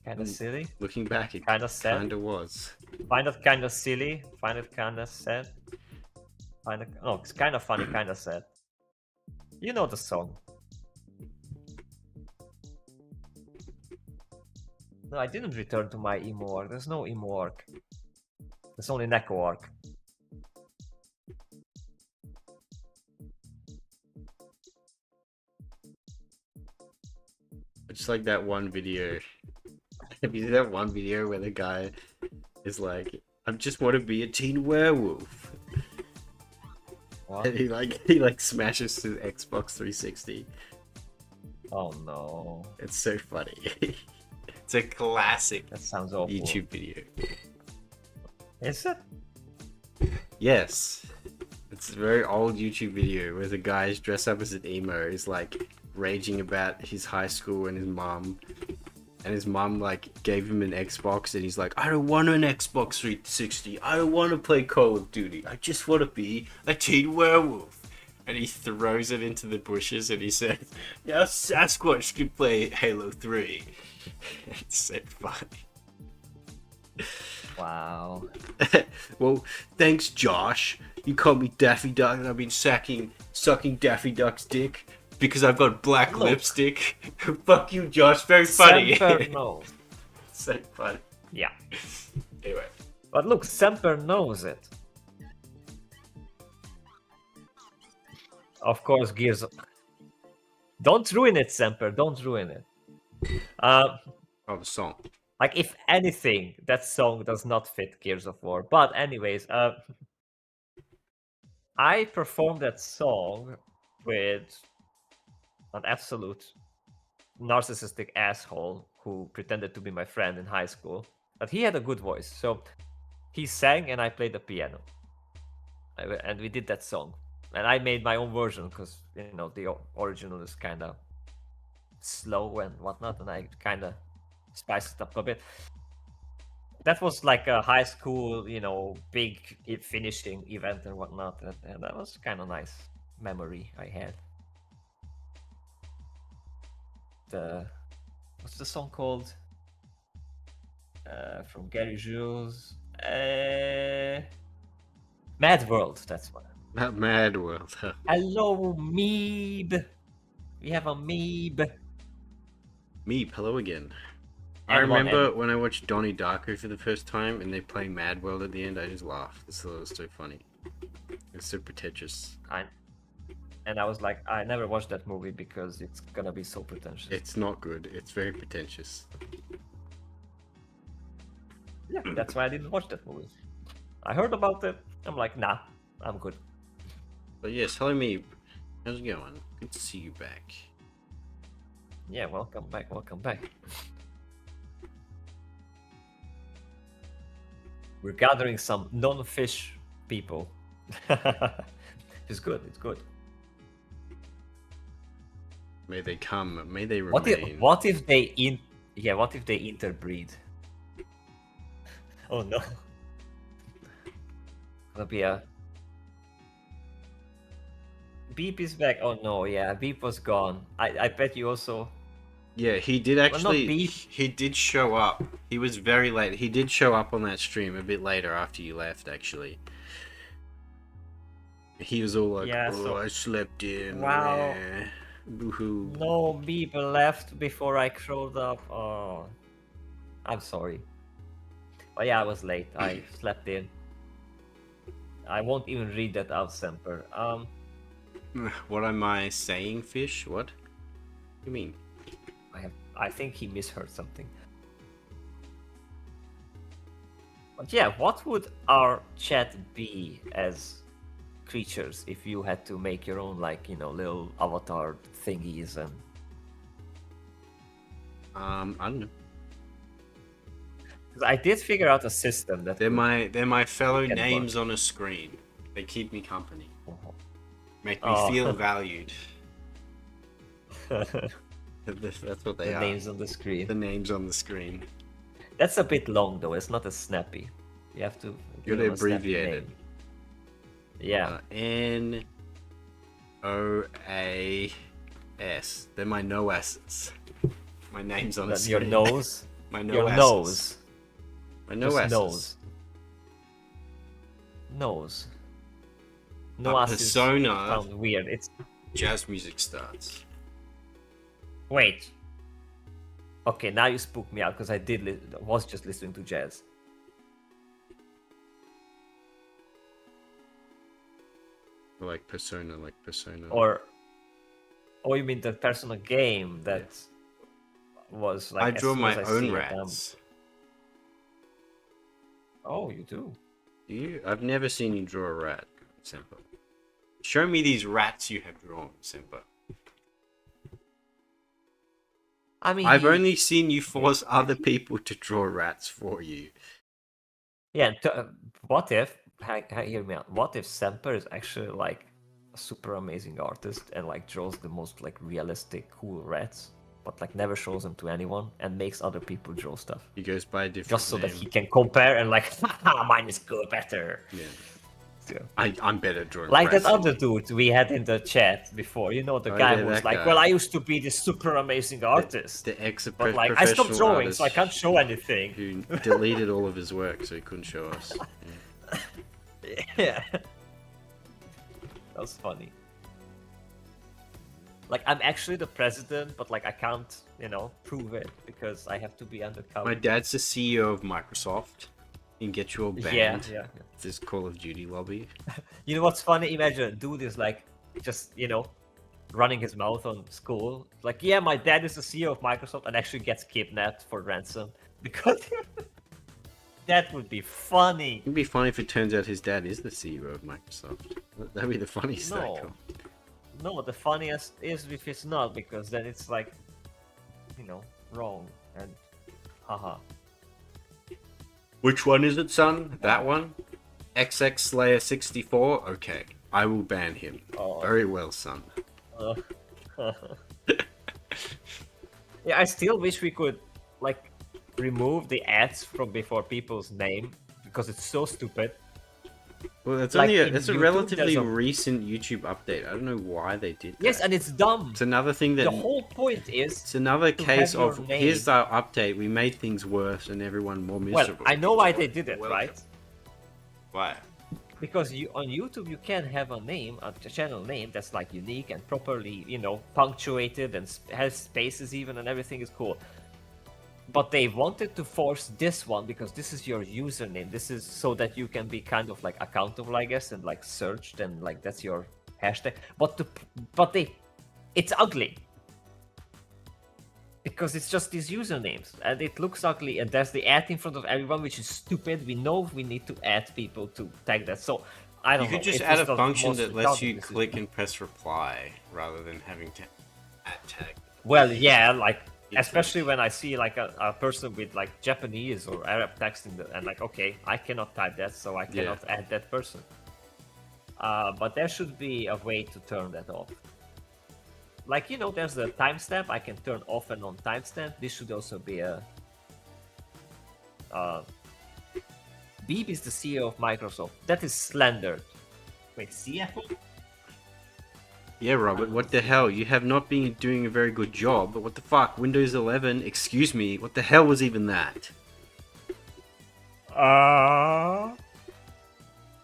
Kind of silly. Looking back, it kind of sad. Kind of was. Find it kind of silly. Find it kind of sad. It's kind of funny, kind of sad. You know the song. No, I didn't return to my emo arc. There's no emo arc. There's only Neko arc. It's like that one video. Have you seen that one video where the guy is like, "I just want to be a teen werewolf," What? and he smashes his Xbox 360. Oh no! It's so funny. It's a classic. That sounds awful. YouTube video. Is it? Yes. It's a very old YouTube video where the guy's dressed up as an emo. He's like raging about his high school and his mom. And his mom like gave him an Xbox and he's like, "I don't want an Xbox 360. I don't want to play Call of Duty. I just want to be a teen werewolf." And he throws it into the bushes and he says, "Now Sasquatch can play Halo 3. It's so funny. Wow. Well, thanks, Josh. You call me Daffy Duck and I've been sucking Daffy Duck's dick because I've got black lipstick. Fuck you, Josh. Very funny. Semper knows. So funny. Yeah. Anyway. But look, Semper knows it. Of course, Gears. Don't ruin it, Semper. Don't ruin it. Oh, the song. Like, if anything, that song does not fit Gears of War. But anyways, I performed that song with an absolute narcissistic asshole who pretended to be my friend in high school. But he had a good voice, so he sang and I played the piano. And we did that song. And I made my own version because, you know, the original is kind of slow and whatnot, and I kind of spiced it up a bit. That was like a high school, you know, big finishing event and whatnot, and that was kind of nice memory I had. What's the song called? From Gary Jules. Mad World, that's what. That Mad World. Hello, Meeb. We have a Meeb. Meep, hello again. I remember when I watched Donnie Darko for the first time and they play Mad World at the end, I just laughed. I thought it was so funny. It's so pretentious. And I was like, I never watched that movie because it's gonna be so pretentious. It's not good. It's very pretentious. Yeah, that's why I didn't watch that movie. I heard about it. I'm like, nah, I'm good. But yes, hello Meep. How's it going? Good to see you back. Yeah, welcome back, welcome back. We're gathering some non-fish people. It's good, it's good. May they come, may they remain. What if they interbreed? Oh no. Gonna be a Beep is back. Oh no, yeah, Beep was gone. I bet you also. Yeah, he did actually. Well, he did show up. He was very late. He did show up on that stream a bit later after you left, actually. He was all like, yeah, "Oh, I slept in." Wow. Boo-hoo. No, Beep left before I showed up. Oh, I'm sorry. But yeah, I was late. I slept in. I won't even read that out, Semper. What am I saying, Fish? What do you mean? I think he misheard something. But yeah, what would our chat be as creatures if you had to make your own, like, you know, little avatar thingies and... I don't know. Because I did figure out a system that... They're my fellow names on a screen. They keep me company. Make me feel valued. That's what they are. The names on the screen. The names on the screen. That's a bit long though. It's not as snappy. You have to. You gotta abbreviate it. Yeah. N-O-A-S. They're my no S's. My name's on the screen. Your nose. My no Your S's. nose. My no S's. Nose. Nose. No S's. Persona. Sounds weird. It's jazz music starts. Wait. Okay, now you spooked me out because I was just listening to jazz. Like Persona, Or you mean the Persona game that was like... I draw my own rats. Oh, you do? Do you? I've never seen you draw a rat, Simba. Show me these rats you have drawn, Simba. I mean, I've only seen you force other people to draw rats for you. Yeah, what if, hear me out, what if Semper is actually like a super amazing artist and like draws the most like realistic, cool rats, but like never shows them to anyone and makes other people draw stuff? He goes by a different just so name. that he can compare and like, haha, mine is good, better. Yeah. So, I'm better at drawing like rats that other dude we had in the chat before, you know, the guy who was like, guy. well, I used to be this super amazing artist. The but like, I stopped drawing, so I can't show anything. Who deleted all of his work so he couldn't show us. Yeah. That was funny. Like, I'm actually the president, but like I can't, you know, prove it because I have to be undercover. My dad's the CEO of Microsoft. He can get you all banned. Yeah. This Call of Duty lobby. You know what's funny? Imagine a dude is like, just, you know, running his mouth on school. Like, yeah, my dad is the CEO of Microsoft and actually gets kidnapped for ransom. Because that would be funny. It'd be funny if it turns out his dad is the CEO of Microsoft. That'd be the funniest No. outcome. No, the funniest is if it's not, because then it's like, wrong and haha. Which one is it, son? That one? XX Slayer 64? Okay, I will ban him. Oh. Very well, son. Yeah, I still wish we could like remove the ads from before people's name because it's so stupid. Well, that's Like, only in it's a YouTube, relatively there's a- recent YouTube update. I don't know why they did that. Yes, and it's dumb. It's another thing that The whole point is it's another to case have your of name. here's our update. We made things worse and everyone more well, miserable. I know why they did it, Welcome. right? Why? Because on YouTube you can have a name, a channel name that's like unique and properly, punctuated and has spaces even, and everything is cool. But they wanted to force this one because this is your username. This is so that you can be kind of like accountable, I guess, and like searched and like that's your hashtag. It's ugly. Because it's just these usernames and it looks ugly and there's the ad in front of everyone, which is stupid. We know we need to add people to tag that. So I don't You know. could just it add was a the function most that lets you redundant decision. click and press reply rather than having to add tag. Well, yeah, like especially when I see like a person with like Japanese or Arab text and like, okay, I cannot type that, so I cannot add that person. But there should be a way to turn that off. Like, there's the timestamp. I can turn off and on timestamp. This should also be a. Beeb is the CEO of Microsoft. That is slandered. Wait, CFO? Yeah, Robert, what the hell? You have not been doing a very good job. But what the fuck? Windows 11? Excuse me. What the hell was even that?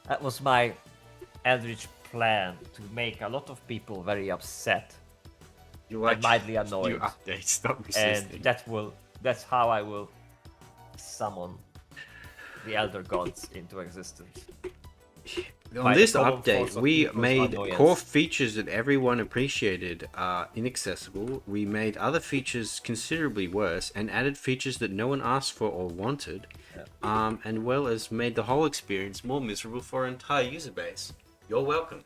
That was my Eldritch plan to make a lot of people very upset You and mildly annoyed. New update. Stop And resisting. that's how I will summon the Elder Gods into existence. On by the this common update, force of we people's made annoyance. core features that everyone appreciated inaccessible. We made other features considerably worse and added features that no one asked for or wanted. And well as made the whole experience more miserable for our entire user base. You're welcome.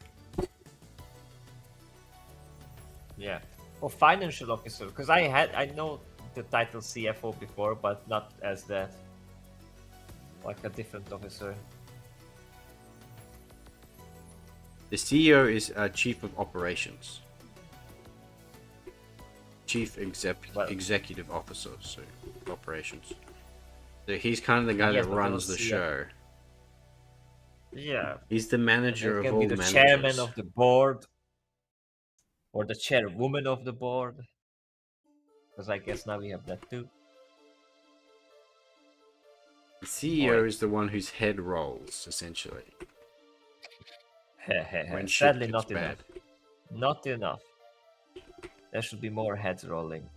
Yeah. Or financial officer, because I know the title CFO before, but not as that. Like a different officer. The CEO is Chief of Operations. Chief Executive Officer, so operations. So he's kind of the guy Yes, that but runs the those show. Yeah. He's the manager It of can all be the managers. chairman of the board. Or the chairwoman of the board. Because I guess now we have that too. The CEO is the one whose head rolls, essentially. When shit Sadly, gets not bad. enough. Not enough. There should be more heads rolling.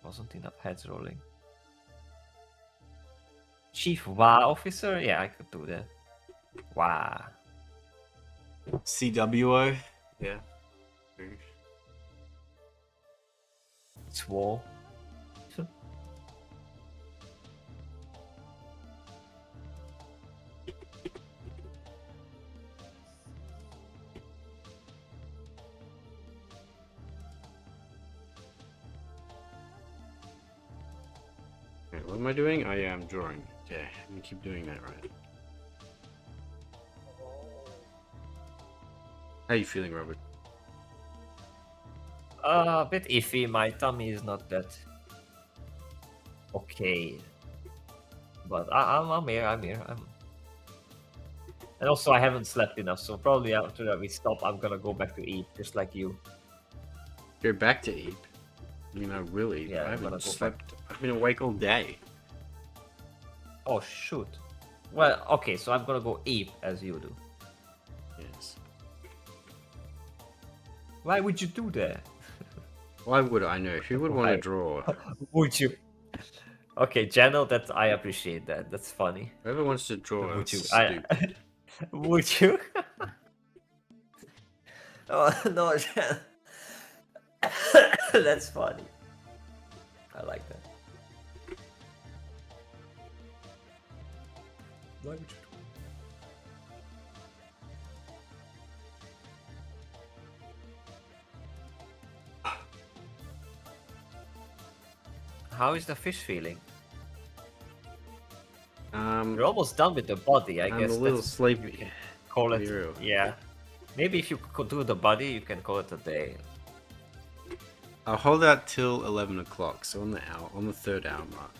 Wasn't enough heads rolling. Chief WA officer? Yeah, I could do that. WA. CWO? Yeah. SWO. Wait, what am I doing? Oh yeah, I'm drawing. Yeah, I'm gonna keep doing that, right? How you feeling, Robert? A bit iffy. My tummy is not that okay. But I'm here. And also, I haven't slept enough, so probably after that we stop, I'm gonna go back to eat, just like you. You're back to eat. I mean, I will eat. Yeah, I I'm gonna haven't go slept. I've been awake all day. Oh shoot. Well, okay, so I'm gonna go eat as you do. Yes. Why would you do that? Why would I know? Who would want Why? to draw? Would you? Okay, Channel, that I appreciate that. That's funny. Whoever wants to draw, Would you? that's stupid. Would you? Oh no, Channel. That's funny. I like that. Why would you? How is the fish feeling? You're I'm almost done with the body, I a guess. little That's sleepy. you can call to it. be real. Yeah. Maybe if you could do the body, you can call it a day. I'll hold out till 11 o'clock, so on the third hour mark.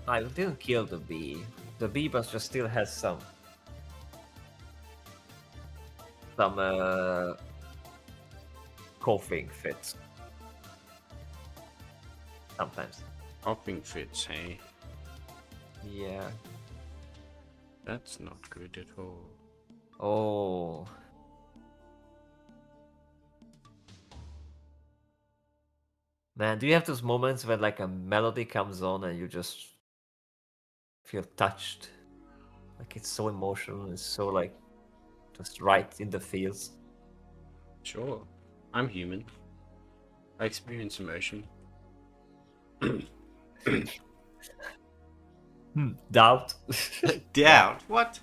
I didn't kill the bee. The bee but just still has some coughing fits. Sometimes. Coughing fits, hey? Yeah. That's not good at all. Oh. Man, do you have those moments when like a melody comes on and you just feel touched? Like it's so emotional, it's so like just right in the feels. Sure. I'm human. I experience emotion. Doubt. Doubt? What?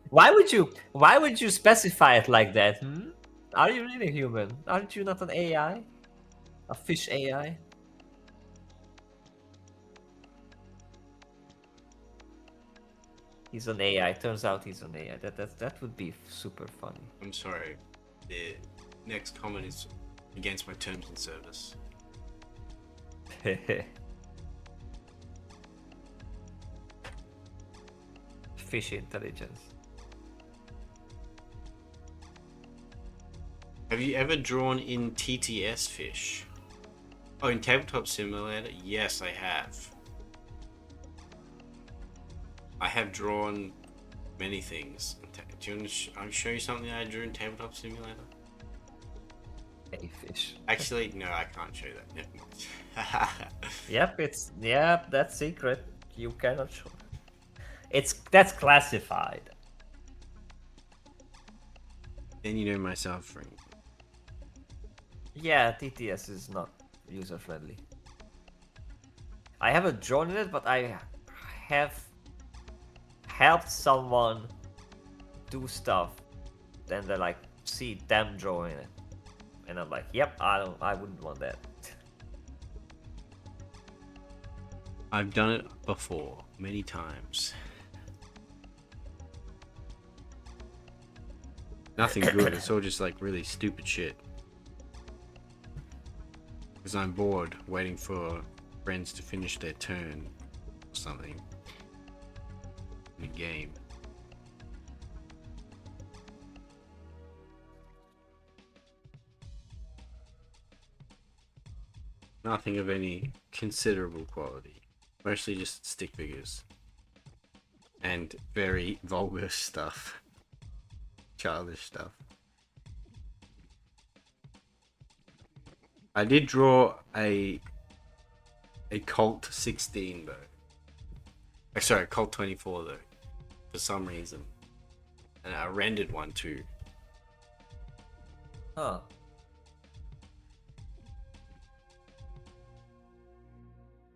Why would you specify it like that? Hmm? Are you really human? Aren't you not an AI? A fish AI? He's an AI. Turns out he's an AI. That would be super funny. I'm sorry. The next comment is against my terms and service. Fish intelligence. Have you ever drawn in TTS fish? Oh, in Tabletop Simulator? Yes, I have. I have drawn many things. Do you want to I'll show you something I drew in Tabletop Simulator? A fish. Actually, no, I can't show you that. Never mind. Yep, that's secret. You cannot show. That's classified. Then you know my suffering. Yeah, TTS is not user friendly. I haven't drawn in it, but I have helped someone do stuff, then they like see them drawing it, and I'm like, yep, I wouldn't want that. I've done it before, many times. Nothing good, it's all just like really stupid shit. Because I'm bored, waiting for friends to finish their turn or something in a game. Nothing of any considerable quality. Mostly just stick figures. And very vulgar stuff. Childish stuff. I did draw a Colt 16 though. Sorry, Colt 24 though. For some reason. And I rendered one too. Huh.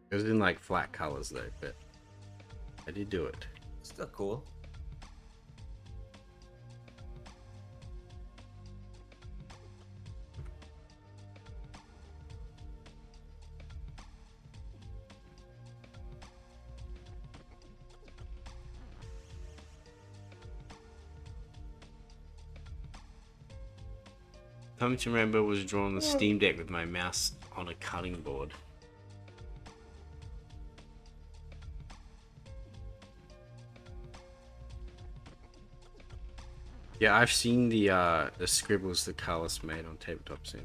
It was in like flat colors though, but I did do it. Still cool. Something to remember was drawn on the Steam Deck with my mouse on a cutting board. Yeah, I've seen the scribbles that Carlos made on Tabletop Sim.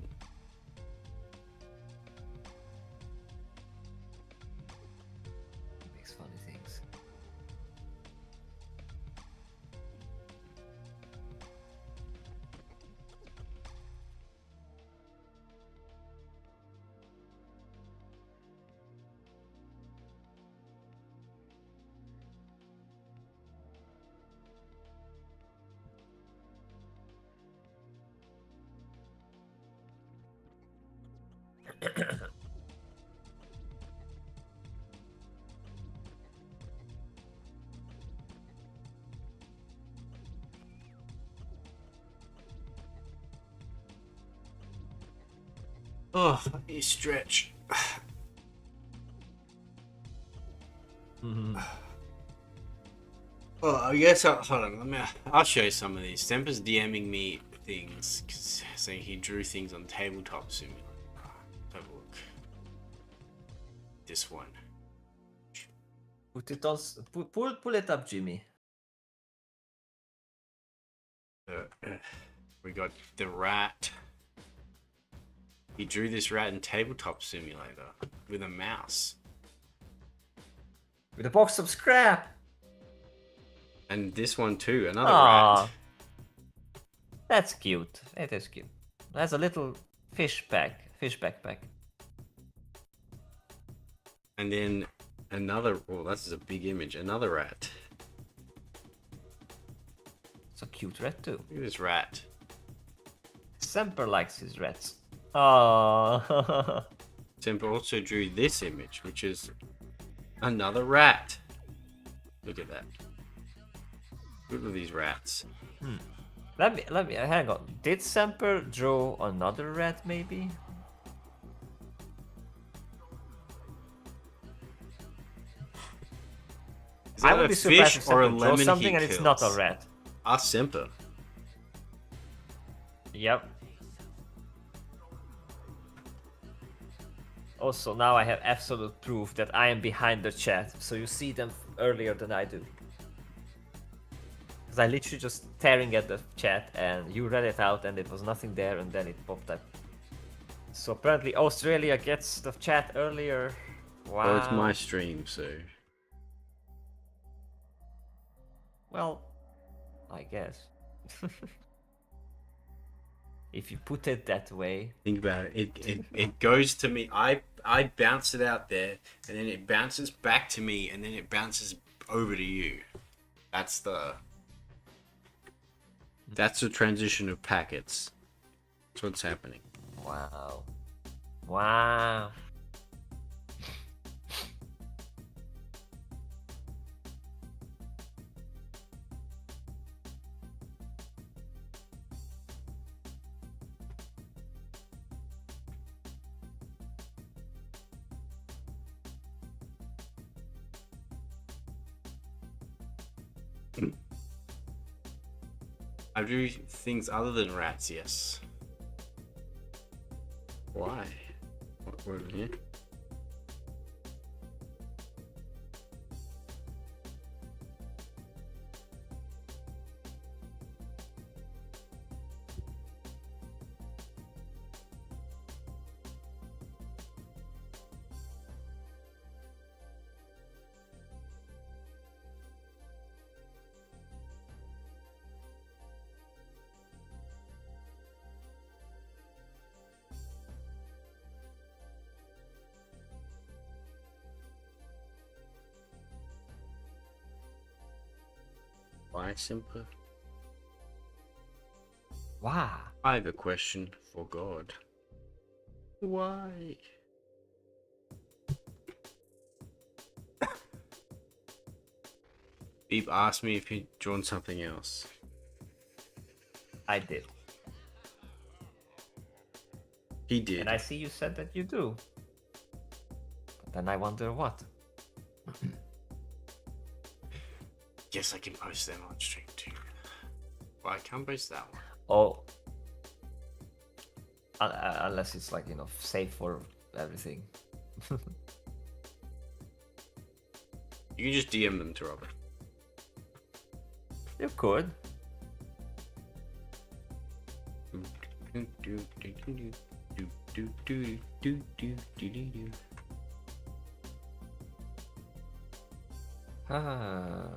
Makes funny things. Oh, you stretch. Well, I guess hold on. I'll show you some of these. Semper's DMing me things saying he drew things on Tabletop Simulator. Let's have a look. This one. Put it on. Pull it up, Jimmy. We got the rat. He drew this rat in Tabletop Simulator with a mouse. With a box of scrap. And this one too, another rat. That's cute. It is cute. That's a little fish backpack. And then another, well, that's a big image, another rat. It's a cute rat too. Look at this rat. Semper likes his rats. Oh. Semper also drew this image, which is another rat. Look at that. Look at these rats. Let me hang on. Did Semper draw another rat maybe? Is I that would a be surprised fish if or a Semper draws lemon something he and it's not a kills? rat. Ask Semper. Yep. Also, now I have absolute proof that I am behind the chat, so you see them earlier than I do. Because I literally just staring at the chat and you read it out and it was nothing there and then it popped up. So apparently Australia gets the chat earlier. Wow. Well, it's my stream, so. Well, I guess. If you put it that way. Think about it. It goes to me. I bounce it out there, and then it bounces back to me, and then it bounces over to you. That's the transition of packets. That's what's happening. Wow. Wow. I do things other than rats, yes. Why? What here? Why, Semper? Wow. I have a question for God. Why? Beep asked me if he'd drawn something else. I did. He did. And I see you said that you do. But then I wonder what. Guess I can post them on stream too. Well, I can't post that one. Oh. Unless it's like, safe for everything. You can just DM them to Robert. You could. Ah.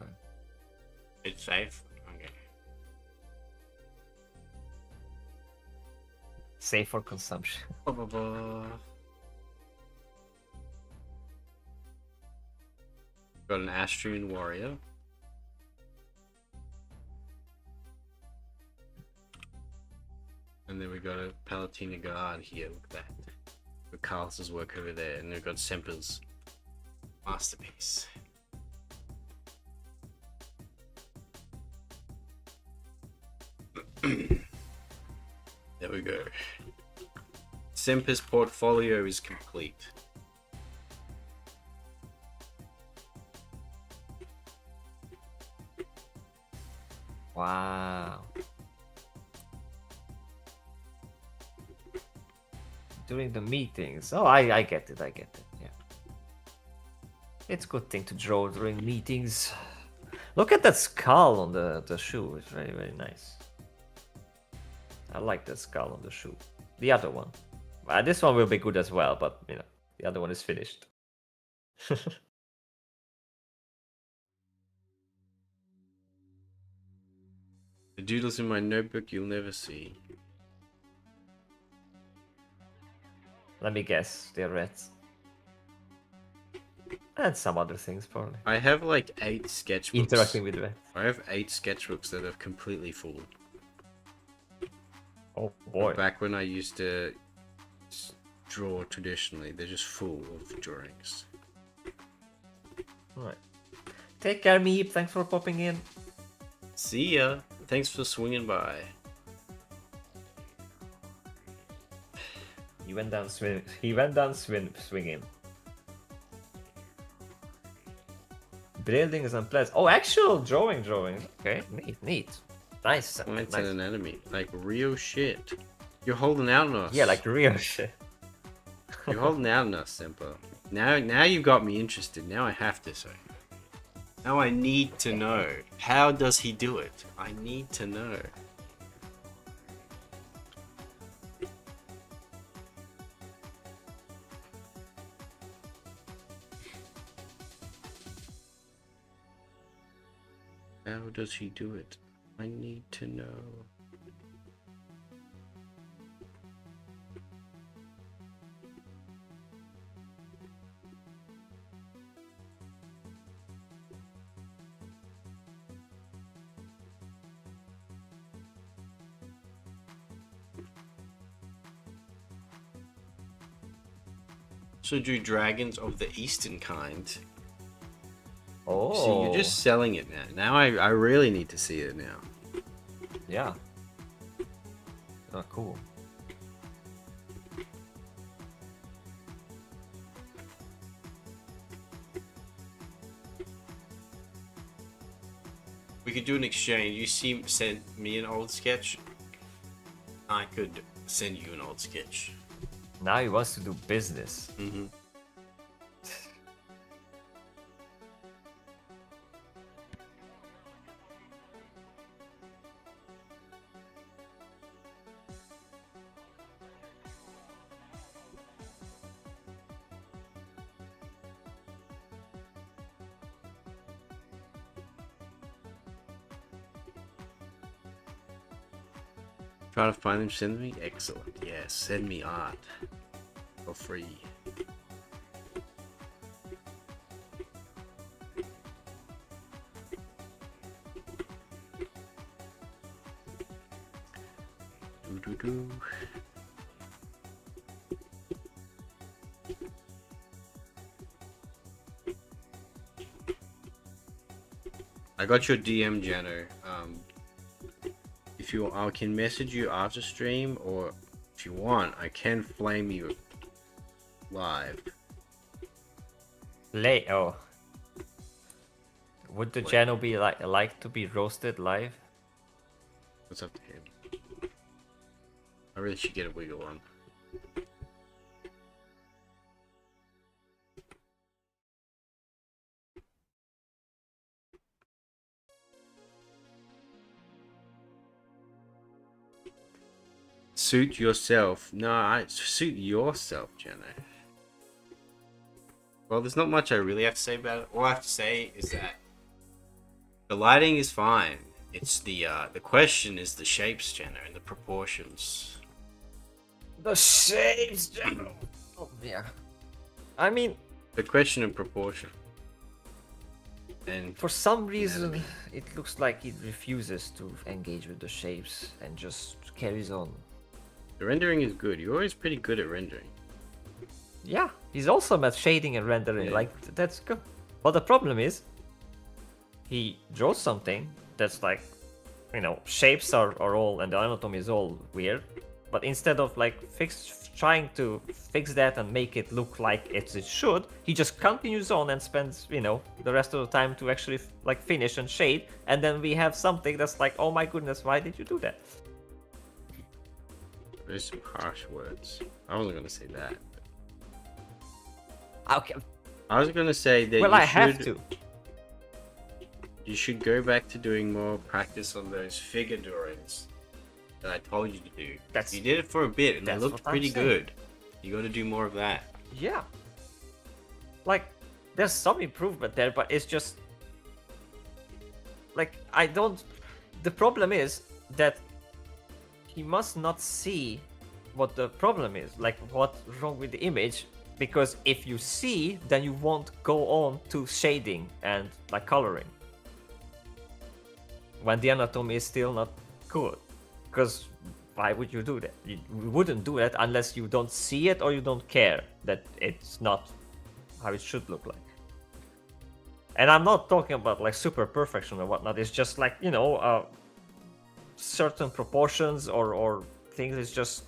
It's safe? Okay. Safe for consumption. Got an Astrian warrior. And then we got a Palatina guard here. Look at that. Got Carlos's work over there, and we've got Semper's masterpiece. There we go. Semper's portfolio is complete. Wow. During the meetings. Oh, I get it, yeah. It's a good thing to draw during meetings. Look at that skull on the shoe, it's very, very nice. I like that skull on the shoe. The other one. This one will be good as well, but you know, the other one is finished. The doodles in my notebook you'll never see. Let me guess, they're reds. And some other things probably. I have like 8 sketchbooks. Interacting with reds. I have 8 sketchbooks that are completely full. Oh boy. Back when I used to draw traditionally, they're just full of drawings. Alright. Take care, Meep. Thanks for popping in. See ya. Thanks for swinging by. He went down swinging. Building is unpleasant. Oh, actual drawing. Okay, neat. Nice. Points nice. at an enemy. Like real shit. You're holding out on us. Yeah, like real shit. You're holding out on us, Semper. Now you got me interested. Now I have to say. Now I need to know. How does he do it? I need to know. How does he do it? I need to know. So do dragons of the eastern kind. Oh. So you're just selling it now. Now I really need to see it now. Yeah. Oh, cool. We could do an exchange. You send me an old sketch. I could send you an old sketch. Now he wants to do business. Mm-hmm. Try to find them, send me? Excellent. Yes, send me art. For free. Do. I got your DM, Jano. If you, I can message you after stream, or if you want, I can flame you live. Oh. Would the channel be like to be roasted live? What's up to him? I really should get a wiggle on. Suit yourself. No, suit yourself, Jenna. Well, there's not much I really have to say about it. All I have to say is that the lighting is fine. It's the question is the shapes, Jenna, and the proportions. The shapes, Jenna. Oh yeah. I mean, the question of proportion. And for some reason, it looks like it refuses to engage with the shapes and just carries on. The rendering is good. You're always pretty good at rendering. Yeah, he's awesome at shading and rendering. Yeah. Like, that's good. But the problem is, he draws something that's like, you know, shapes are all, and the anatomy is all weird. But instead of like trying to fix that and make it look like it should, he just continues on and spends, you know, the rest of the time to actually like finish and shade, and then we have something that's like, oh my goodness, why did you do that? There's some harsh words. I wasn't gonna say that. Okay. I was gonna say that Well, I have to. You should go back to doing more practice on those figure drawings that I told you to do. You did it for a bit and they looked pretty good. You got to do more of that. Yeah. Like, there's some improvement there, but it's just like the problem is that he must not see what the problem is, like what's wrong with the image, because if you see, then you won't go on to shading and like coloring when the anatomy is still not good. Because why would you do that? You wouldn't do that unless you don't see it or you don't care that it's not how it should look like. And I'm not talking about like super perfection or whatnot. It's just like, you know, certain proportions or things. It's just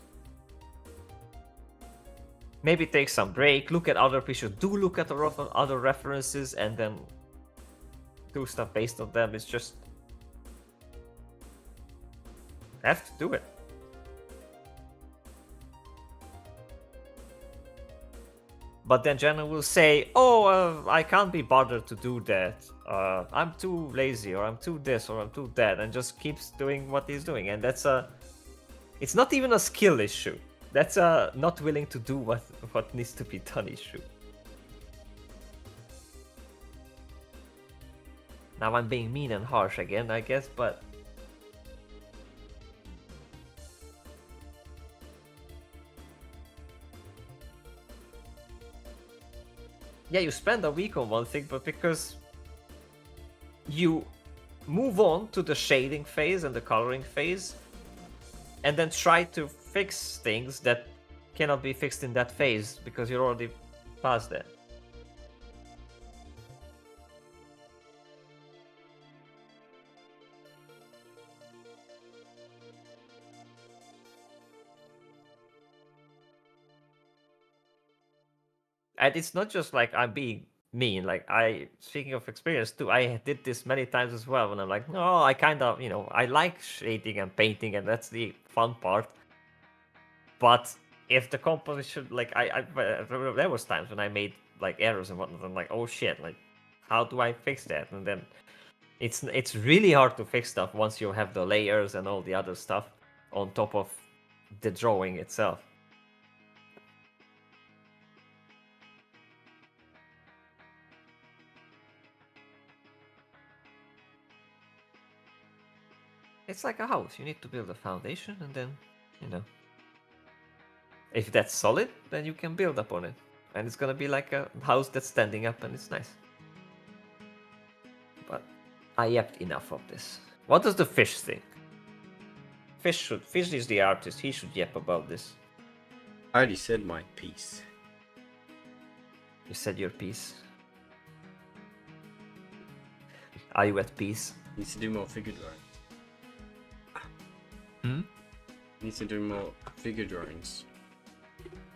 maybe take some break, look at other pictures, look at other references, and then do stuff based on them. It's just have to do it. But then Jenna will say, oh, I can't be bothered to do that. I'm too lazy, or I'm too this, or I'm too that, and just keeps doing what he's doing. And that's it's not even a skill issue. That's a not willing to do what needs to be done issue. Now I'm being mean and harsh again, I guess, but yeah, you spend a week on one thing, but because you move on to the shading phase and the coloring phase, and then try to fix things that cannot be fixed in that phase because you're already past that. And it's not just like I'm being mean, like speaking of experience too, I did this many times as well when I'm like, no, I kind of, you know, I like shading and painting and that's the fun part. But if the composition, like there was times when I made like errors and whatnot, I'm like, oh shit, like how do I fix that? And then it's really hard to fix stuff once you have the layers and all the other stuff on top of the drawing itself. It's like a house. You need to build a foundation and then, you know, if that's solid, then you can build up on it. And it's gonna be like a house that's standing up and it's nice. But I yapped enough of this. What does the fish think? Fish is the artist. He should yap about this. I already said my piece. You said your piece. Are you at peace? Needs to do more figure drawings. Needs to do more figure drawings.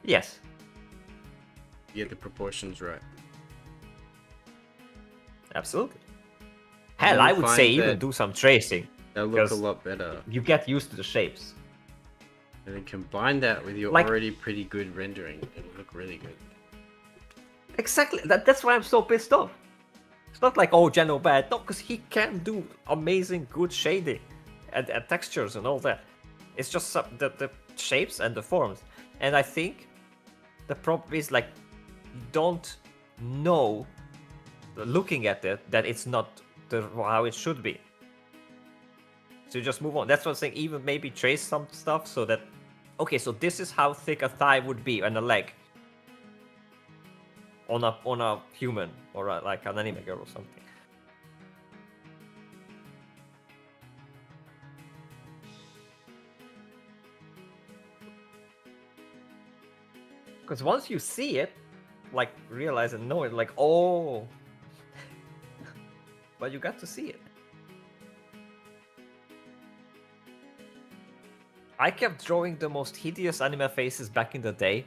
Yes. Get the proportions right. Absolutely. Hell, I would say even do some tracing. That'll look a lot better. You get used to the shapes. And then combine that with your already pretty good rendering. It'll look really good. Exactly. That's why I'm so pissed off. It's not like, oh, Geno bad. No, because he can do amazing good shading and textures and all that. It's just the shapes and the forms. And I think the problem is like, you don't know, looking at it, that it's not how it should be. So you just move on. That's what I'm saying. Even maybe trace some stuff so that, okay, so this is how thick a thigh would be and a leg on a human or like an anime girl or something. Because once you see it, like realize and know it, like, oh, but you got to see it. I kept drawing the most hideous anime faces back in the day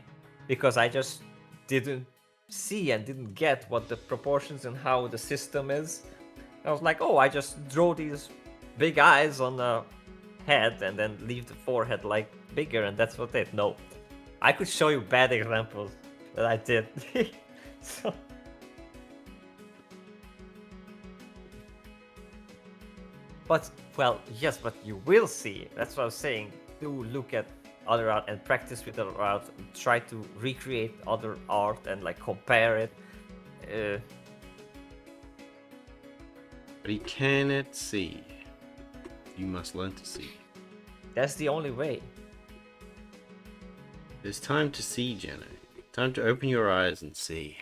because I just didn't see and didn't get what the proportions and how the system is. I was like, oh, I just draw these big eyes on a head and then leave the forehead like bigger, and that's what it. No, I could show you bad examples that I did. So... But, well, yes, but you will see. That's what I was saying. Do look at other art and practice with other art. Try to recreate other art and like compare it. But he cannot see. You must learn to see. That's the only way. It's time to see, Jenna. Time to open your eyes and see.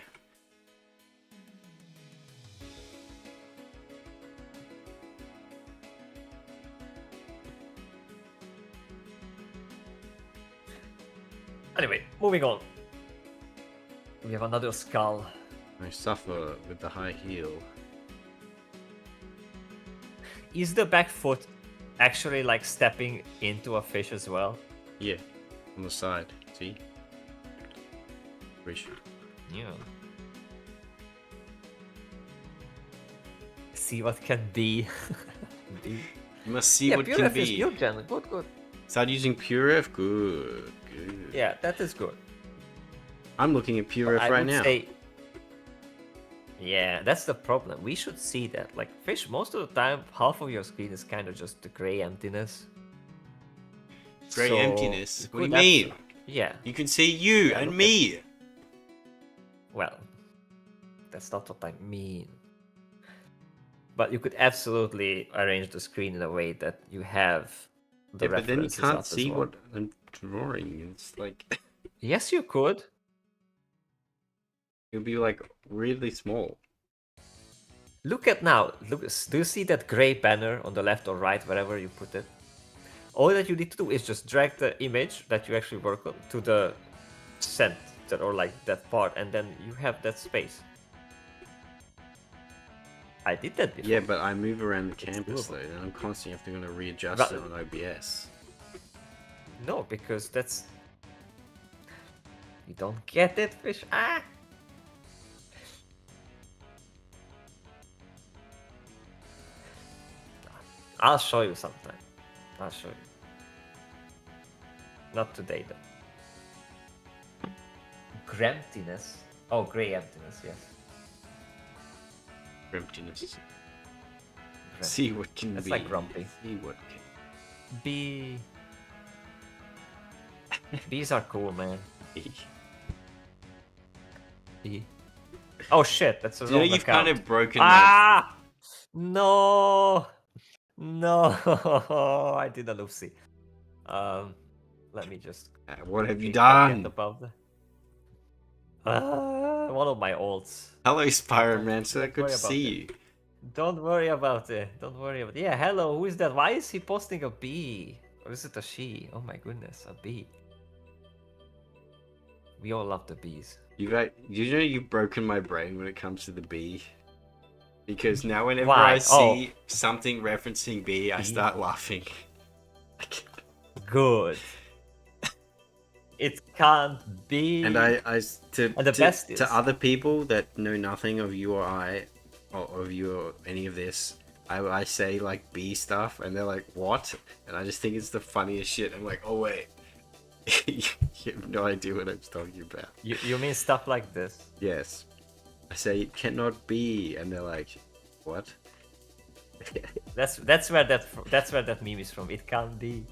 Anyway, moving on. We have another skull. I suffer with the high heel. Is the back foot actually like stepping into a fish as well? Yeah, on the side. See? Fish. Yeah. See what can be. You must see yeah, what Pure can F is be. good, Jen. Good, good. Start using PureF. Good, good. Yeah, that is good. I'm looking at PureF I right would now. say- Yeah, that's the problem. We should see that. Like fish, most of the time, half of your screen is kind of just the gray emptiness. Grey So, emptiness. What do you could mean? Yeah. You can see you Yeah, and look me. Well, that's not what I mean. But you could absolutely arrange the screen in a way that you have the Yeah, but then you references can't up as see well. what I'm drawing. It's like Yes, you could. it'll be like really small. Look at now. Look, do you see that gray banner on the left or right, wherever you put it? All that you need to do is just drag the image that you actually work on to the center or like that part, and then you have that space. I did that before. Yeah, but I move around the It's campus doable. though, and I'm constantly having to readjust But- it on OBS. No, because that's... You don't get it, fish. Ah! I'll show you sometime. I'll show you. Not today, though. Gremptiness. Oh, grey emptiness, yes. Emptiness. Gremp- See what can That's be. like grumpy. See what can Bee. Bees are cool, man. be. Bee. Oh shit, that's a You know, wrong you've account. kind of broken Ah! No! No! I did a loopsie. Let me just... what have you forget done? about that. One of my ults. Hello, Spider-Man. So good worry to about see it. you. Don't worry about it. Don't worry about it. Yeah, hello, who is that? Why is he posting a bee? Or is it a she? Oh my goodness, a bee. We all love the bees. You know you've broken my brain when it comes to the bee. Because now whenever Why? I see something referencing bee, I Bee? start laughing. Good. It can't be. And And the best is- to other people that know nothing of you or I, or of you or any of this, I say like bee stuff, and they're like, "What?" And I just think it's the funniest shit. I'm like, "Oh wait, you have no idea what I'm talking about." You mean stuff like this? Yes, I say it cannot be, and they're like, "What?" That's where that meme is from. It can't be.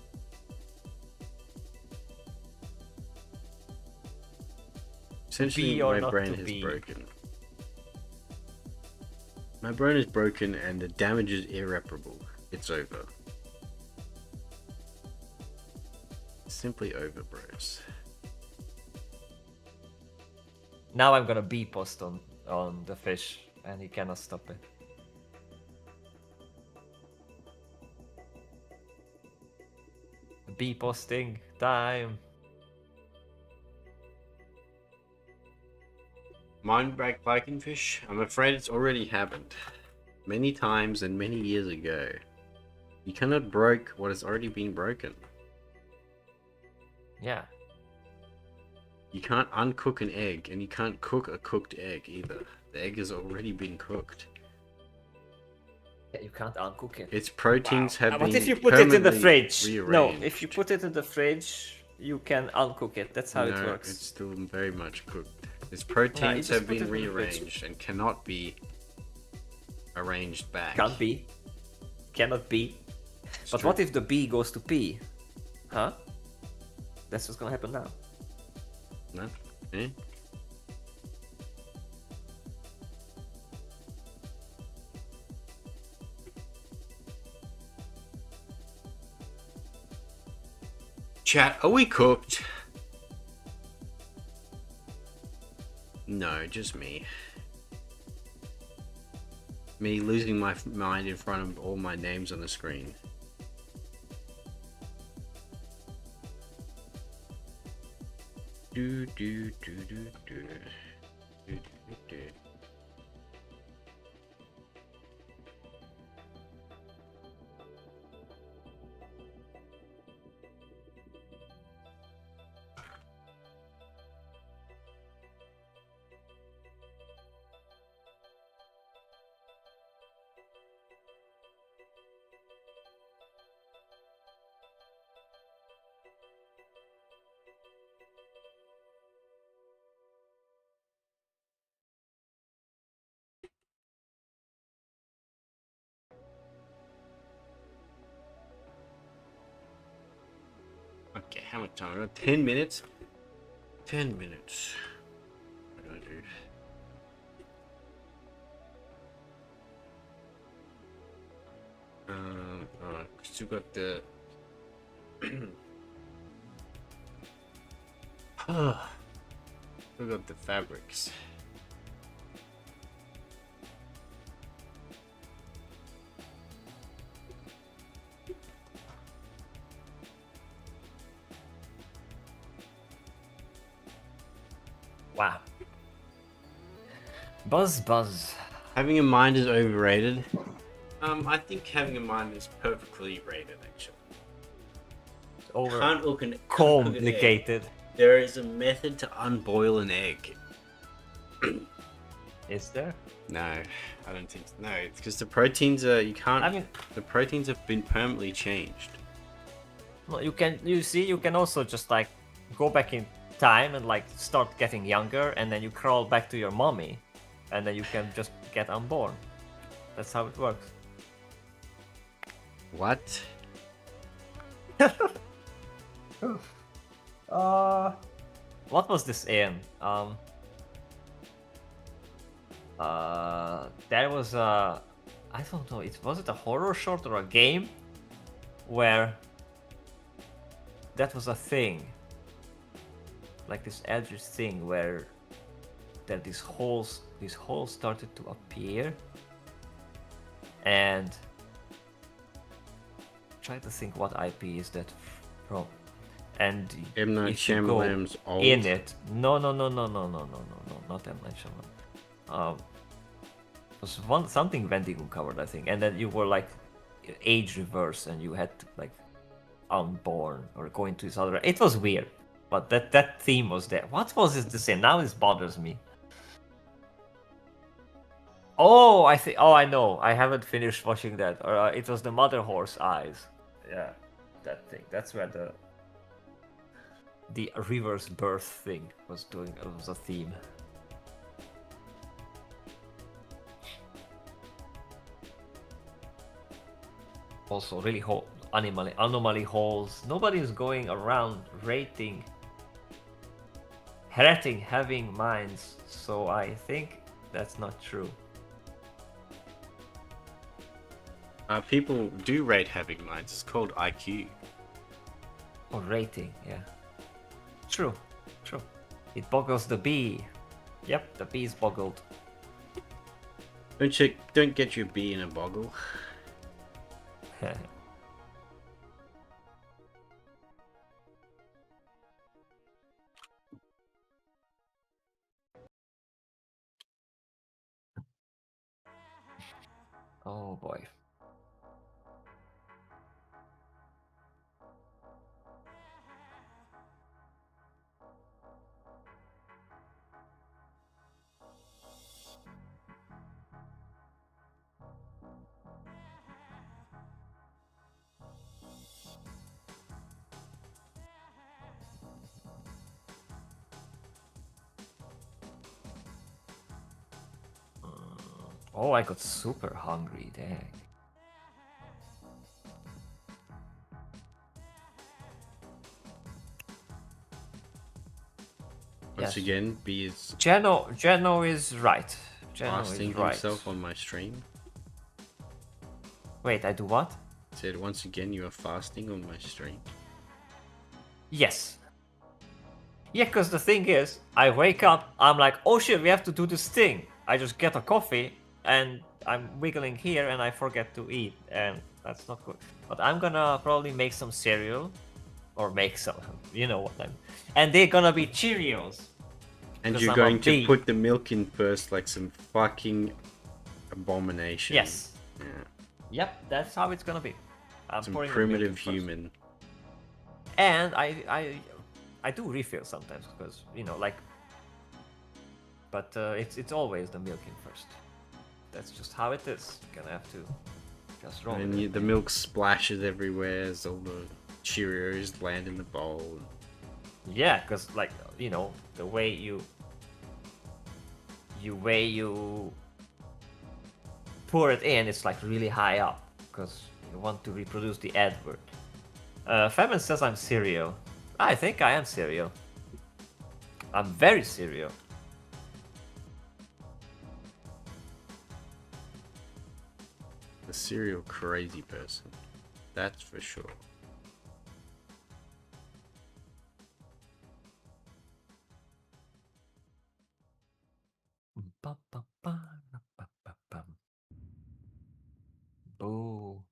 Essentially, Be or my not brain to has be. broken. My brain is broken, and the damage is irreparable. It's over. Simply over, bros. Now I'm gonna bee post on the fish, and he cannot stop it. Bee posting time. Mindbreak Viking I'm afraid it's already happened. Many times and many years ago. You cannot break what has already been broken. Yeah. You can't uncook an egg, and you can't cook a cooked egg either. The egg has already been cooked. Yeah, you can't uncook it. Its proteins have But been if you put it in the permanently fridge, no, rearranged. if you put it in the fridge, you can uncook it. That's how it No, works. it's still very much cooked. Its you proteins just have put it been in the fridge. rearranged and cannot be arranged back. Can't be. Cannot be. It's But true. what if the bee goes to pee? Huh? That's what's gonna happen now. No? Eh? Chat, are we cooked? No, just me. Me losing my mind in front of all my names on the screen. Do do do do do. Do, do, do. Okay, how much time? 10 minutes? 10 minutes. What do I do? Still got the. Still got the fabrics. Wow. Buzz. Having a mind is overrated. I think having a mind is perfectly rated, actually. Over Can't cook an egg. complicated. There is a method to unboil an egg. Is there? No, I don't think so. No, it's because the proteins are you can't. I mean, the proteins have been permanently changed. no, you can. You see, you can also just like go back in time and like start getting younger, and then you crawl back to your mommy, and then you can just get unborn. That's how it works. What? What was this in? There was a, I don't know. Was it a horror short or a game where that was a thing, like this Eldritch thing where that these holes started to appear, and try to think what IP is that from. And M. Night if you go Shyamalan's old. in it, no, not M. Night Shyamalan. It was something Wendigo covered, I think, and then you were like age reverse, and you had to like unborn or go into this other. It was weird, but that theme was there. What was it the same? Now this bothers me. Oh, I know. I haven't finished watching that. It was the Mother Horse Eyes. Yeah, that thing. That's where the reverse birth thing was doing. It was a theme. Also, really anomaly holes. Nobody is going around rating heretic having minds, so I think that's not true. People do rate having minds. It's called IQ. Or rating, yeah. True. It boggles the bee. Yep, the bee is boggled. Don't get your bee in a boggle. Oh boy. Oh, I got super hungry, dang. Once again, B is Geno is right. fasting himself on my stream. Wait, I do what? Said once again you are fasting on my stream. Yes. Yeah, because the thing is, I wake up, I'm like, oh shit, we have to do this thing. I just get a coffee, and I'm wiggling here, and I forget to eat, and that's not good. But I'm gonna probably make some cereal, or make some, you know what I'm... And they're gonna be Cheerios. And you're going to put the milk in first, like some fucking abomination. Yes. Yeah. Yep, that's how it's gonna be. I'm Some pouring the milk primitive in first. human. And I do refill sometimes because, you know, like, but it's always the milk in first. That's just how it is. You're gonna have to just roll. And the milk splashes everywhere as all the Cheerios land in the bowl. Yeah, because, like, you know, the way you pour it in, it's like really high up because you want to reproduce the advert. Fabian says I'm cereal. I think I am cereal. I'm very cereal. A serial crazy person. That's for sure. Boo.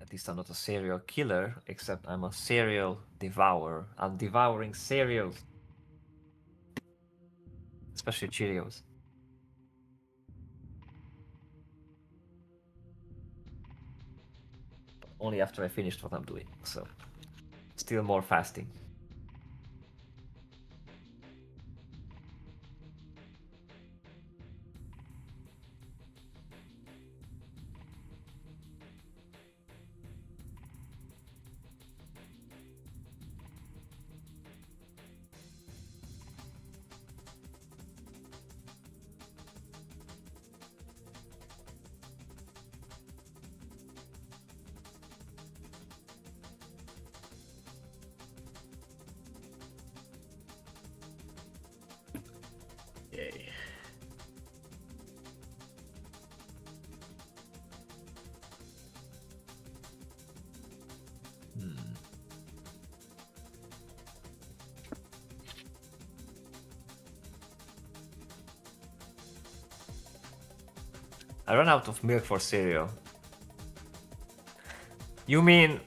At least I'm not a serial killer, except I'm a serial devourer. I'm devouring cereals. Especially Cheerios. But only after I finished what I'm doing, so still more fasting. Yay. I ran out of milk for cereal. You mean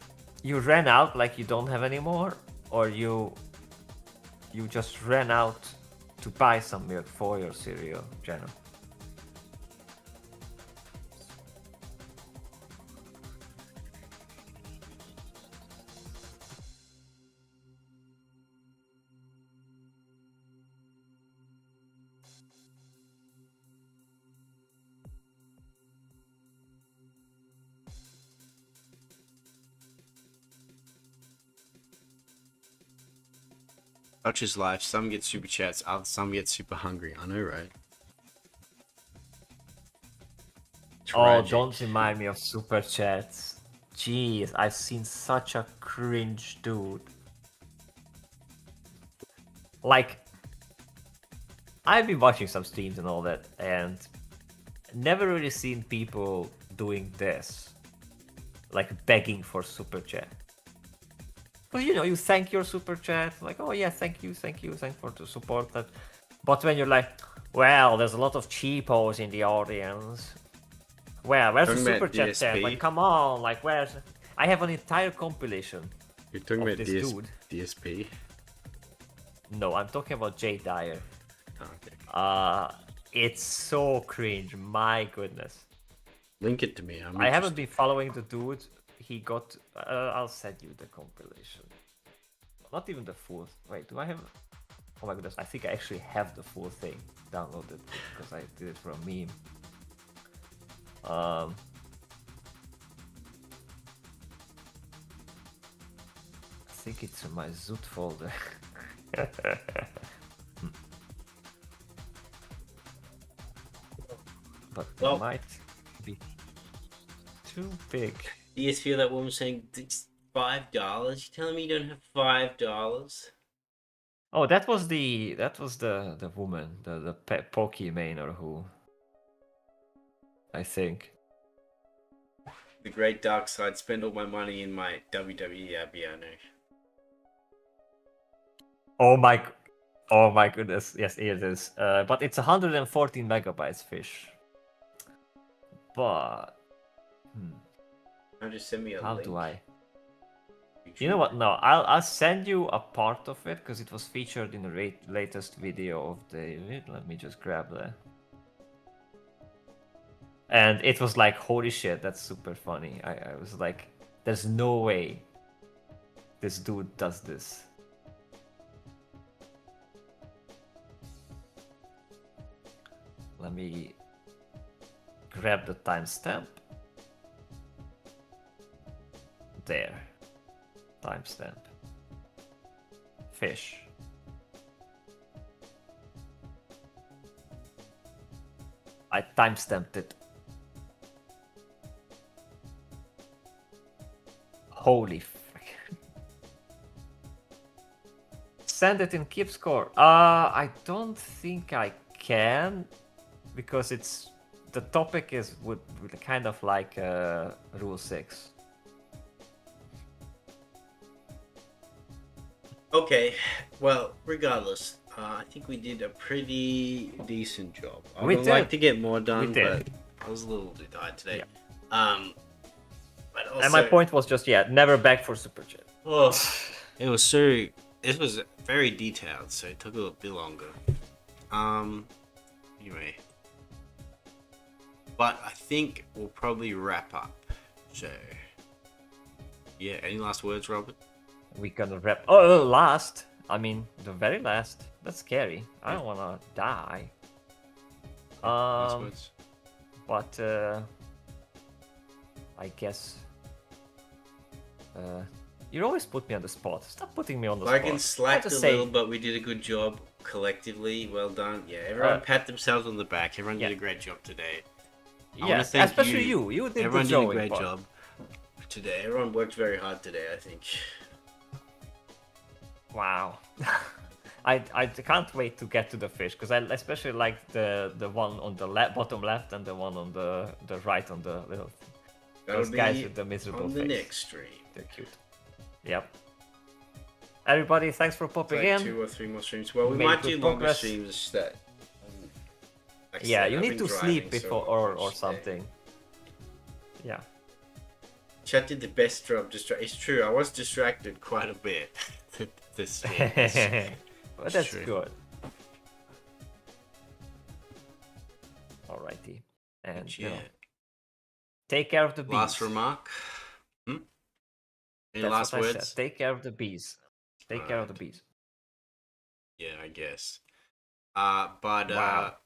you ran out like you don't have any more? Or you just ran out to buy some milk for your cereal, Jenna? Such is life. Some get super chats, some get super hungry. I know, right? Tragic. Oh, don't remind me of super chats. Jeez, I've seen such a cringe dude. Like, I've been watching some streams and all that, and never really seen people doing this. Like, begging for super chat. Because, you know, you thank your super chat, like, oh yeah, thank you for the support. That. But when you're like, well, there's a lot of cheapos in the audience. Well, where's the super chat set? Like, come on, like, where's... I have an entire compilation. You're talking about this dude. DSP? No, I'm talking about Jay Dyer. Oh, okay. It's so cringe, my goodness. Link it to me. I haven't been following the dude. He got... I'll send you the compilation. Not even the full... Wait, do I have... Oh my goodness, I think I actually have the full thing downloaded because I did it for a meme. I think it's in my Zoot folder. But Well- it might be too big. You just feel that woman saying it's $5? You're telling me you don't have $5? Oh, that was the woman, the Pokimane or who? I think. The great dark side. Spend all my money in my WWE Abiano. Oh my goodness! Yes, it is. But it's 114 megabytes fish. But Now just send me a how link. do I? You know what? No, I'll send you a part of it because it was featured in the latest video of David. Let me just grab that. And it was like, holy shit, that's super funny. I was like, there's no way this dude does this. Let me grab the timestamp. There. Timestamp. Fish. I timestamped it. Holy frick. Send it in keep score. I don't think I can because it's the topic is with kind of like rule 6. Okay, well, regardless, I think we did a pretty decent job. I We would like did. to get more done, We did. but I was a little tired today. Yeah. But also, And my point was just, never beg for super chat. oh, it was so. It was very detailed, so it took a little bit longer. Anyway, but I think we'll probably wrap up. So, yeah. Any last words, Robert? We gonna wrap. Oh, last. I mean, the very last. That's scary. I don't wanna die. Last words. But I guess you always put me on the spot. Stop putting me on the spot. Lycan slacked just a say- little, but we did a good job collectively. Well done. Yeah, everyone pat themselves on the back. Everyone did a great job today. I wanna Yes, thank especially you. You did Everyone the did a showing great part. job today. Everyone worked very hard today, I think. Wow. I can't wait to get to the fish because I especially like the one on the bottom left and the one on the right on the little. That'll Those guys be with the miserable on the face. next stream. They're cute. Yep. Everybody, thanks for popping Like in. 2 or 3 more streams. Well, we Made might good do longer progress. streams that. Like I Yeah, said, you I've need been to driving, sleep so before I'll or stay. something. Yeah. Chat did the best job. It's true. I was distracted quite a bit. this stream. But that's true. good. Alrighty. And Yeah. take care of the bees. Last remark. Any That's last what I words? said. Take care of the bees. Take care of the bees. Yeah, I guess. But Wow.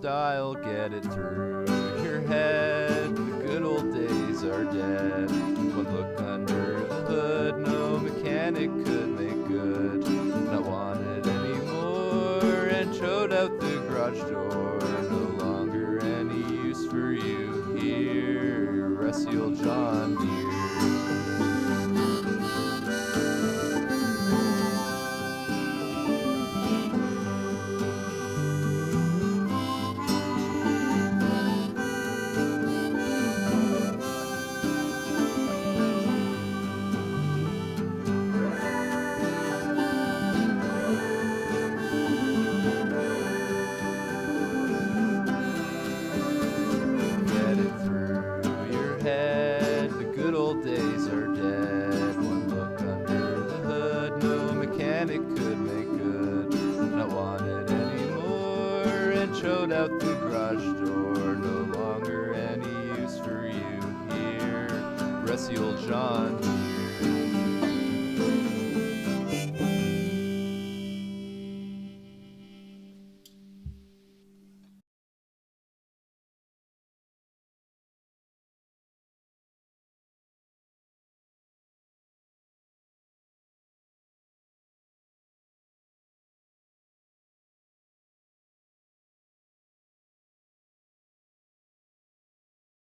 style, get it through your head.